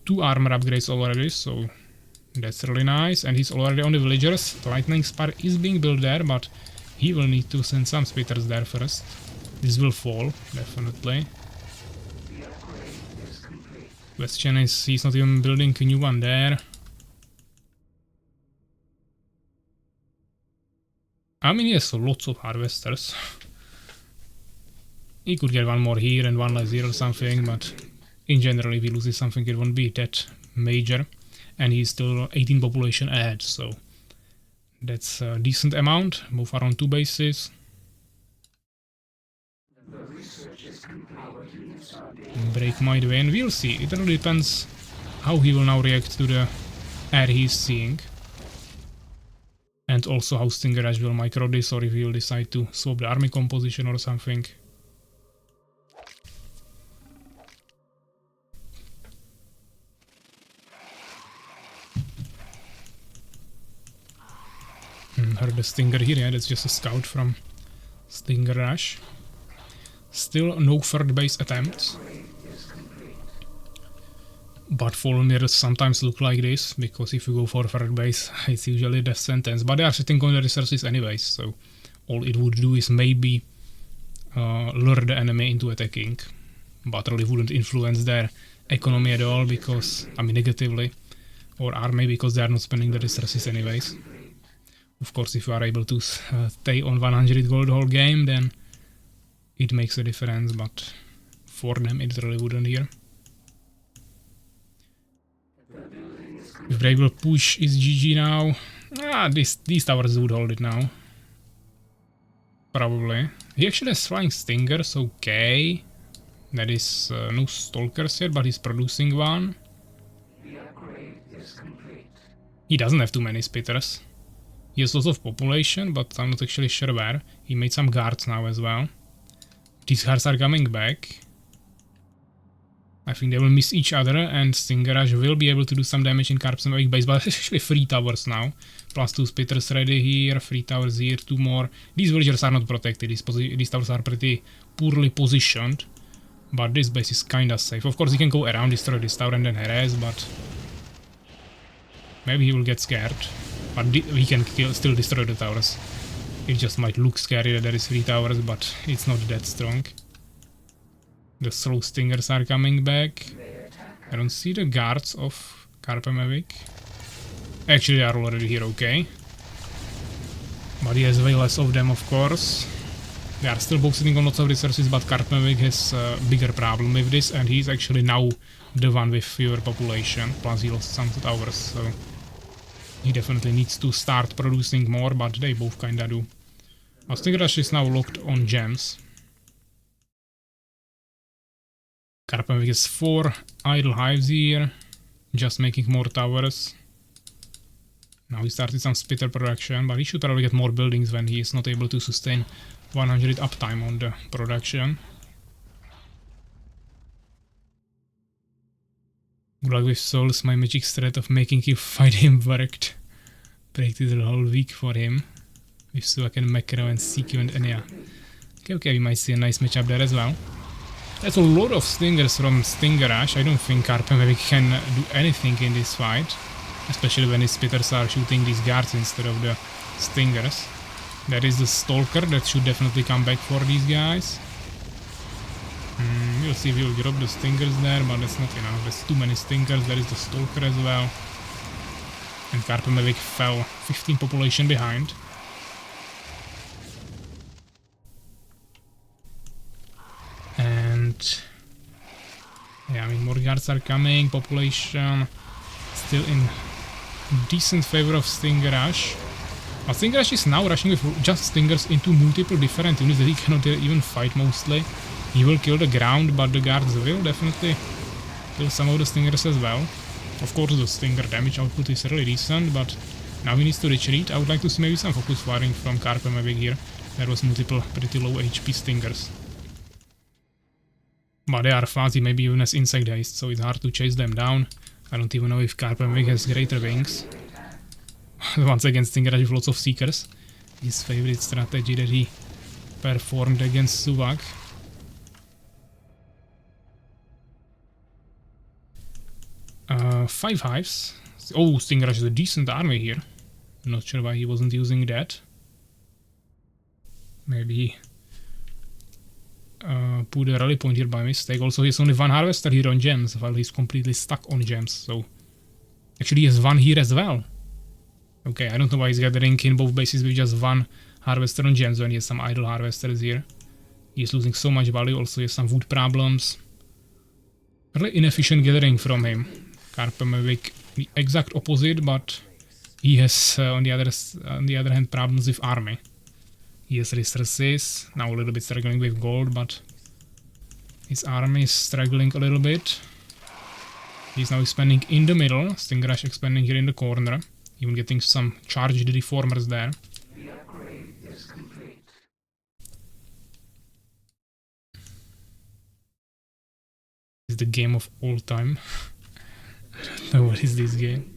2 armor upgrades already, so that's really nice, and he's already on the villagers. The lightning spire is being built there, but he will need to send some spitters there first. This will fall, definitely. Question is, he's not even building a new one there. I mean, he has lots of harvesters. He could get one more here and one less here or something, but in general, if he loses something, it won't be that major. And he's still 18 population ahead, so that's a decent amount. Both are on 2 bases. Break might win, we'll see. It really depends how he will now react to the air he's seeing. And also how StingerRush will micro this, or if he will decide to swap the army composition or something. Heard the Stinger here, yeah, that's just a scout from StingerRush. Still no third base attempts. But fallen mirrors sometimes look like this, because if you go for third base, it's usually death sentence. But they are sitting on the resources anyways, so all it would do is maybe lure the enemy into attacking. But really wouldn't influence their economy at all, because, I mean, negatively. Or army, because they are not spending the resources anyways. Of course, if you are able to stay on 100 gold the whole game, then it makes a difference, but for them it really wouldn't here. If they will push, is GG now. These towers would hold it now. Probably. He actually has flying stingers, okay. That is no stalkers yet, but he's producing one. He doesn't have too many spitters. He has lots of population, but I'm not actually sure where. He made some guards now as well. These guards are coming back. I think they will miss each other, and StingerRush will be able to do some damage in KaerbEmEvig base, but it's actually 3 towers now. Plus 2 spitters ready here, 3 towers here, 2 more. These villagers are not protected, these towers are pretty poorly positioned. But this base is kinda safe. Of course he can go around, destroy this tower and then harass, but... maybe he will get scared. But he can still destroy the towers. It just might look scary that there is 3 towers, but it's not that strong. The slow stingers are coming back. I don't see the guards of KaerbEmEvig. Actually, they are already here, okay. But he has way less of them, of course. They are still both sitting on lots of resources, but KaerbEmEvig has a bigger problem with this, and he's actually now the one with fewer population. Plus he lost some towers, so... he definitely needs to start producing more, but they both kinda do. StingerRush is now locked on gems. KaerbEmEvig has 4 idle hives here, just making more towers. Now he started some spitter production, but he should probably get more buildings when he is not able to sustain 100 uptime on the production. Good luck with souls, my magic threat of making you fight him worked. Practiced the whole week for him. With Suwak and Macro and CQ and Enya. Okay, we might see a nice matchup there as well. That's a lot of stingers from StingerRush. I don't think KaerbEmEvig can do anything in this fight. Especially when his spitters are shooting these guards instead of the stingers. There is the Stalker that should definitely come back for these guys. We'll see if he'll drop the stingers there, but that's not enough. There's too many stingers. There is the Stalker as well. And KaerbEmEvig fell 15 population behind. And... yeah, I mean, more guards are coming. Population still in decent favor of StingerRush. But StingerRush is now rushing with just stingers into multiple different units that he cannot even fight mostly. He will kill the ground, but the guards will definitely kill some of the stingers as well. Of course the stinger damage output is really decent, but now he needs to retreat. I would like to see maybe some focus firing from KaerbEmEvig here. There was multiple pretty low HP stingers. But they are fuzzy, maybe even as insect haste, so it's hard to chase them down. I don't even know if KaerbEmEvig has greater wings. Once again, StingerRush with lots of seekers. His favorite strategy that he performed against Suwak. Five hives. Oh, StingerRush is a decent army here. I'm not sure why he wasn't using that. Maybe put a rally point here by mistake. Also, he has only 1 harvester here on gems, while he's completely stuck on gems. So actually, he has 1 here as well. Okay, I don't know why he's gathering in both bases with just 1 harvester on gems when he has some idle harvesters here. He's losing so much value. Also, he has some wood problems. Really inefficient gathering from him. KaerbEmEvig the exact opposite, but he has on the other hand problems with army. He has resources, now a little bit struggling with gold, but his army is struggling a little bit. He's now expanding in the middle, StingerRush expanding here in the corner, even getting some charged reformers there. The upgrade is complete. It's the game of all time. I don't know what is this game.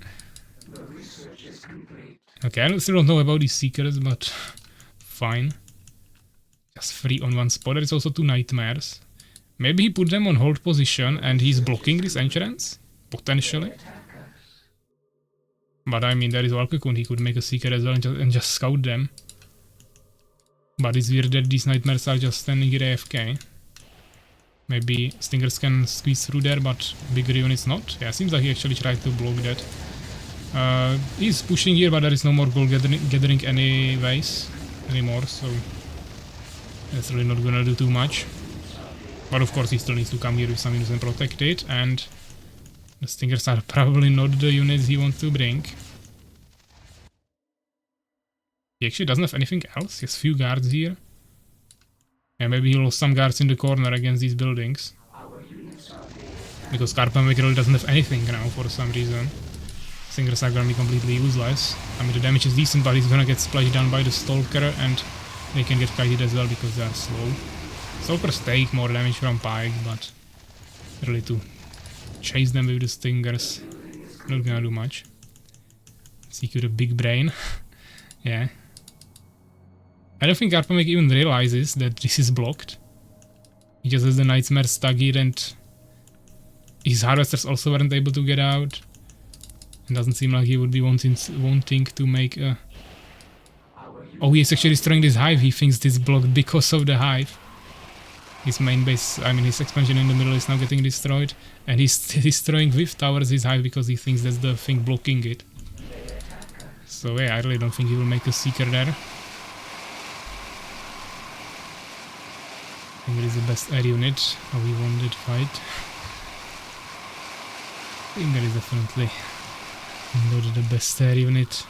The research is complete. Okay, I still don't know about these seekers, but fine. Just 3 on 1 spot. There is also 2 nightmares. Maybe he put them on hold position and he's blocking this entrance? Potentially. But I mean, there is Urakaar, he could make a seeker as well and just scout them. But it's weird that these nightmares are just standing here AFK. Maybe stingers can squeeze through there, but bigger units not. Yeah, seems like he actually tried to block that. He's pushing here, but there is no more gold gathering anyways anymore, so that's really not gonna do too much. But of course he still needs to come here with some units and protect it, and the stingers are probably not the units he wants to bring. He actually doesn't have anything else. He has few guards here. Yeah, maybe he lost some guards in the corner against these buildings. Because KaerbEmEvig really doesn't have anything now for some reason. Stingers are gonna be completely useless. I mean, the damage is decent, but he's gonna get splashed down by the Stalker, and they can get kited as well because they are slow. Stalkers take more damage from Pike, but really to chase them with the stingers. Not gonna do much. Seek with a big brain. Yeah. I don't think KaerbEmEvig even realizes that this is blocked. He just has the Nightmare stuck here and his harvesters also weren't able to get out. It doesn't seem like he would be wanting to make a... Oh, he's actually destroying this hive. He thinks this is blocked because of the hive. His main base, I mean his expansion in the middle is now getting destroyed. And he's destroying with towers his hive because he thinks that's the thing blocking it. So yeah, I really don't think he will make a seeker there. I think it is the best air unit. How he won that fight. I think that is definitely not the best air unit.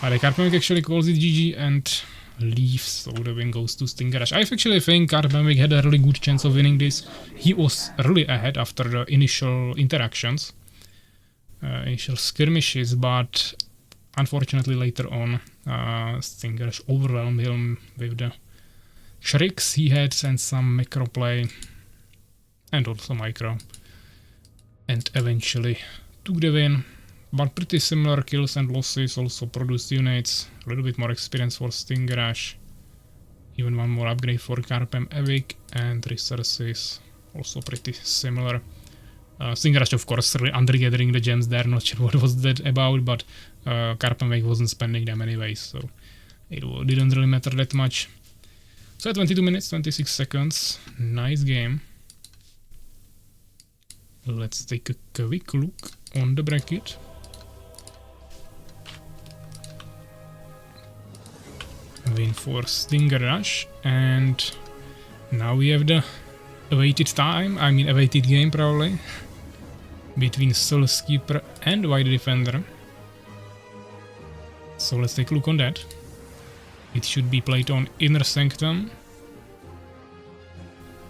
But KaerbEmEvig actually calls it GG and leaves, so the win goes to StingerRush. I actually think KaerbEmEvig had a really good chance of winning this. He was really ahead after the initial interactions, initial skirmishes, but unfortunately later on StingerRush overwhelmed him with the tricks he had and some macro play and also micro, and eventually took the win. But pretty similar kills and losses, also produced units, a little bit more experience for StingerRush, even one more upgrade for KaerbEmEvig, and resources also pretty similar. StingerRush of course really undergathering the gems there, not sure what was that about, but KaerbEmEvig wasn't spending them anyway, so it didn't really matter that much. So 22 minutes, 26 seconds, nice game. Let's take a quick look on the bracket. Win for StingerRush, and now we have the awaited game probably, between Soulskeeper and White Defender. So let's take a look on that. It should be played on Inner Sanctum.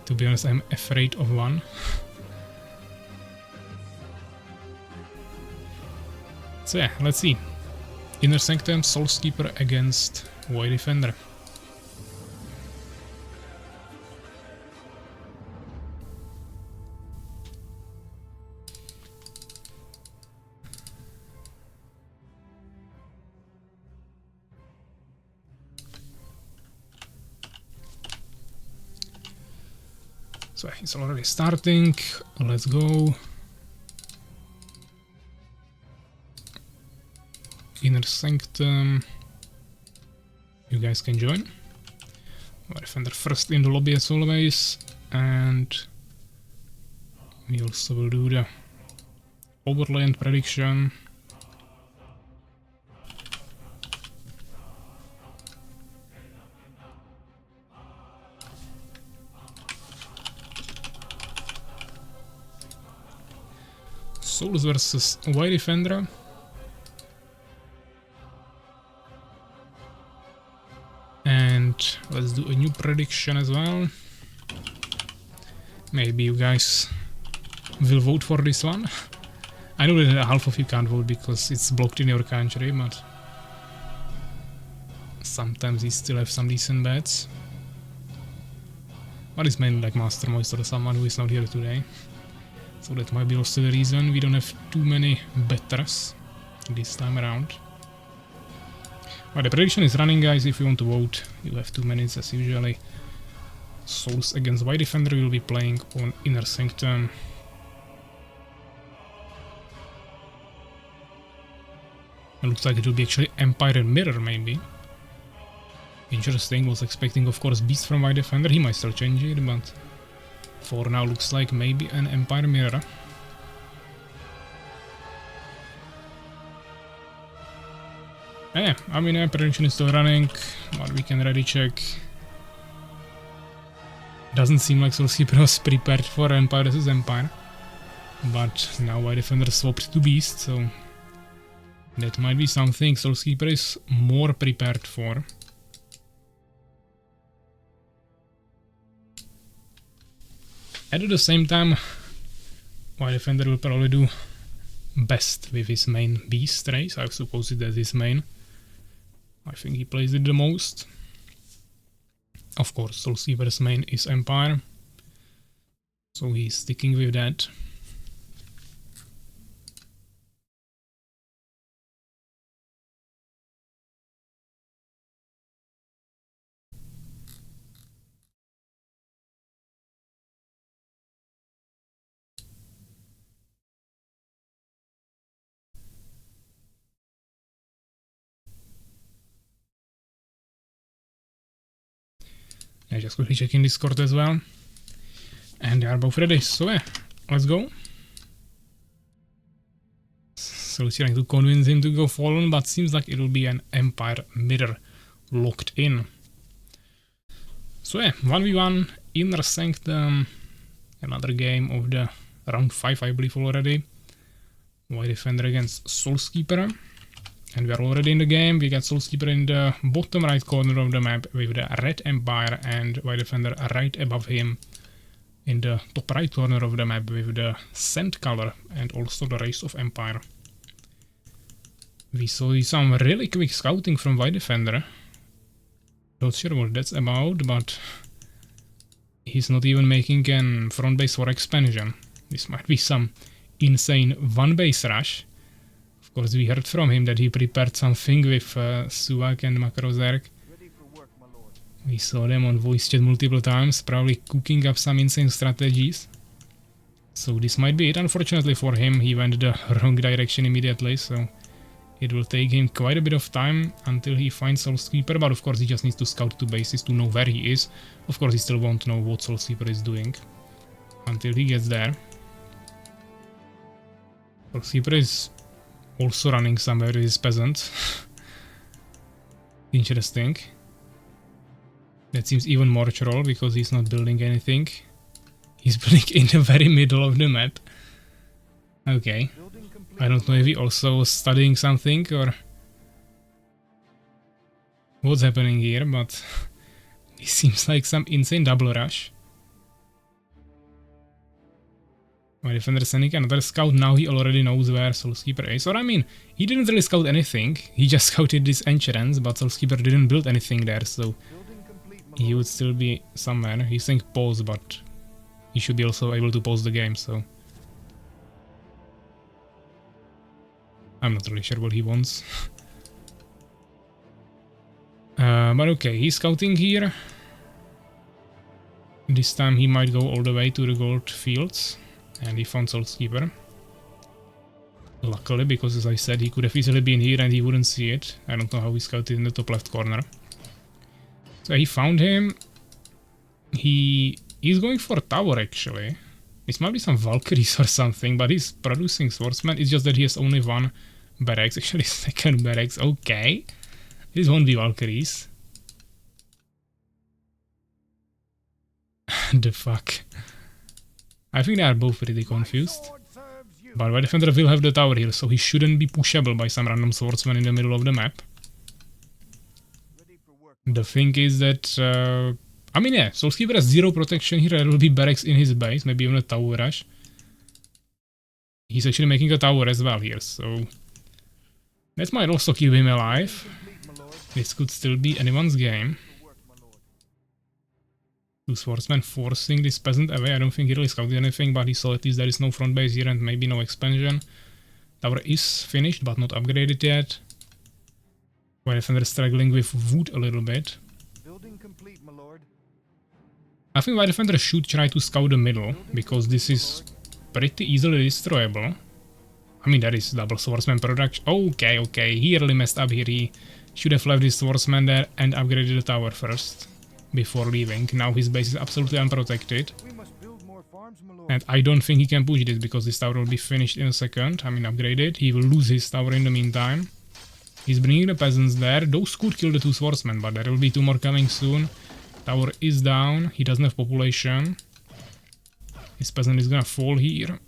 To be honest, I'm afraid of one. So yeah, let's see. Inner Sanctum, Soulskeeper against White Defender. So it's already starting. Let's go. Inner Sanctum. You guys can join. White Defender first in the lobby as always, and we also will do the overlay and prediction. Souls versus White Defender. And let's do a new prediction as well. Maybe you guys will vote for this one. I know that half of you can't vote because it's blocked in your country, but sometimes you still have some decent bets. But it's mainly like Master Moist or someone who is not here today. So that might be also the reason we don't have too many betters this time around. But the prediction is running, guys. If you want to vote, you have 2 minutes as usually. Souls against White Defender will be playing on Inner Sanctum. It looks like it will be actually Empire and Mirror, maybe. Interesting. Was expecting, of course, Beast from White Defender. He might still change it, but for now looks like maybe an Empire Mirror. Yeah, I mean, prediction is still running, but we can ready check. Doesn't seem like Soulskeeper was prepared for Empire vs Empire, but now White Defender swapped to Beast, so that might be something Soulskeeper is more prepared for. And at the same time, White Defender will probably do best with his main Beast race. I suppose that's his main. I think he plays it the most. Of course, Soulskeeper's main is Empire, so he's sticking with that. I just quickly checking Discord as well. And they are both ready, so yeah, let's go. So trying to convince him to go Fallen, but seems like it'll be an Empire mirror locked in. So yeah, 1v1, Inner Sanctum, another game of the round 5 I believe already. White Defender against Soulskeeper. And we are already in the game. We got Soulskeeper in the bottom right corner of the map with the Red Empire and White Defender right above him in the top right corner of the map with the Sand color and also the Race of Empire. We saw some really quick scouting from White Defender. Not sure what that's about, but he's not even making an front base for expansion. This might be some insane one base rush. Of course, we heard from him that he prepared something with Suwak and Makrozerk. We saw them on voice chat multiple times, probably cooking up some insane strategies. So this might be it. Unfortunately for him, he went the wrong direction immediately, so it will take him quite a bit of time until he finds Soulskeeper, but of course he just needs to scout 2 bases to know where he is. Of course he still won't know what Soulskeeper is doing until he gets there. Soulskeeper is also running somewhere with his peasants. Interesting. That seems even more troll because he's not building anything. He's building in the very middle of the map. Okay. I don't know if he also studying something or what's happening here, but it seems like some insane double rush. My Defender sending another scout, now he already knows where Soulskeeper is. Or I mean, he didn't really scout anything, he just scouted this entrance, but Soulskeeper didn't build anything there, so he would still be somewhere. He's saying pause, but he should be also able to pause the game, so I'm not really sure what he wants. But okay, he's scouting here. This time he might go all the way to the gold fields. And he found Soulskeeper. Luckily, because as I said, he could have easily been here and he wouldn't see it. I don't know how he scouted in the top left corner. So he found him. He is going for a tower actually. This might be some Valkyries or something, but he's producing swordsmen. It's just that he has only 1 barracks, actually 2nd barracks. Okay. This won't be Valkyries. The fuck. I think they are both pretty confused. But White Defender will have the tower here, so he shouldn't be pushable by some random swordsman in the middle of the map. The thing is that, I mean yeah, Soulskeeper has 0 protection here, there will be barracks in his base, maybe even a tower rush. He's actually making a tower as well here, so that might also keep him alive. This could still be anyone's game. 2 swordsmen forcing this peasant away. I don't think he really scouted anything, but he saw at least there is no front base here and maybe no expansion. Tower is finished, but not upgraded yet. White Defender is struggling with wood a little bit. Building complete, my lord. I think White Defender should try to scout the middle, because this is pretty easily destroyable. I mean, that is double swordsman production. Okay, okay, he really messed up here. He should have left his swordsman there and upgraded the tower first before leaving. Now his base is absolutely unprotected. We must build more farms, my lord. And I don't think he can push this because this tower will be finished in a second. I mean, upgraded. He will lose his tower in the meantime. He's bringing the peasants there. Those could kill the 2 swordsmen, but there will be 2 more coming soon. Tower is down. He doesn't have population. His peasant is gonna fall here.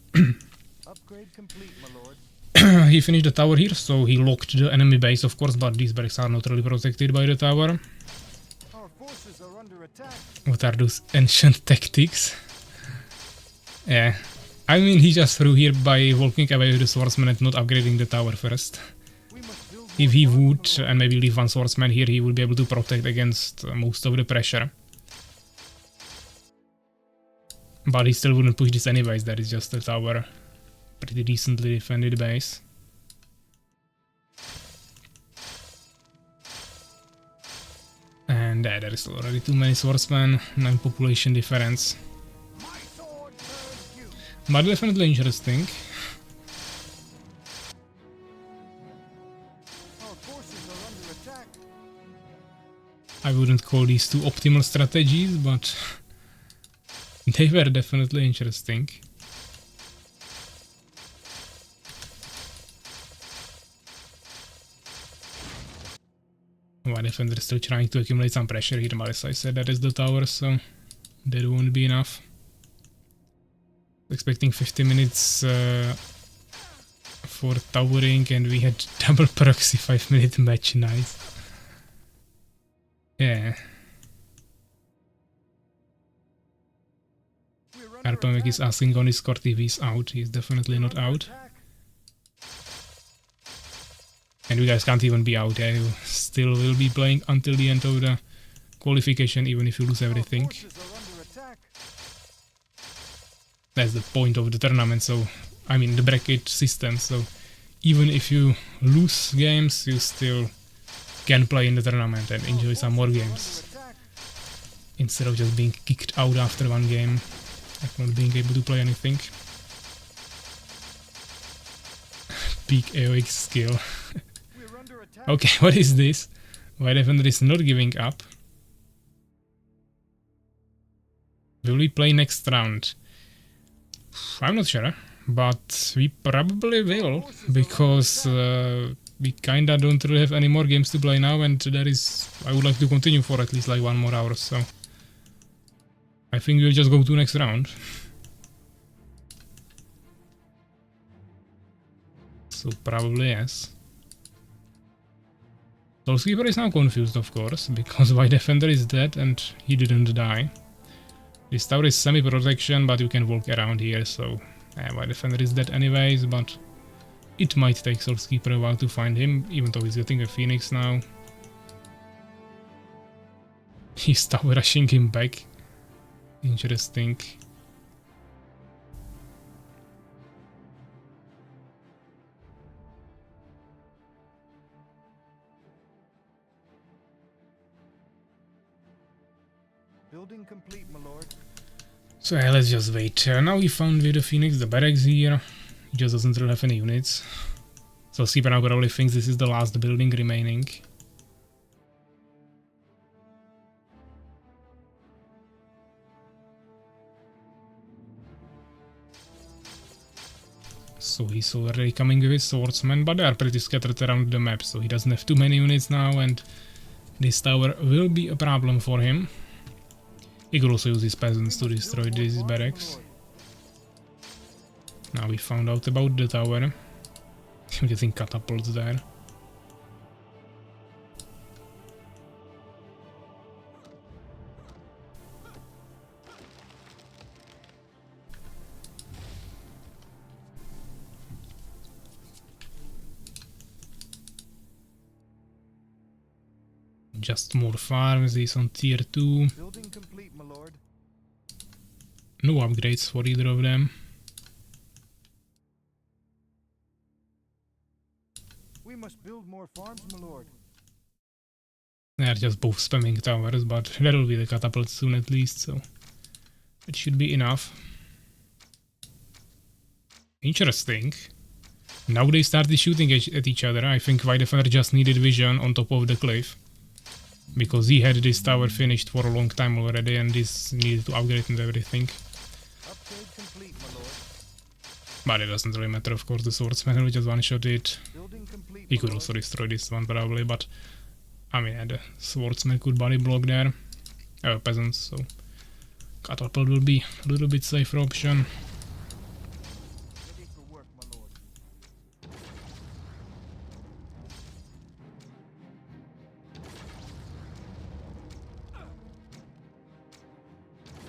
Upgrade complete, my lord. He finished the tower here, so he locked the enemy base, of course, but these barracks are not really protected by the tower. Our forces are under attack. What are those ancient tactics? Yeah, I mean, he just threw here by walking away with the swordsman and not upgrading the tower first. We must build If he would, and maybe leave 1 swordsman here, he would be able to protect against most of the pressure. But he still wouldn't push this anyways, that is just a tower. Pretty decently defended base. And there is already too many swordsmen, 9 population difference. My sword serves you. But definitely interesting. Our forces are under attack. I wouldn't call these two optimal strategies, but they were definitely interesting. My defender is still trying to accumulate some pressure here, but as I said, that is the tower, so that won't be enough. Expecting 50 minutes for towering, and we had double proxy 5-minute match. Nice. Yeah. KaerbEmEvig is asking on Discord if he's out. He's definitely not out. And you guys can't even be out. Yeah, you still will be playing until the end of the qualification, even if you lose everything. That's the point of the tournament, so I mean the bracket system, so even if you lose games, you still can play in the tournament and enjoy some more games. Instead of just being kicked out after one game and not being able to play anything. Peak AOX skill. Okay, what is this? Why defender is not giving up? Will we play next round? I'm not sure, but we probably will, because we kinda don't really have any more games to play now, and that is, I would like to continue for at least like 1 more hour, so I think we'll just go to next round. So probably yes. Soulskeeper is now confused, of course, because my defender is dead and he didn't die. This tower is semi-protection, but you can walk around here, so my defender is dead anyways, but it might take Soulskeeper a while to find him, even though he's getting a Phoenix now. He's tower rushing him back. Interesting. Building complete, my lord. So yeah, let's just wait. Now we found with the Phoenix the barracks here. He just doesn't really have any units. So Soulskeeper now probably thinks this is the last building remaining. So he's already coming with his swordsmen, but they are pretty scattered around the map, so he doesn't have too many units now, and this tower will be a problem for him. He could also use his peasants to destroy these barracks. Now we found out about the tower. I'm getting catapults there. Just more farms, he's on tier 2. Building complete, my lord. No upgrades for either of them. We must build more farms, my lord. They're just both spamming towers, but there will be the catapults soon at least, so it should be enough. Interesting. Now they started shooting at each other. I think White Defender just needed vision on top of the cliff, because he had this tower finished for a long time already, and this needed to upgrade and everything. Upgrade complete, my lord. But it doesn't really matter, of course, the swordsman will just one-shot it. Building complete, He my could lord. also destroy this one probably, but I mean, yeah, the swordsman could body block there. Peasants, so catapult will be a little bit safer option. Ready for work, my lord.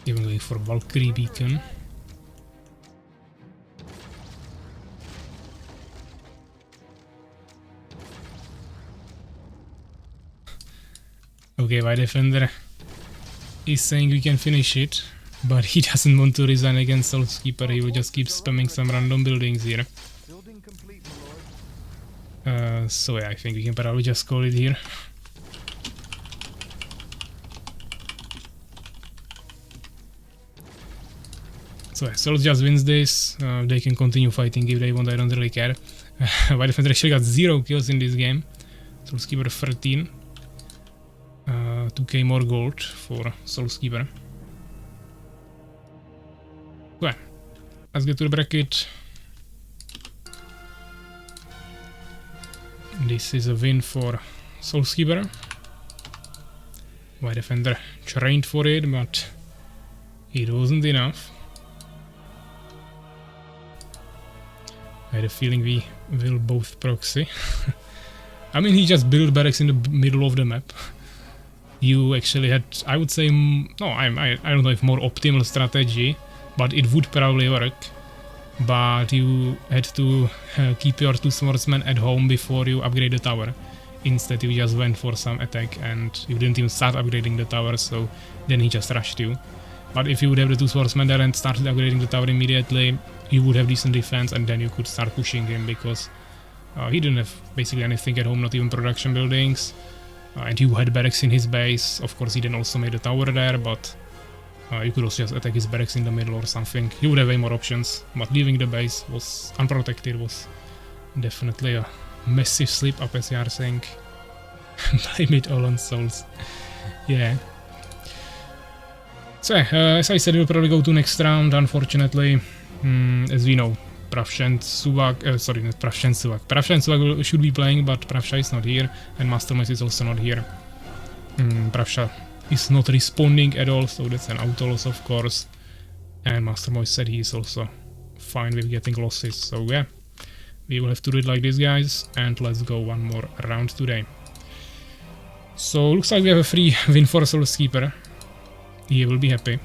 Even going for Valkyrie beacon. Okay, White Defender is saying we can finish it, but he doesn't want to resign against Soulskeeper. He will just keep spamming some random buildings here. Building complete, my lord. So yeah, I think we can probably just call it here. So yeah, Souls just wins this. They can continue fighting if they want, I don't really care. White Defender actually got 0 kills in this game. Soulskeeper 13. 2k more gold for Soulskeeper. Well, let's get to the bracket. This is a win for Soulskeeper. White Defender trained for it, but it wasn't enough. I had a feeling we will both proxy. I mean, he just built barracks in the middle of the map. You actually had, I would say, no, I don't know if more optimal strategy, but it would probably work. But you had to keep your 2 swordsmen at home before you upgrade the tower. Instead, you just went for some attack and you didn't even start upgrading the tower, so then he just rushed you. But if you would have the 2 swordsmen there and started upgrading the tower immediately, you would have decent defense and then you could start pushing him, because he didn't have basically anything at home, not even production buildings. And you had barracks in his base. Of course, he then also made a tower there, but you could also just attack his barracks in the middle or something. You would have way more options, but leaving the base was unprotected was definitely a massive slip up, as you are saying. Blame it all on souls. Yeah. So as I said, we'll probably go to next round, unfortunately. As we know, Pravsha and Suwak, sorry, not Pravsha and Suwak. Pravsha and Suwak should be playing, but Pravsha is not here, and Mastermind is also not here. Pravsha is not responding at all, so that's an auto loss, of course. And Mastermind said he is also fine with getting losses, so yeah. We will have to do it like this, guys, and let's go one more round today. So looks like we have a free win for Soulskeeper. He will be happy.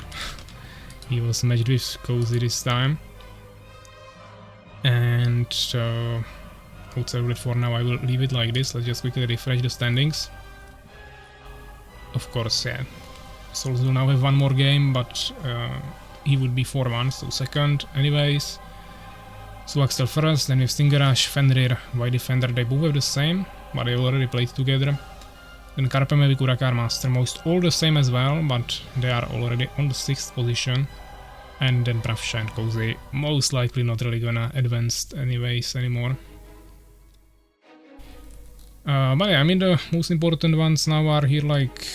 He was matched with Cozy this time. And outside of it for now, I will leave it like this. Let's just quickly refresh the standings. Of course, yeah. Souls will now have one more game, but he would be 4-1, so second. Anyways, Suwak still first, then we have StingerRush, Fenrir, White Defender. They both have the same, but they already played together. Then KaerbEmEvig, Urakaar, Mastermost, all the same as well, but they are already on the 6th position. And then Pravsha and Cozy, most likely not really gonna advance anyways anymore. But yeah, I mean, the most important ones now are here, like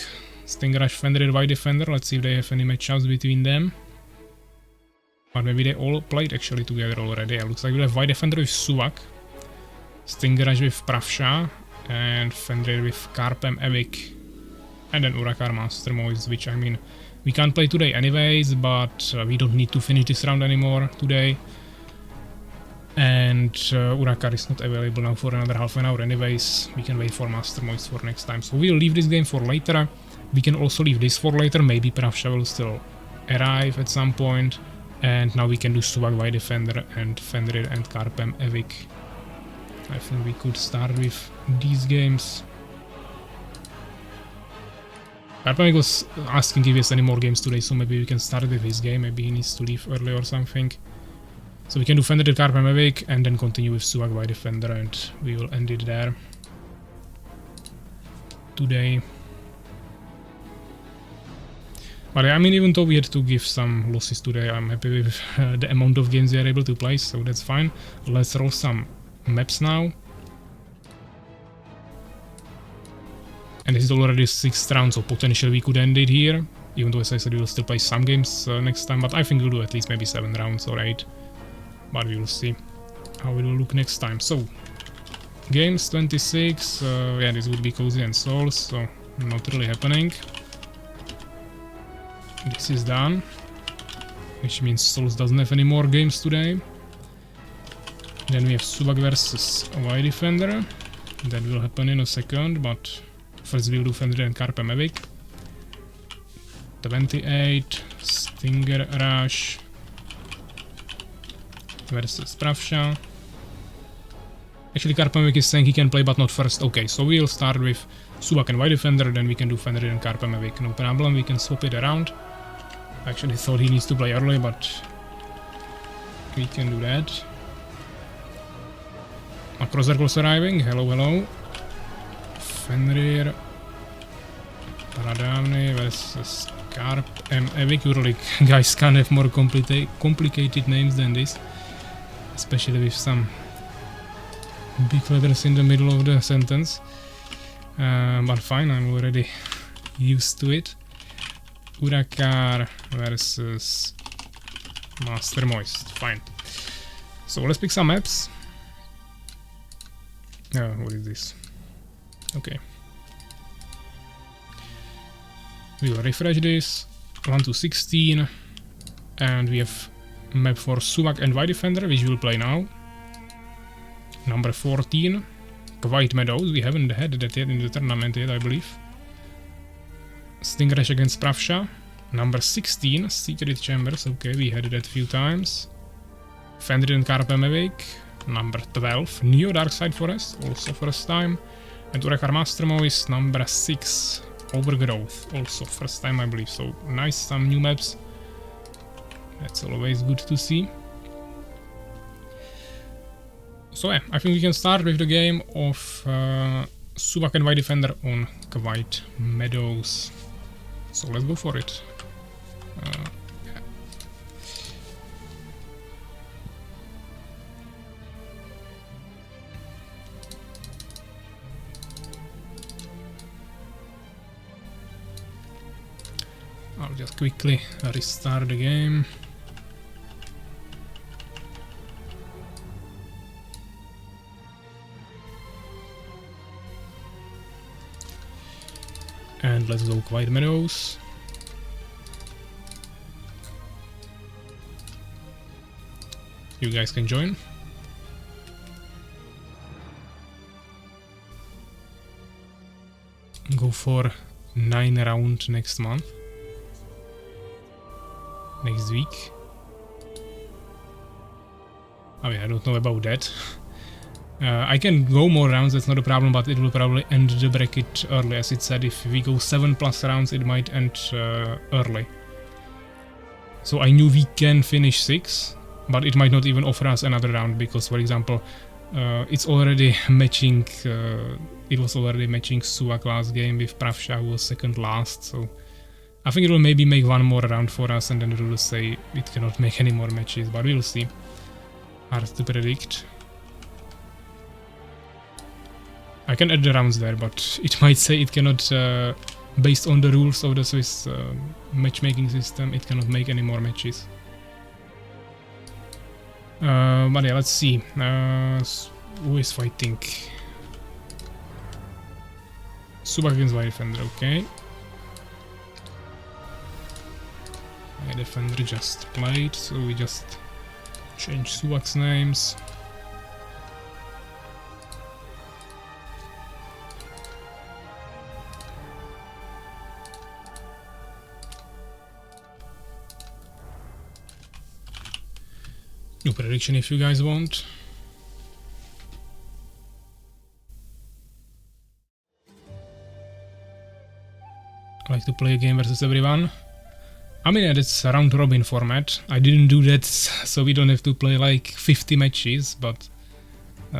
StingerRush, Fenrir, White Defender. Let's see if they have any matchups between them. But maybe they all played actually together already. Yeah, looks like we have White Defender with Suwak, StingerRush with Pravsha, and Fenrir with KaerbEmEvig, and then Urakaar Mastermoist, which I mean, we can't play today anyways, but we don't need to finish this round anymore today. And Urakaar is not available now for another half an hour anyways. We can wait for Mastermoist for next time. So we'll leave this game for later. We can also leave this for later. Maybe Pravsha will still arrive at some point. And now we can do Suwak, White Defender, and Fenrir and KaerbEmEvig. I think we could start with these games. KaerbEmEvig was asking if he has any more games today, so maybe we can start with his game. Maybe he needs to leave early or something. So we can do Fenrir, KaerbEmEvig, and then continue with Suwak, White Defender, and we will end it there today. But I mean, even though we had to give some losses today, I'm happy with the amount of games we are able to play, so that's fine. Let's roll some maps now. And this is already 6th round, so potentially we could end it here. Even though, as I said, we will still play some games next time, but I think we'll do at least maybe 7 rounds or 8. But we will see how it will look next time. So, games 26, yeah, this would be Cozy and Souls, so not really happening. This is done, which means Souls doesn't have any more games today. Then we have Suwak versus White Defender. That will happen in a second, but first we'll do Fenrir and KaerbEmEvig. 28, StingerRush versus Pravsha. Actually, KaerbEmEvig is saying he can play, but not first. Okay, so we'll start with Suwak and White Defender, then we can do Fenrir and KaerbEmEvig. No problem, we can swap it around. I actually thought he needs to play early, but we can do that. Macro also arriving. Hello, hello. FenrirPradawny versus KaerbEmEvig. Really, guys can't have more complicated names than this. Especially with some big letters in the middle of the sentence. But fine, I'm already used to it. Urakaar versus Master Moist. Fine. So let's pick some maps. What is this? Okay. We will refresh this. 1 to 16. And we have map for Suwak and White Defender, which we will play now. Number 14. White Meadows. We haven't had that yet in the tournament yet, I believe. StingerRush against Pravsha. Number 16. Secret Chambers. Okay, we had it a few times. Fenrir and KaerbEmEvig. Number 12. Neo Darkside Forest. Also first time. And Urakaar Master Moist. Number 6. Overgrowth. Also first time, I believe. So nice, some new maps. That's always good to see. So yeah, I think we can start with the game of Suwak and White Defender on White Meadows. So let's go for it. Yeah. I'll just quickly restart the game. And let's go White Meadows. You guys can join. Go for 9 round next month. Next week. I mean, I don't know about that. I can go more rounds, that's not a problem, but it will probably end the bracket early. As it said, if we go 7+ rounds, it might end early. So I knew we can finish 6, but it might not even offer us another round, because, for example, it's already matching, it was already matching Suwak last game with Pravsha, who was second last, so I think it will maybe make one more round for us, and then it will say it cannot make any more matches, but we'll see. Hard to predict. I can add the rounds there, but it might say it cannot, based on the rules of the Swiss matchmaking system, it cannot make any more matches. But yeah, let's see. Who is fighting? Suwak against White Defender, okay. White Defender just played, so we just change Suwak's names. New prediction if you guys want. I like to play a game versus everyone. I mean, it's a round robin format. I didn't do that so we don't have to play like 50 matches, but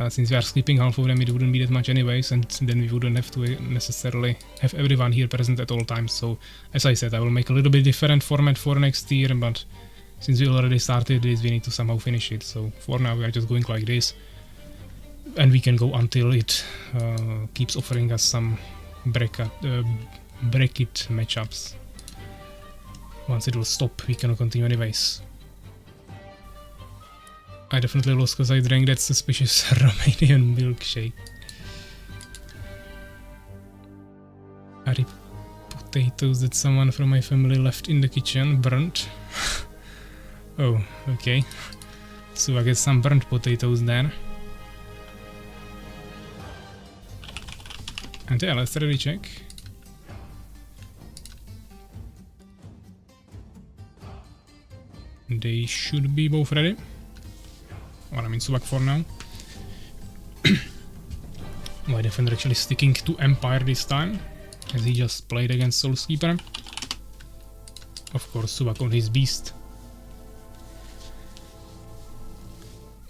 since we are skipping half of them, it wouldn't be that much anyways, and then we wouldn't have to necessarily have everyone here present at all times. So as I said, I will make a little bit different format for next year, but since we already started this, we need to somehow finish it. So for now, we are just going like this. And we can go until it keeps offering us some bracket matchups. Once it will stop, we cannot continue anyways. I definitely lost because I drank that suspicious Romanian milkshake. Are potatoes that someone from my family left in the kitchen burnt? Oh, okay. So I get some burnt potatoes there. And yeah, let's ready check. They should be both ready. Or I mean Suwak for now. White Defender actually sticking to Empire this time, as he just played against Soulskeeper. Of course, Suwak on his beast.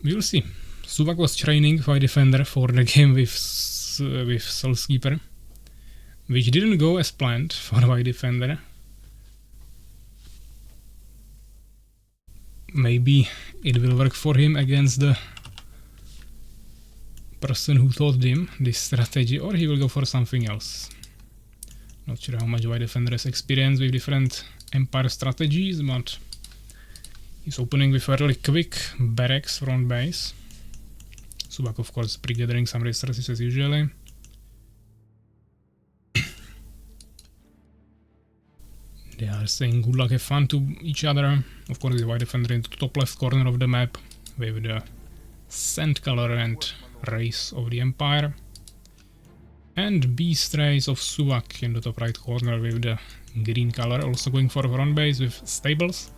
We will see. Suwak was training White Defender for the game with Soulskeeper, which didn't go as planned for White Defender. Maybe it will work for him against the person who taught him this strategy, or he will go for something else. Not sure how much White Defender has experience with different Empire strategies, but he's opening with a really quick barracks front base. Suwak, of course, pre-gathering some resources as usually. They are saying good luck, have fun to each other. Of course, the White Defender in the top left corner of the map with the sand color and race of the Empire. And Beast Race of Suwak in the top right corner with the green color, also going for a front base with stables.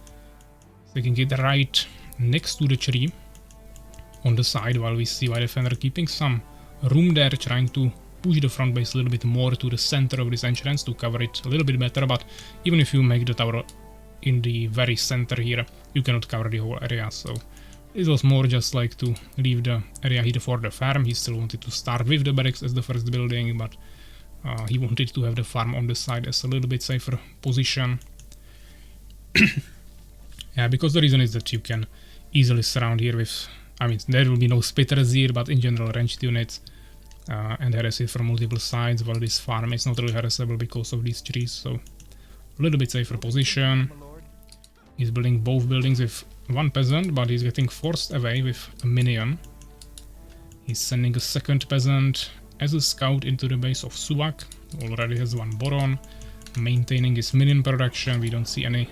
Taking it right next to the tree on the side, while we see White Defender keeping some room there, trying to push the front base a little bit more to the center of this entrance to cover it a little bit better. But even if you make the tower in the very center here, you cannot cover the whole area, so it was more just like to leave the area here for the farm. He still wanted to start with the barracks as the first building, but he wanted to have the farm on the side as a little bit safer position. Yeah, because the reason is that you can easily surround here with, I mean, there will be no spitters here, but in general ranged units and harass it from multiple sides, while this farm is not really harassable because of these trees, so a little bit safer position. He's building both buildings with one peasant, but he's getting forced away with a minion. He's sending a second peasant as a scout into the base of Suwak. Already has one Boron, maintaining his minion production. We don't see any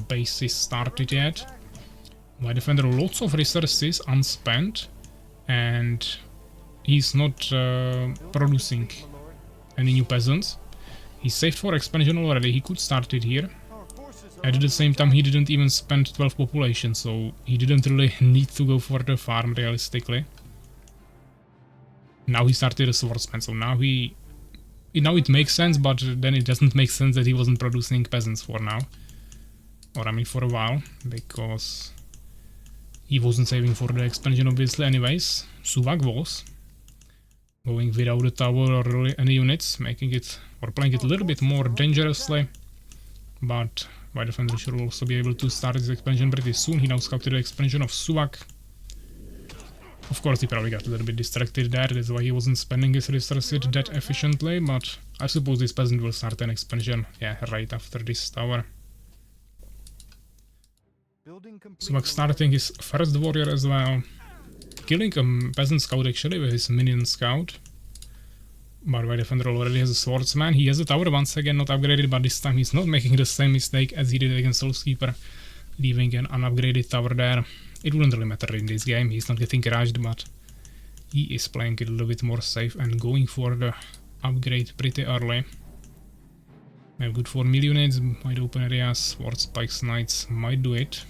bases started yet. White Defender lots of resources unspent, and he's not producing any new peasants. He's saved for expansion already, he could start it here. At the same time, he didn't even spend 12 population, so he didn't really need to go for the farm realistically. Now he started a swordsman, so now it makes sense, but then it doesn't make sense that he wasn't producing peasants for now. Or I mean for a while, because he wasn't saving for the expansion obviously anyways. Suwak was going without the tower or really any units, making it or playing it a little bit more dangerously. But White Defender should also be able to start his expansion pretty soon. He now scouted the expansion of Suwak. Of course, he probably got a little bit distracted there, that's why he wasn't spending his resources that efficiently, but I suppose this peasant will start an expansion, yeah, right after this tower. Suwak starting his first warrior as well, killing a peasant scout actually with his minion scout. But White Defender already has a swordsman. He has a tower once again not upgraded, but this time he's not making the same mistake as he did against Soulskeeper, leaving an unupgraded tower there. It wouldn't really matter in this game, he's not getting crushed, but he is playing it a little bit more safe and going for the upgrade pretty early. We have good 4 million units, wide open areas, Sword Spikes Knights might do it.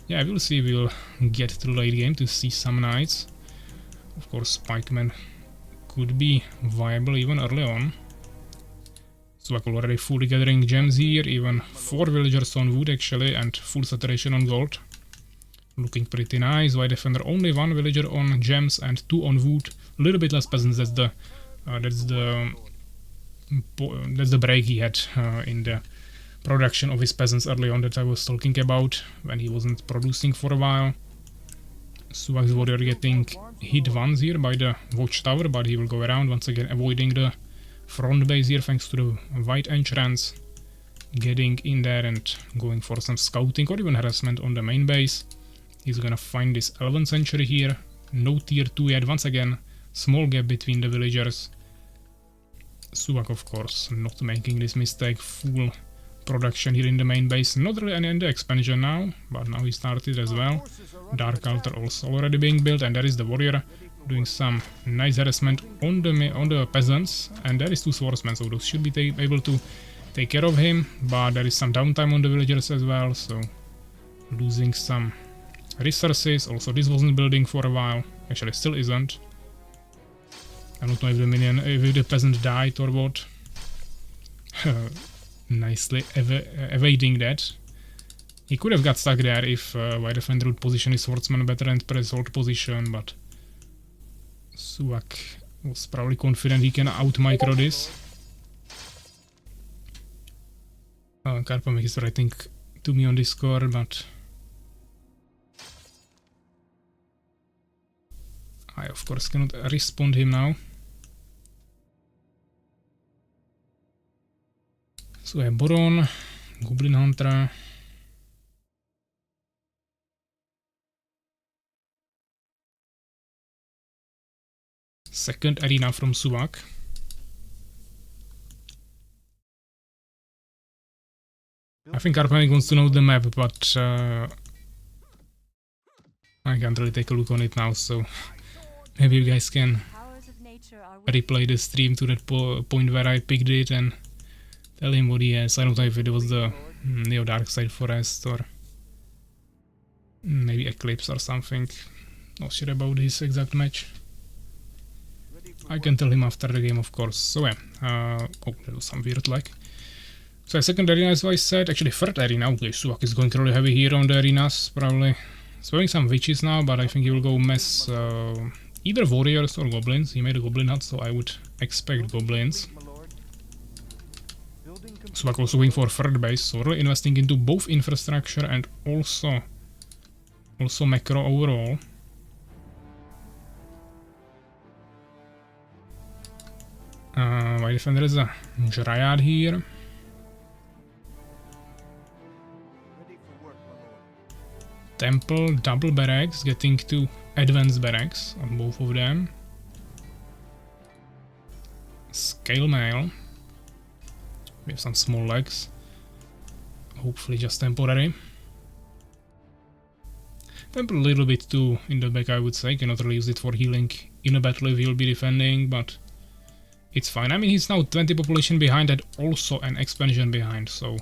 Yeah, we'll see, we'll get to the late game to see some knights. Of course, Spikemen could be viable even early on. Suwak already fully gathering gems here, even 4 villagers on wood actually, and full saturation on gold. Looking pretty nice. White Defender only 1 villager on gems and 2 on wood. A little bit less peasants. That's the break he had in the production of his peasants early on that I was talking about, when he wasn't producing for a while. Suwak's warrior getting hit once here by the watchtower, but he will go around once again, avoiding the front base here thanks to the white entrance. Getting in there and going for some scouting or even harassment on the main base. He's gonna find this 11th century here. No tier 2 yet. Once again, small gap between the villagers. Suwak, of course, not making this mistake. Full production here in the main base. Not really any in the expansion now, but now he started as well. Dark Altar also already being built, and there is the warrior doing some nice harassment on the peasants. And there is 2 swordsmen, so those should be able to take care of him. But there is some downtime on the villagers as well, so losing some resources. Also, this wasn't building for a while. Actually, still isn't. I don't know if the peasant died or what. Nicely evading that. He could have got stuck there if White Defender would position his swordsman better and press hold position, but Suwak was probably confident he can out-micro this. KaerbEmEvig is writing to me on Discord, but I of course cannot respond him now. So je Boron, Goblin Hunter. Second arena from Suwak. I think KaerbEmEvig wants to know the map, but I can't really take a look on it now, so maybe you guys can replay the stream to that point where I picked it and tell him what he has. I don't know if it was the Neo Darkside Forest or maybe Eclipse or something. Not sure about his exact match. I can tell him after the game, of course. So yeah, oh, that was some weird lag. So second arena, as I said, actually third arena. Okay, Suwak is going really heavy here on the arenas, probably. He's throwing some witches now, but I think he will go mess either warriors or goblins. He made a goblin hut, so I would expect goblins. Suwak also going for third base, so really investing into both infrastructure and also macro overall. White defender is a Dryad here. Temple, double barracks, getting to advanced barracks on both of them. Scale mail. We have some small legs. Hopefully just temporary. Temple a little bit too in the back, I would say. Cannot really use it for healing in a battle if he'll be defending, but it's fine. I mean, he's now 20 population behind and also an expansion behind, so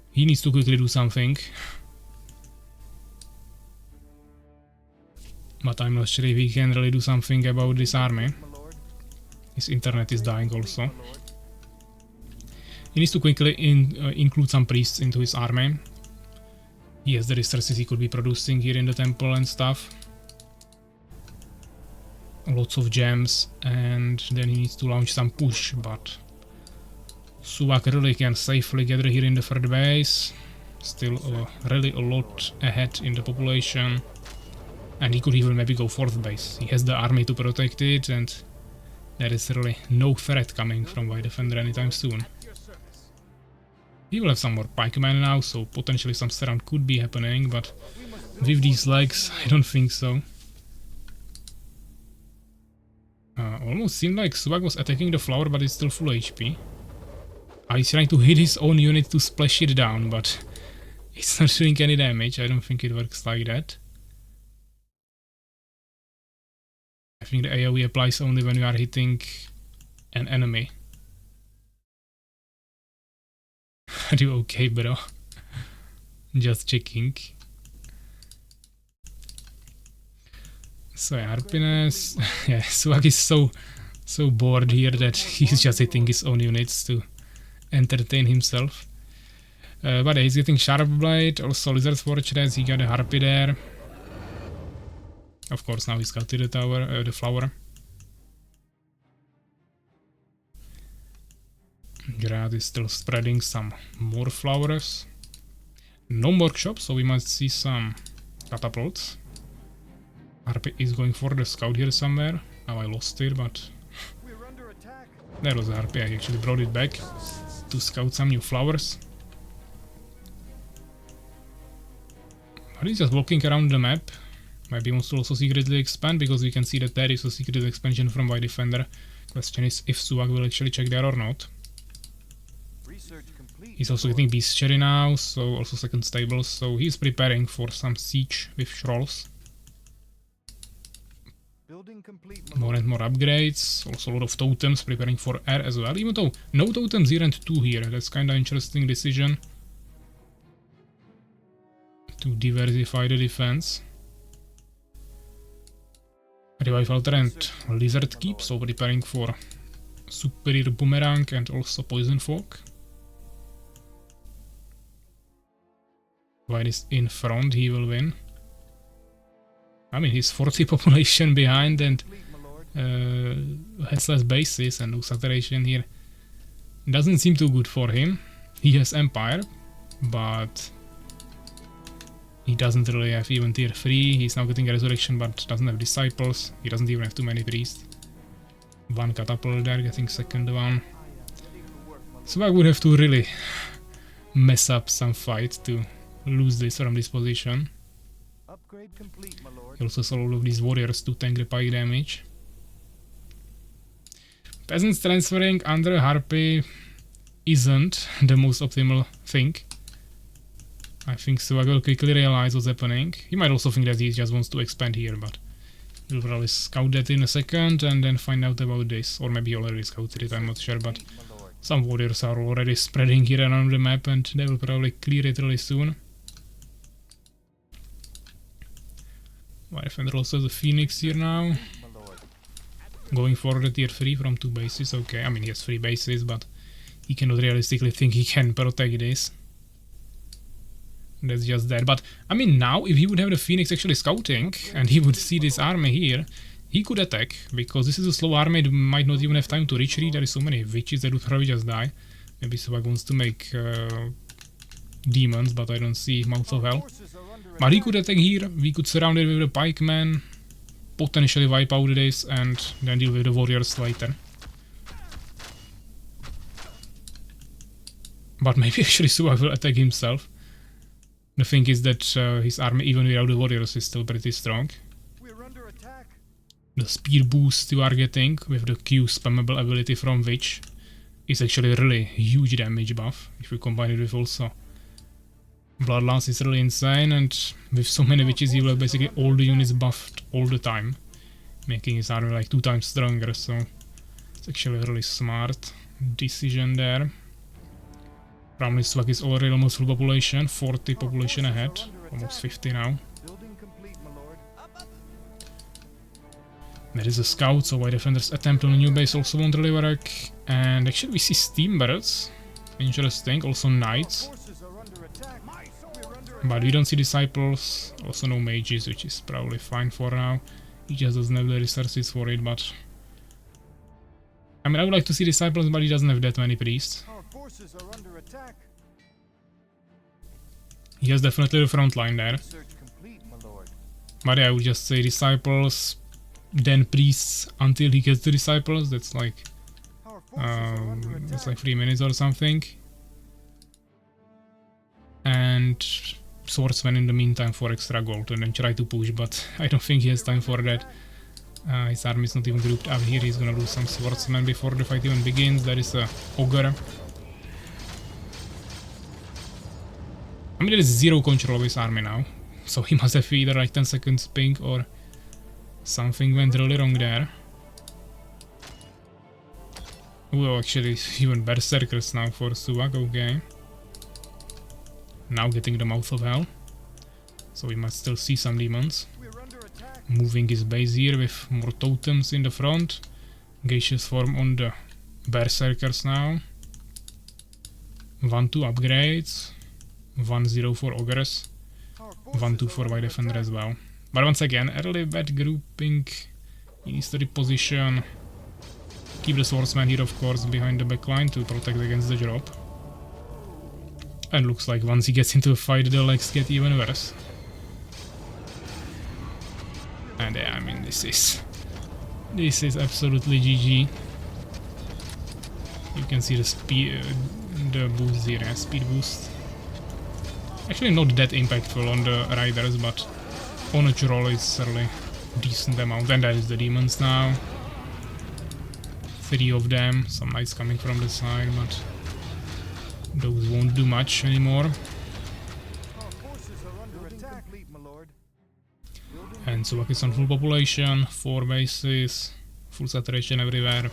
he needs to quickly do something. But I'm not sure if he can really do something about this army. His internet is dying also. He needs to quickly include some priests into his army. He has the resources he could be producing here in the temple and stuff. Lots of gems, and then he needs to launch some push, but Suwak really can safely gather here in the third base. Still really a lot ahead in the population. And he could even maybe go fourth base. He has the army to protect it, and there is really no threat coming from White Defender anytime soon. He will have some more pikemen now, so potentially some surround could be happening, but with these legs, I don't think so. Almost seemed like Suwak was attacking the flower, but it's still full HP. He's trying to hit his own unit to splash it down, but it's not doing any damage. I don't think it works like that. I think the AoE applies only when you are hitting an enemy. Are you okay, bro? Just checking. So yeah, happiness. Yeah, Suwak is so bored here that he's just hitting his own units to entertain himself. But yeah, he's getting Sharp Blade, also Lizard Fortress, he got a Harpy there. Of course, now he's got the tower, the flower. Gerard is still spreading some more flowers. No workshop, so we must see some catapults. Harpy is going for the scout here somewhere. Now I lost it, but there was a Harpy. I actually brought it back to scout some new flowers. But he's just walking around the map. Maybe he wants to also secretly expand, because we can see that there is a secret expansion from White Defender. Question is if Suwak will actually check there or not. He's also getting Bestiary now, so also second stables, so he's preparing for some siege with Shrolls. More and more upgrades, also a lot of totems preparing for air as well, even though no totems here and 2 here. That's kinda interesting decision to diversify the defense. Revival Trend, Lizard Keep, so preparing for Superior Boomerang and also Poison Fork. White is in front, he will win. I mean, he's 40 population behind and has less bases and no saturation here. Doesn't seem too good for him. He has Empire, but he doesn't really have even tier 3. He's now getting a Resurrection, but doesn't have Disciples. He doesn't even have too many priests. One catapult there, getting second one. Suwak would have to really mess up some fight to lose this from this position. Upgrade complete, my lord. He also saw all of these warriors to tank the pike damage. Peasants transferring under a harpy isn't the most optimal thing. I think Suwak will quickly realize what's happening. He might also think that he just wants to expand here, but he'll probably scout that in a second and then find out about this. Or maybe he already scouted it, I'm not sure, but My lord. some warriors are already spreading here around the map and they will probably clear it really soon. My defender also has a Phoenix here now. My lord. Going for the tier 3 from 2 bases, okay. I mean, he has 3 bases, but he cannot realistically think he can protect this. That's just that. But, I mean, now, if he would have the Phoenix actually scouting, and he would see this army here, he could attack, because this is a slow army, it might not even have time to retreat. There is so many witches that would probably just die. Maybe Suwak wants to make demons, but I don't see Mouth of Hell. Forces are under But he could attack here, we could surround it with the pikemen, potentially wipe out this, and then deal with the warriors later. But maybe actually Suwak will attack himself. The thing is that his army, even without the warriors, is still pretty strong. We're under attack. The speed boost you are getting with the Q spammable ability from Witch is actually really huge damage buff, if you combine it with also Bloodlust is really insane, and with so many witches he will have basically all the units buffed all the time, making his army like 2 times stronger, so it's actually a really smart decision there. Probably Suwak is already almost full population, 40 population ahead, almost 50 now. Building complete, my lord. There is a scout, so White Defender's attempt on a new base also won't really work, and actually we see Steam Barrels, interesting, also Knights. Forces are under attack. We're under But we don't see disciples, also no mages, which is probably fine for now. He just doesn't have the resources for it, but I mean, I would like to see disciples, but he doesn't have that many priests. Our forces are under attack. He has definitely the front line there. Search complete, my lord. But yeah, I would just say disciples, then priests until he gets the disciples. That's like Our forces are under attack. that's like 3 minutes or something. And swordsman in the meantime for extra gold, and then try to push, but I don't think he has time for that. His army is not even grouped up here. He's gonna lose some swordsmen before the fight even begins. There is a ogre. I mean, there is zero control of his army now, so he must have either like 10 seconds ping or something went really wrong there. Oh, actually, even berserkers now for Suwak, okay. Now getting the Mouth of Hell, so we must still see some demons. We're under attack. Moving his base here with more totems in the front. Gaseous form on the berserkers now. 1-2 upgrades. 1-0 for ogres. Our forces 1-2 for are White under Defender attack. as well. But once again, early bad grouping. He needs to reposition. Keep the swordsman here, of course, behind the backline to protect against the drop. And looks like once he gets into a fight, the legs get even worse. And yeah, I mean, this is absolutely GG. You can see the speed, the boost here, yeah, speed boost. Actually, not that impactful on the riders, but on a troll it's really decent amount. And that is the demons now. 3 of them, some knights coming from the side, but those won't do much anymore. Our forces are under attack. Complete, my lord. And Suwak is on full population, 4 bases, full saturation everywhere.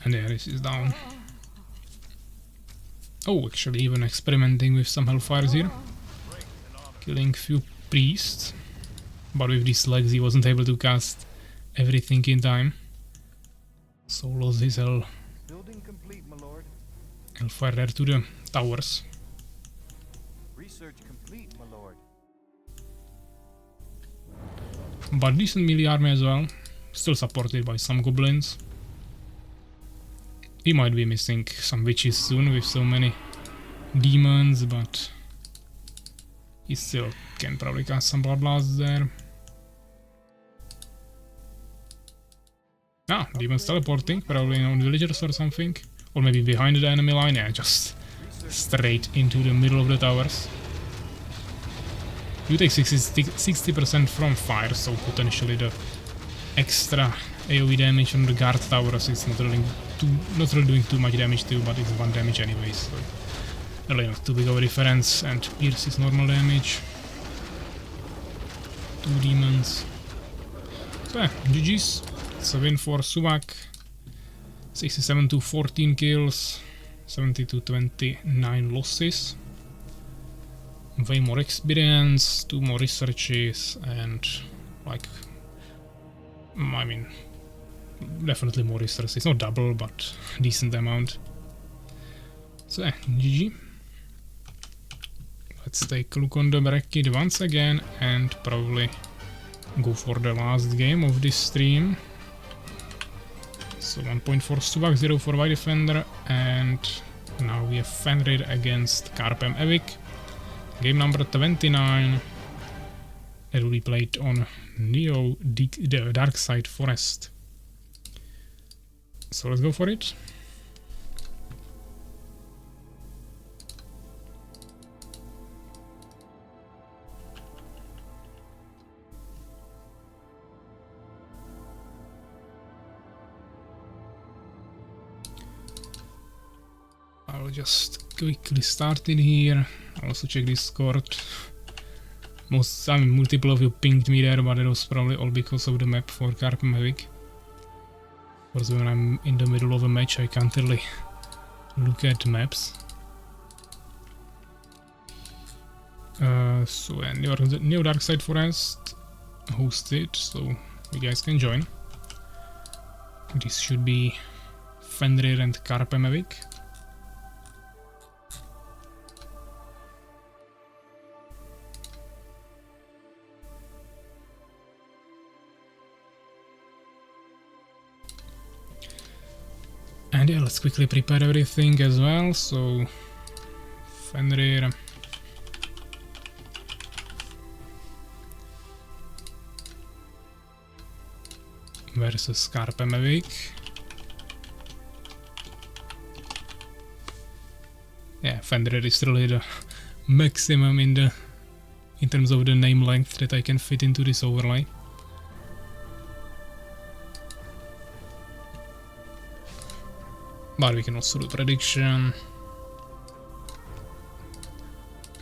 And there, this is down. Oh, actually even experimenting with some hellfires here. Killing few priests. But with these legs he wasn't able to cast everything in time. So lost his Building complete, my lord. hellfire there to the towers. Research complete, my lord. but decent melee army as well. Still supported by some goblins. He might be missing some witches soon with so many demons, but he still can probably cast some bloodlasts there. Ah, demons teleporting, probably on villagers or something. Or maybe behind the enemy line, yeah, just straight into the middle of the towers. You take 60% from fire, so potentially the extra AoE damage from the guard towers is not really doing too much damage to you, but it's 1 damage anyways, so really not too big of a difference, and Pierce is normal damage. 2 demons. So yeah, GG's. It's a win for Suwak. 67 to 14 kills, 70 to 29 losses. Way more experience, 2 more researches, and like, I mean, definitely more researches. Not double, but decent amount. So yeah, GG. Let's take a look on the bracket once again and probably go for the last game of this stream. So 1 point for Suwak, 0 for White Defender, and now we have Fenrir against KaerbEmEvig. Game number 29. That will be played on the Dark Side Forest. So let's go for it. I'll just quickly start in here. I'll also check Discord. Multiple of you pinged me there, but it was probably all because of the map for KaerbEmEvig. Of course, when I'm in the middle of a match, I can't really look at maps. So yeah, new Dark Side Forest hosted, so you guys can join. This should be Fenrir and KaerbEmEvig. And yeah, let's quickly prepare everything as well. So Fenrir versus KaerbEmEvig. Yeah, Fenrir is really the maximum in terms of the name length that I can fit into this overlay. But we can also do prediction.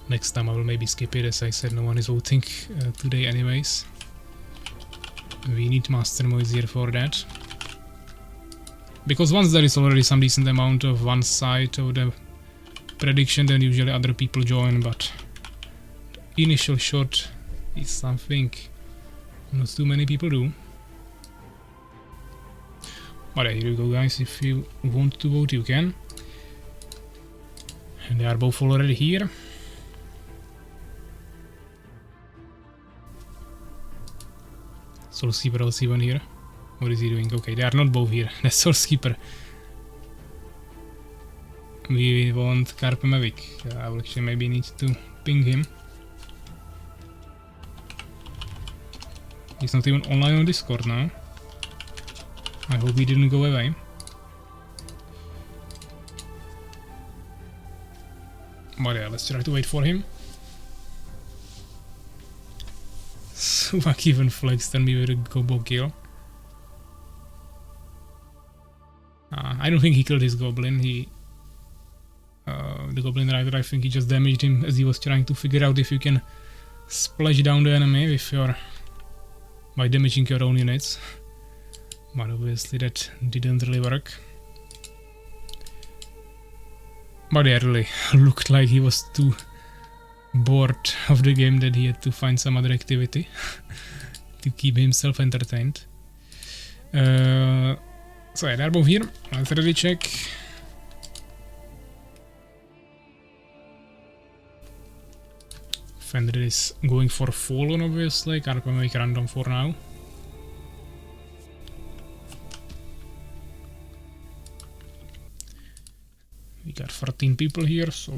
Next time I will maybe skip it, as I said no one is voting today anyways. We need Master Moise here for that. Because once there is already some decent amount of one side of the prediction, then usually other people join, but the initial shot is something not too many people do. But yeah, here you go guys, if you want to vote you can. And they are both already here. Soulskeeper also even here. What is he doing? Okay, they are not both here. That's Soulskeeper. We want KaerbEmEvig. I will actually maybe need to ping him. He's not even online on Discord now. I hope he didn't go away. But yeah, let's try to wait for him. Suwak even flexed on me with a combo kill. I don't think he killed his goblin. The goblin rider, I think he just damaged him as he was trying to figure out if you can splash down the enemy with by damaging your own units. But obviously that didn't really work. But yeah, really looked like he was too bored of the game that he had to find some other activity to keep himself entertained. So yeah, they're both here. Let's ready check. Fenrir is going for Fallen, obviously. KaerbEmEvig random for now. We got 13 people here, so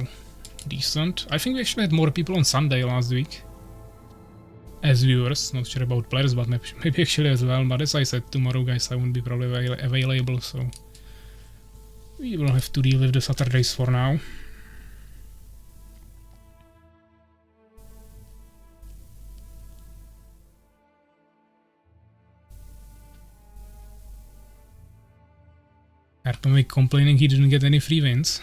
decent. I think we actually had more people on Sunday last week as viewers. Not sure about players, but maybe actually as well. But as I said, tomorrow, guys, I won't be probably available, so we will have to deal with the Saturdays for now. KaerbEmEvig complaining he didn't get any free wins.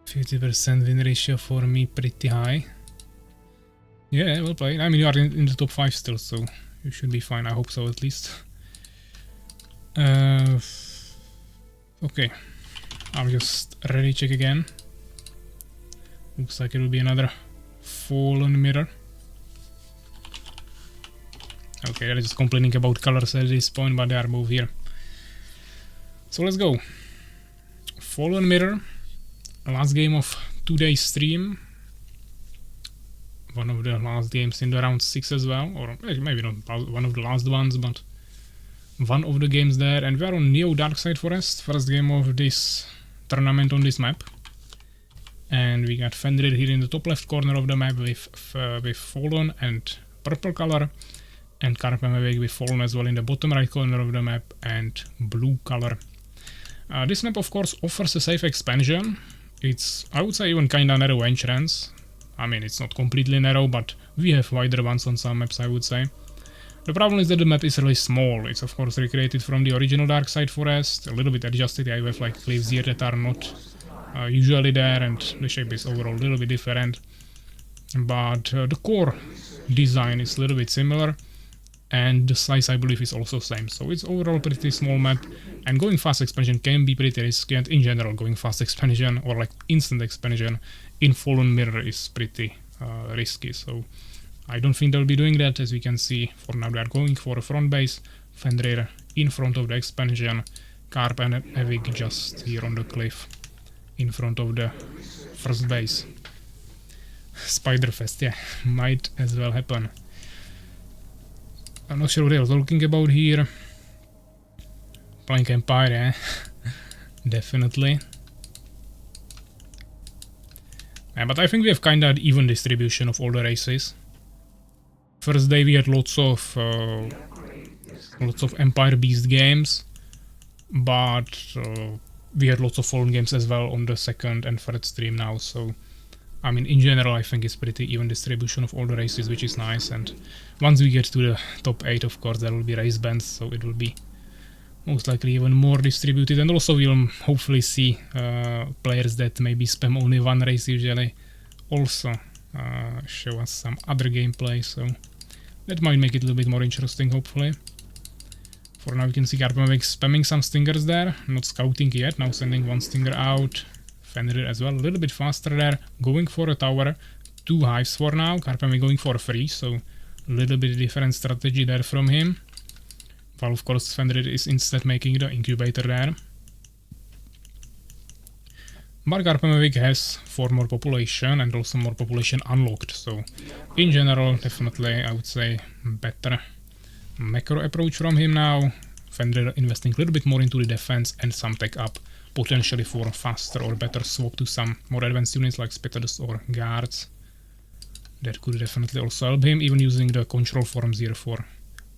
%50% win ratio for me, pretty high. Yeah, well played. I mean, you are in the top 5 still, so you should be fine. I hope so, at least. Okay. I'll just ready check again. Looks like it will be another Fallen mirror. Okay, they're just complaining about colors at this point, but they are both here. So let's go. Fallen mirror. Last game of today's stream. One of the last games in the round 6 as well, or maybe not one of the last ones, but one of the games there. And we are on Neo Darkside Forest, first game of this tournament on this map. And we got Fenrir here in the top left corner of the map with Fallen and purple color, and KaerbEmEvig with Fallen as well in the bottom right corner of the map and blue color. This map of course offers a safe expansion. It's, I would say, even kinda narrow entrance. I mean, it's not completely narrow, but we have wider ones on some maps, I would say. The problem is that the map is really small. It's of course recreated from the original Darkside Forest, a little bit adjusted. I have like cliffs here that are not usually there, and the shape is overall a little bit different. But the core design is a little bit similar, and the size I believe is also same. So it's overall pretty small map, and going fast expansion can be pretty risky, and in general going fast expansion or like instant expansion in Fallen Mirror is pretty risky. So I don't think they'll be doing that. As we can see, for now they are going for a front base, Fenrir in front of the expansion, KaerbEmEvig just here on the cliff in front of the first base. Spiderfest, yeah, might as well happen. I'm not sure what they are talking about here. Playing Empire, eh? Definitely. Yeah, but I think we have kinda even distribution of all the races. First day we had lots of Empire Beast games, but we had lots of Fallen games as well on the second and third stream now, so I mean, in general I think it's pretty even distribution of all the races, which is nice. And once we get to the top 8, of course, there will be race bands, so it will be most likely even more distributed. And also we'll hopefully see players that maybe spam only one race usually also show us some other gameplay, so that might make it a little bit more interesting, hopefully. For now, you can see KaerbEmEvig spamming some stingers there, not scouting yet, now sending one stinger out. Fenrir as well, a little bit faster there, going for a tower, 2 hives for now, KaerbEmEvig going for 3, so a little bit different strategy there from him. While of course Fenrir is instead making the incubator there. But KaerbEmEvig has 4 more population and also more population unlocked, so in general definitely I would say better macro approach from him now. Fenrir investing a little bit more into the defense and some tech up, potentially for faster or better swap to some more advanced units like Spitters or Guards. That could definitely also help him, even using the control forms here for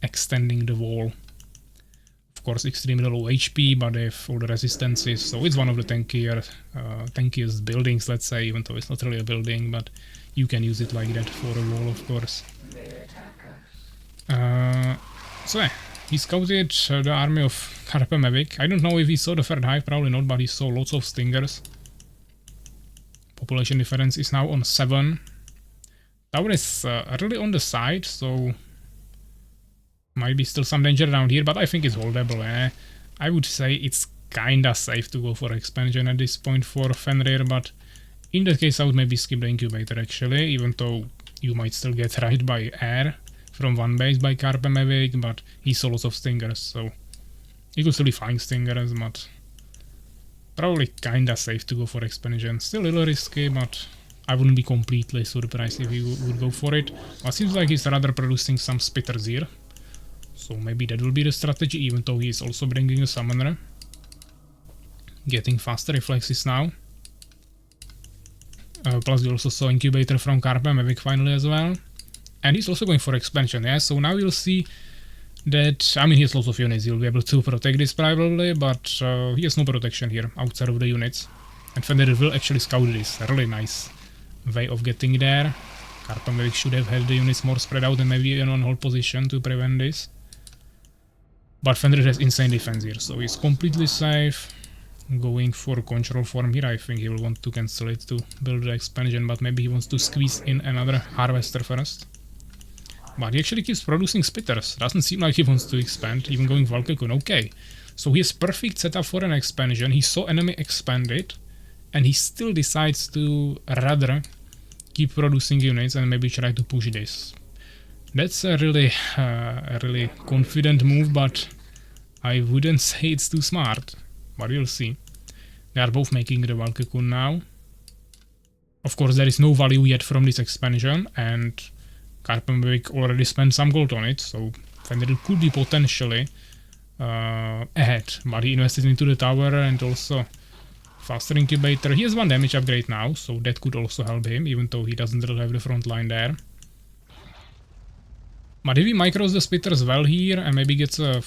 extending the wall. Of course, extremely low HP, but they have all the resistances, so it's one of the tankiest buildings, let's say, even though it's not really a building, but you can use it like that for a wall, of course. So yeah, he scouted the army of KaerbEmEvig. I don't know if he saw the third hive, probably not, but he saw lots of stingers. Population difference is now on 7. Tower is really on the side, so might be still some danger around here, but I think it's holdable. I would say it's kinda safe to go for expansion at this point for Fenrir, but in that case I would maybe skip the incubator actually, even though you might still get right by air from one base by KaerbEmEvig, but he saw lots of stingers, so You could still be flying Stingers, but probably kinda safe to go for expansion. Still a little risky, but I wouldn't be completely surprised if he would go for it. But seems like he's rather producing some spitters here. So maybe that will be the strategy, even though he is also bringing a summoner. Getting faster reflexes now. Plus we also saw incubator from KaerbEmEvig finally as well. And he's also going for expansion, yeah? So now you'll see that, I mean, he has lots of units, he'll be able to protect this probably, but he has no protection here outside of the units. And Fenrir will actually scout this, a really nice way of getting there. KaerbEmEvig should have had the units more spread out and maybe in on hold position to prevent this. But Fenrir has insane defense here, so he's completely safe. Going for control form here, I think he will want to cancel it to build the expansion, but maybe he wants to squeeze in another harvester first. But he actually keeps producing spitters, doesn't seem like he wants to expand, even going Valkykun, okay. So he has perfect setup for an expansion, he saw enemy expand it, and he still decides to rather keep producing units and maybe try to push this. That's a really confident move, but I wouldn't say it's too smart. But you'll see. They are both making the Valkykun now. Of course, there is no value yet from this expansion, and KaerbEmEvig already spent some gold on it, so Fenrir could be potentially ahead. But he invested into the tower and also faster incubator. He has 1 damage upgrade now, so that could also help him, even though he doesn't really have the front line there. But if he micros the spitters well here and maybe gets a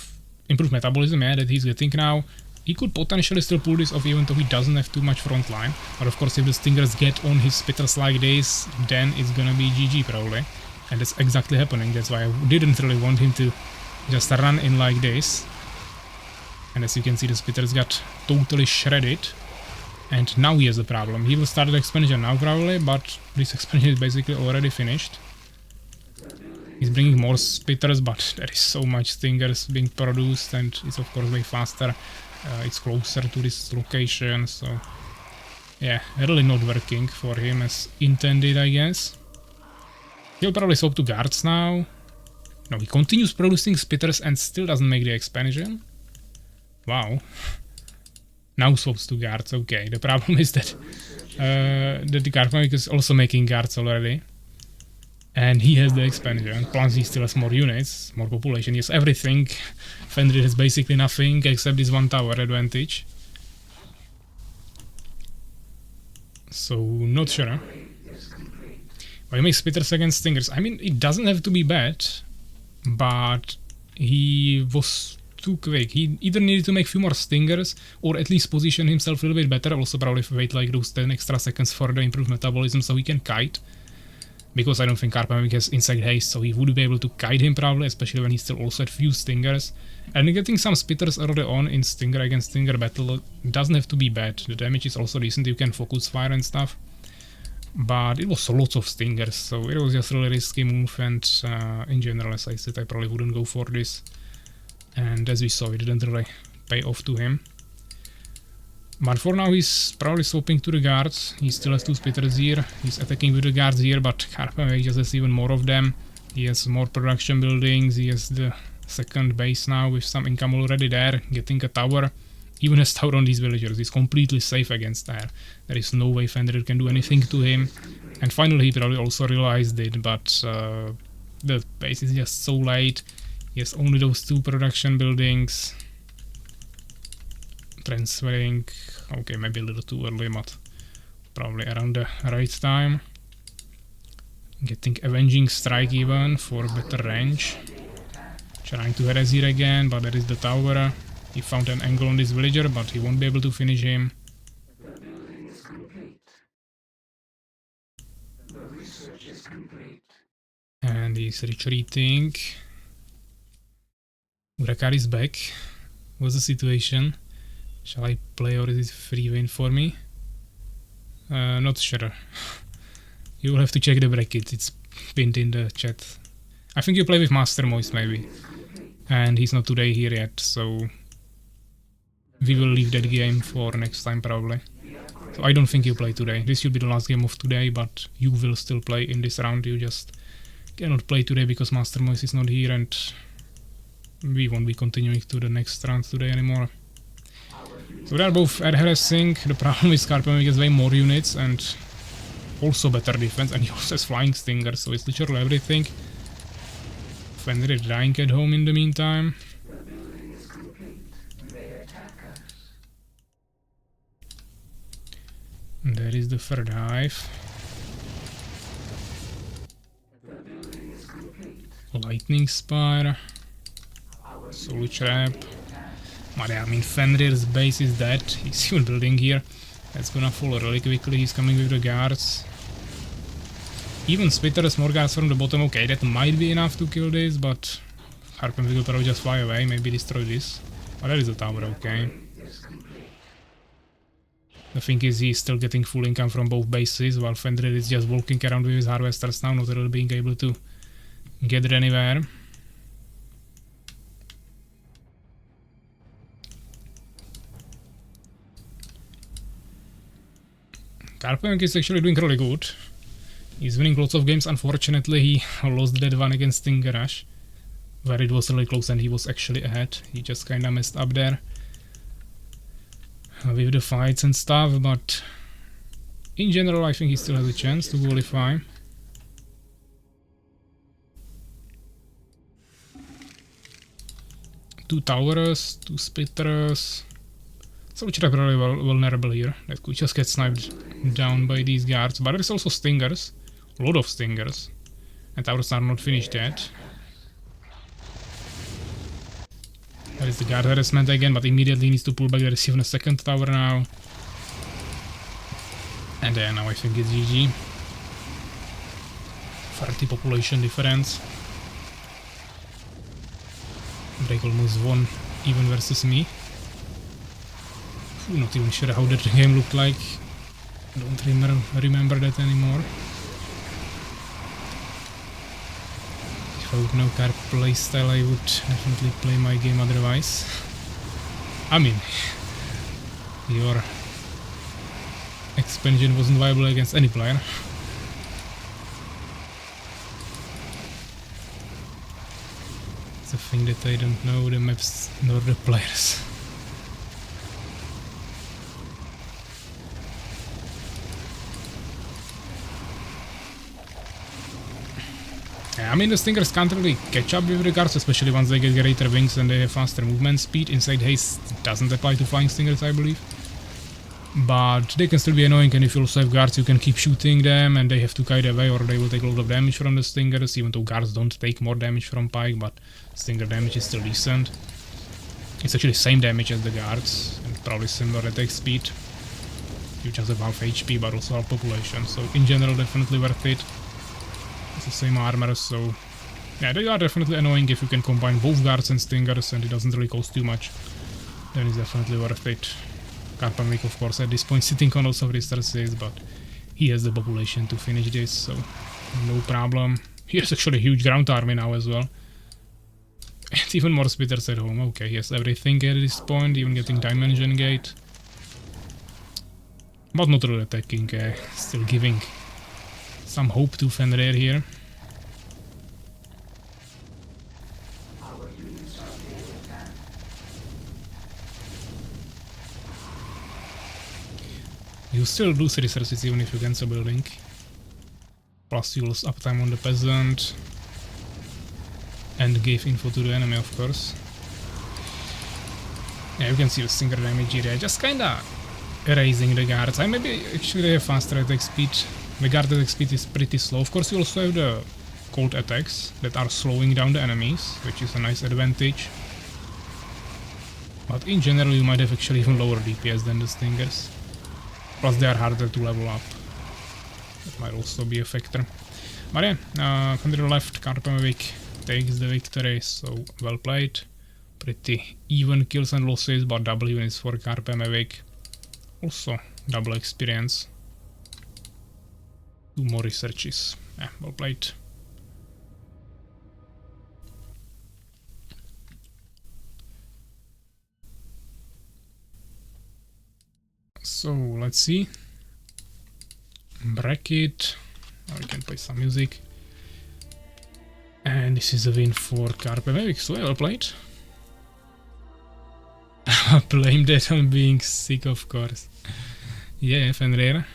improved metabolism, yeah, that he's getting now, he could potentially still pull this off even though he doesn't have too much front line. But of course if the Stingers get on his spitters like this, then it's gonna be GG probably. And that's exactly happening, that's why I didn't really want him to just run in like this. And as you can see, the spitters got totally shredded. And now he has a problem. He will start the expansion now probably, but this expansion is basically already finished. He's bringing more spitters, but there is so much Stingers being produced and it's of course way faster. It's closer to this location, so yeah, really not working for him as intended, I guess. He'll probably swap to guards now. No, he continues producing spitters and still doesn't make the expansion. Wow. Now swaps to guards, okay. The problem is that the KaerbEmEvig is also making guards already. And he has the expansion, plus he still has more units, more population, he has everything. Fenrir has basically nothing except this 1 tower advantage. So, not sure. But he makes spitters against Stingers. I mean, it doesn't have to be bad, but he was too quick. He either needed to make a few more Stingers, or at least position himself a little bit better. Also probably wait like those 10 extra seconds for the improved metabolism so he can kite. Because I don't think KaerbEmEvig has insect haste, so he would be able to kite him probably, especially when he still also had few Stingers. And getting some spitters early on in Stinger against Stinger battle doesn't have to be bad. The damage is also decent, you can focus fire and stuff. But it was lots of Stingers, so it was just a really risky move, and in general, as I said, I probably wouldn't go for this. And as we saw, it didn't really pay off to him. But for now he's probably swapping to the guards. He still has 2 spitters here. He's attacking with the guards here, but KaerbEmEvig just has even more of them. He has more production buildings. He has the 2nd base now with some income already there, getting a tower. Even has tower on these villagers. He's completely safe against there. There is no way Fenrir can do anything to him. And finally he probably also realized it, but the base is just so late. He has only those 2 production buildings. Transferring, okay, maybe a little too early, but probably around the right time. Getting Avenging Strike even for better range. Trying to harass here again, but there is the tower. He found an angle on this villager, but he won't be able to finish him. The building is complete. The research is complete. And he's retreating. Urakaar is back. What's the situation? Shall I play or is it free win for me? Not sure. You will have to check the bracket, it's pinned in the chat. I think you play with Master Moist maybe. And he's not today here yet, so we will leave that game for next time probably. So I don't think you play today. This should be the last game of today, but you will still play in this round. You just cannot play today because Master Moist is not here, and we won't be continuing to the next round today anymore. So they are both at harassing. The problem is KaerbEmEvig has way more units and also better defense, and he also has flying stingers, so it's literally everything. Fenrir dying at home in the meantime. The building is complete. They attack us. And there is the third hive. The building is complete. Lightning Spire. Soul Trap. But yeah, I mean, Fenrir's base is dead. He's even building here. That's gonna fall really quickly. He's coming with the guards. Even Spitters, more guards from the bottom. Okay, that might be enough to kill this, but KaerbEmEvig will probably just fly away, maybe destroy this. But there is a tower, okay. The thing is, he's still getting full income from both bases, while Fenrir is just walking around with his harvesters now, not really being able to get anywhere. KaerbEmEvig is actually doing really good. He's winning lots of games. Unfortunately, he lost that one against StingerRush, where it was really close and he was actually ahead. He just kinda messed up there with the fights and stuff, but in general I think he still has a chance to qualify. Two towers, two spitters. So which are really vulnerable here. That could just get sniped down by these guards. But there's also stingers. A lot of stingers. And towers are not finished yet. There is the guard harassment again, but immediately needs to pull back. There is even a second tower now. And then now I think it's GG. 30 population difference. Drake almost won even versus me. Not even sure how that game looked like. I don't remember that anymore. If I would know Karp playstyle, I would definitely play my game otherwise. I mean, your expansion wasn't viable against any player. It's a thing that I don't know the maps nor the players. I mean, the Stingers can't really catch up with regards, especially once they get greater wings and they have faster movement speed. Inside haste doesn't apply to flying Stingers, I believe. But they can still be annoying, and if you also have guards, you can keep shooting them and they have to kite away or they will take a lot of damage from the Stingers, even though guards don't take more damage from Pike, but Stinger damage is still decent. It's actually the same damage as the guards, and probably similar attack speed. You just have half HP, but also half population, so in general definitely worth it. It's the same armor, so yeah, they are definitely annoying if you can combine both guards and stingers and it doesn't really cost too much. Then it's definitely worth it. KaerbEmEvig, of course, at this point sitting on lots of resources, but he has the population to finish this, so no problem. He has actually a huge ground army now as well. And even more spitters at home. Okay, he has everything at this point, even getting Dimension Gate. But not really attacking, still giving some hope to Fenrir here. You still lose resources even if you cancel building. Plus you lose uptime on the peasant. And gave info to the enemy, of course. Yeah, you can see the Stinger damage here, just kinda erasing the guards. I maybe actually have faster attack speed. The guard attack speed is pretty slow. Of course you also have the cold attacks that are slowing down the enemies, which is a nice advantage. But in general you might have actually even lower DPS than the Stingers. Plus they are harder to level up. That might also be a factor. But yeah, from the left, KaerbEmEvig takes the victory, so well played. Pretty even kills and losses, but double units for KaerbEmEvig. Also double experience. 2 more researches. Yeah, well played. So let's see. Bracket. Now we can play some music. And this is a win for KaerbEmEvig, so well played. Blame that on being sick, of course. Yeah, Fenrir.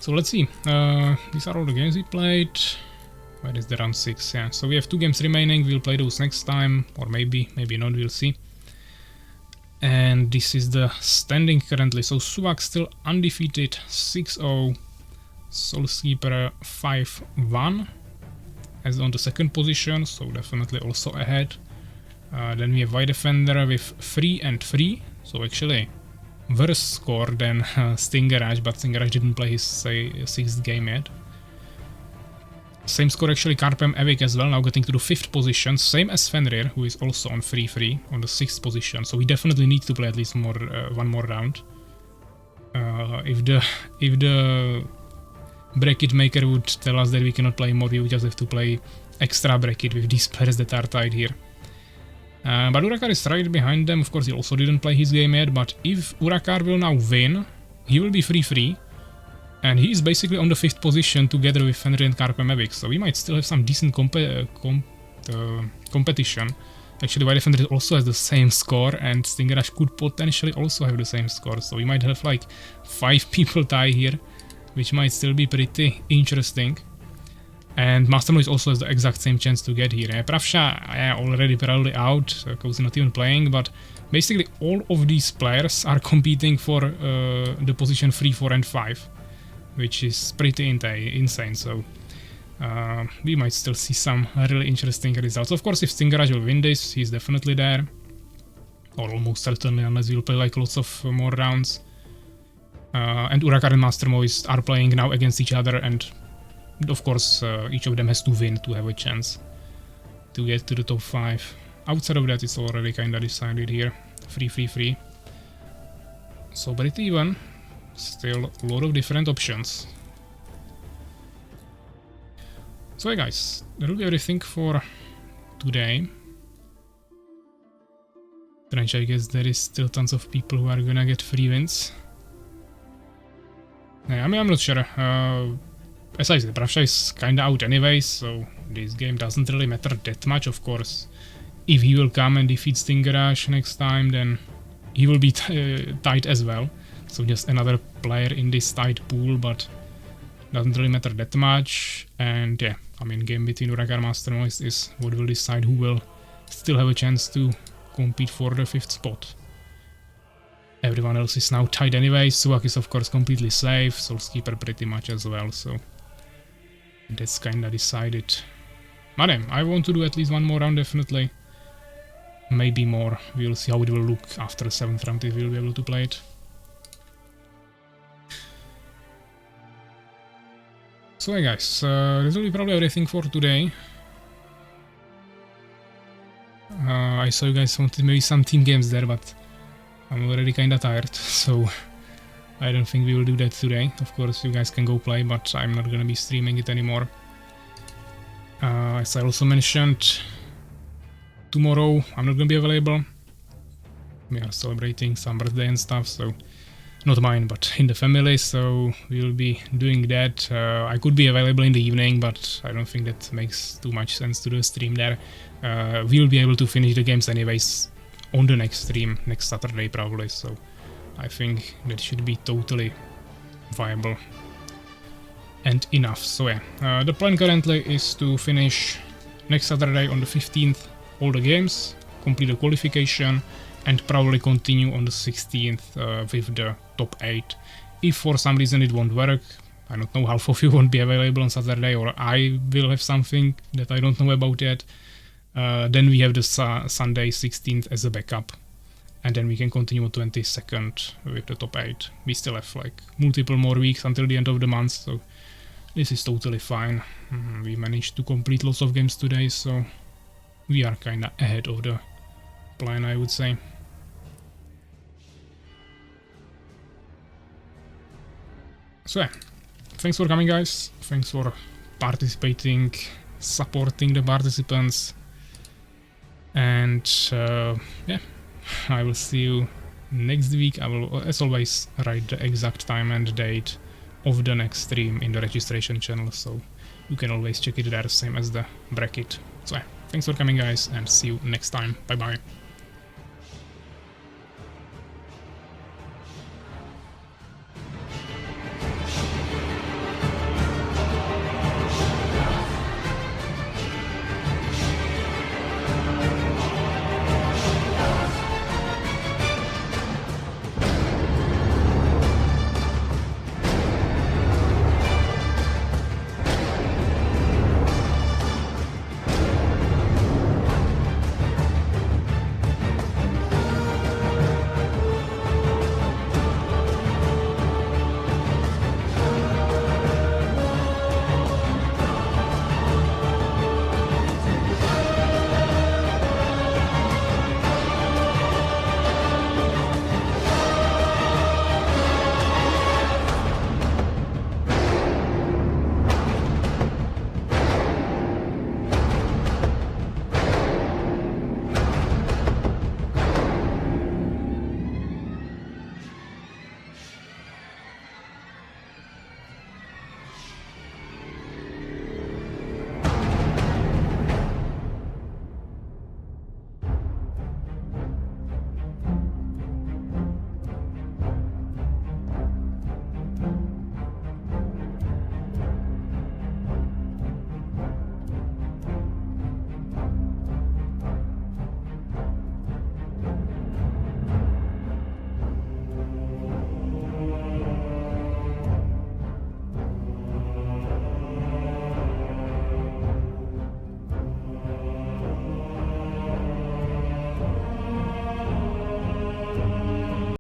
So let's see. These are all the games we played. Where is the round 6? Yeah, so we have 2 games remaining. We'll play those next time, or maybe not, we'll see. And this is the standing currently. So Suwak still undefeated, 6-0. Soulskeeper 5-1 as on the second position, so definitely also ahead. Then we have White Defender with 3-3, so actually worse score than StingerRush, but StingerRush didn't play his 6th game yet. Same score actually KaerbEmEvig as well, now getting to the 5th position, same as Fenrir, who is also on 3-3 on the 6th position, so we definitely need to play at least one more round. If the bracket maker would tell us that we cannot play more, we would just have to play extra bracket with these players that are tied here. But Urakaar is right behind them. Of course, he also didn't play his game yet, but if Urakaar will now win, he will be 3-3, and he is basically on the 5th position together with Fenrir and KaerbEmEvig, so we might still have some decent competition. Actually, White Defender also has the same score, and StingerRush could potentially also have the same score, so we might have like 5 people tie here, which might still be pretty interesting. And Mastermind also has the exact same chance to get here. Pravsha already probably out, because he's not even playing, but basically all of these players are competing for the position 3, 4 and 5, which is pretty insane, so we might still see some really interesting results. Of course, if StingerRush will win this, he's definitely there, or almost certainly, unless we'll play like lots of more rounds. And Urakaar and Mastermoist are playing now against each other, and of course each of them has to win to have a chance to get to the top 5. Outside of that, it's already kinda decided here. 3-3-3. So pretty even. Still a lot of different options. So yeah guys, that will be everything for today. Strange, I guess there is still tons of people who are gonna get free wins. Yeah, I mean, I'm not sure. As I said, Pravsha is kinda out anyways, so this game doesn't really matter that much, of course. If he will come and defeat StingerRush next time, then he will be tied as well. So just another player in this tight pool, but doesn't really matter that much. And yeah, I mean, game between Urakaar and Mastermoist is what will decide who will still have a chance to compete for the 5th spot. Everyone else is now tied anyway. Suwak is of course completely safe, Soulskeeper pretty much as well, so that's kinda decided. But yeah, I want to do at least one more round definitely. Maybe more. We'll see how it will look after the 7th round if we'll be able to play it. So yeah guys, this will be probably everything for today. I saw you guys wanted maybe some team games there, but I'm already kinda tired, so I don't think we will do that today. Of course, you guys can go play, but I'm not gonna be streaming it anymore. As I also mentioned, tomorrow I'm not gonna be available. We are celebrating some birthday and stuff, so not mine, but in the family, so we'll be doing that. I could be available in the evening, but I don't think that makes too much sense to do a stream there. We'll be able to finish the games anyways on the next stream, next Saturday probably, so I think that should be totally viable and enough. So yeah, the plan currently is to finish next Saturday on the 15th all the games, complete the qualification, and probably continue on the 16th with the top 8. If for some reason it won't work, I don't know, half of you won't be available on Saturday, or I will have something that I don't know about yet, then we have the Sunday 16th as a backup, and then we can continue on 22nd with the top 8. We still have like multiple more weeks until the end of the month, so this is totally fine. We managed to complete lots of games today, so we are kinda ahead of the plan, I would say. So yeah, thanks for coming guys, thanks for participating, supporting the participants, and yeah, I will see you next week. I will, as always, write the exact time and date of the next stream in the registration channel, so you can always check it there, same as the bracket. So yeah, Thanks for coming, guys, and see you next time. Bye bye.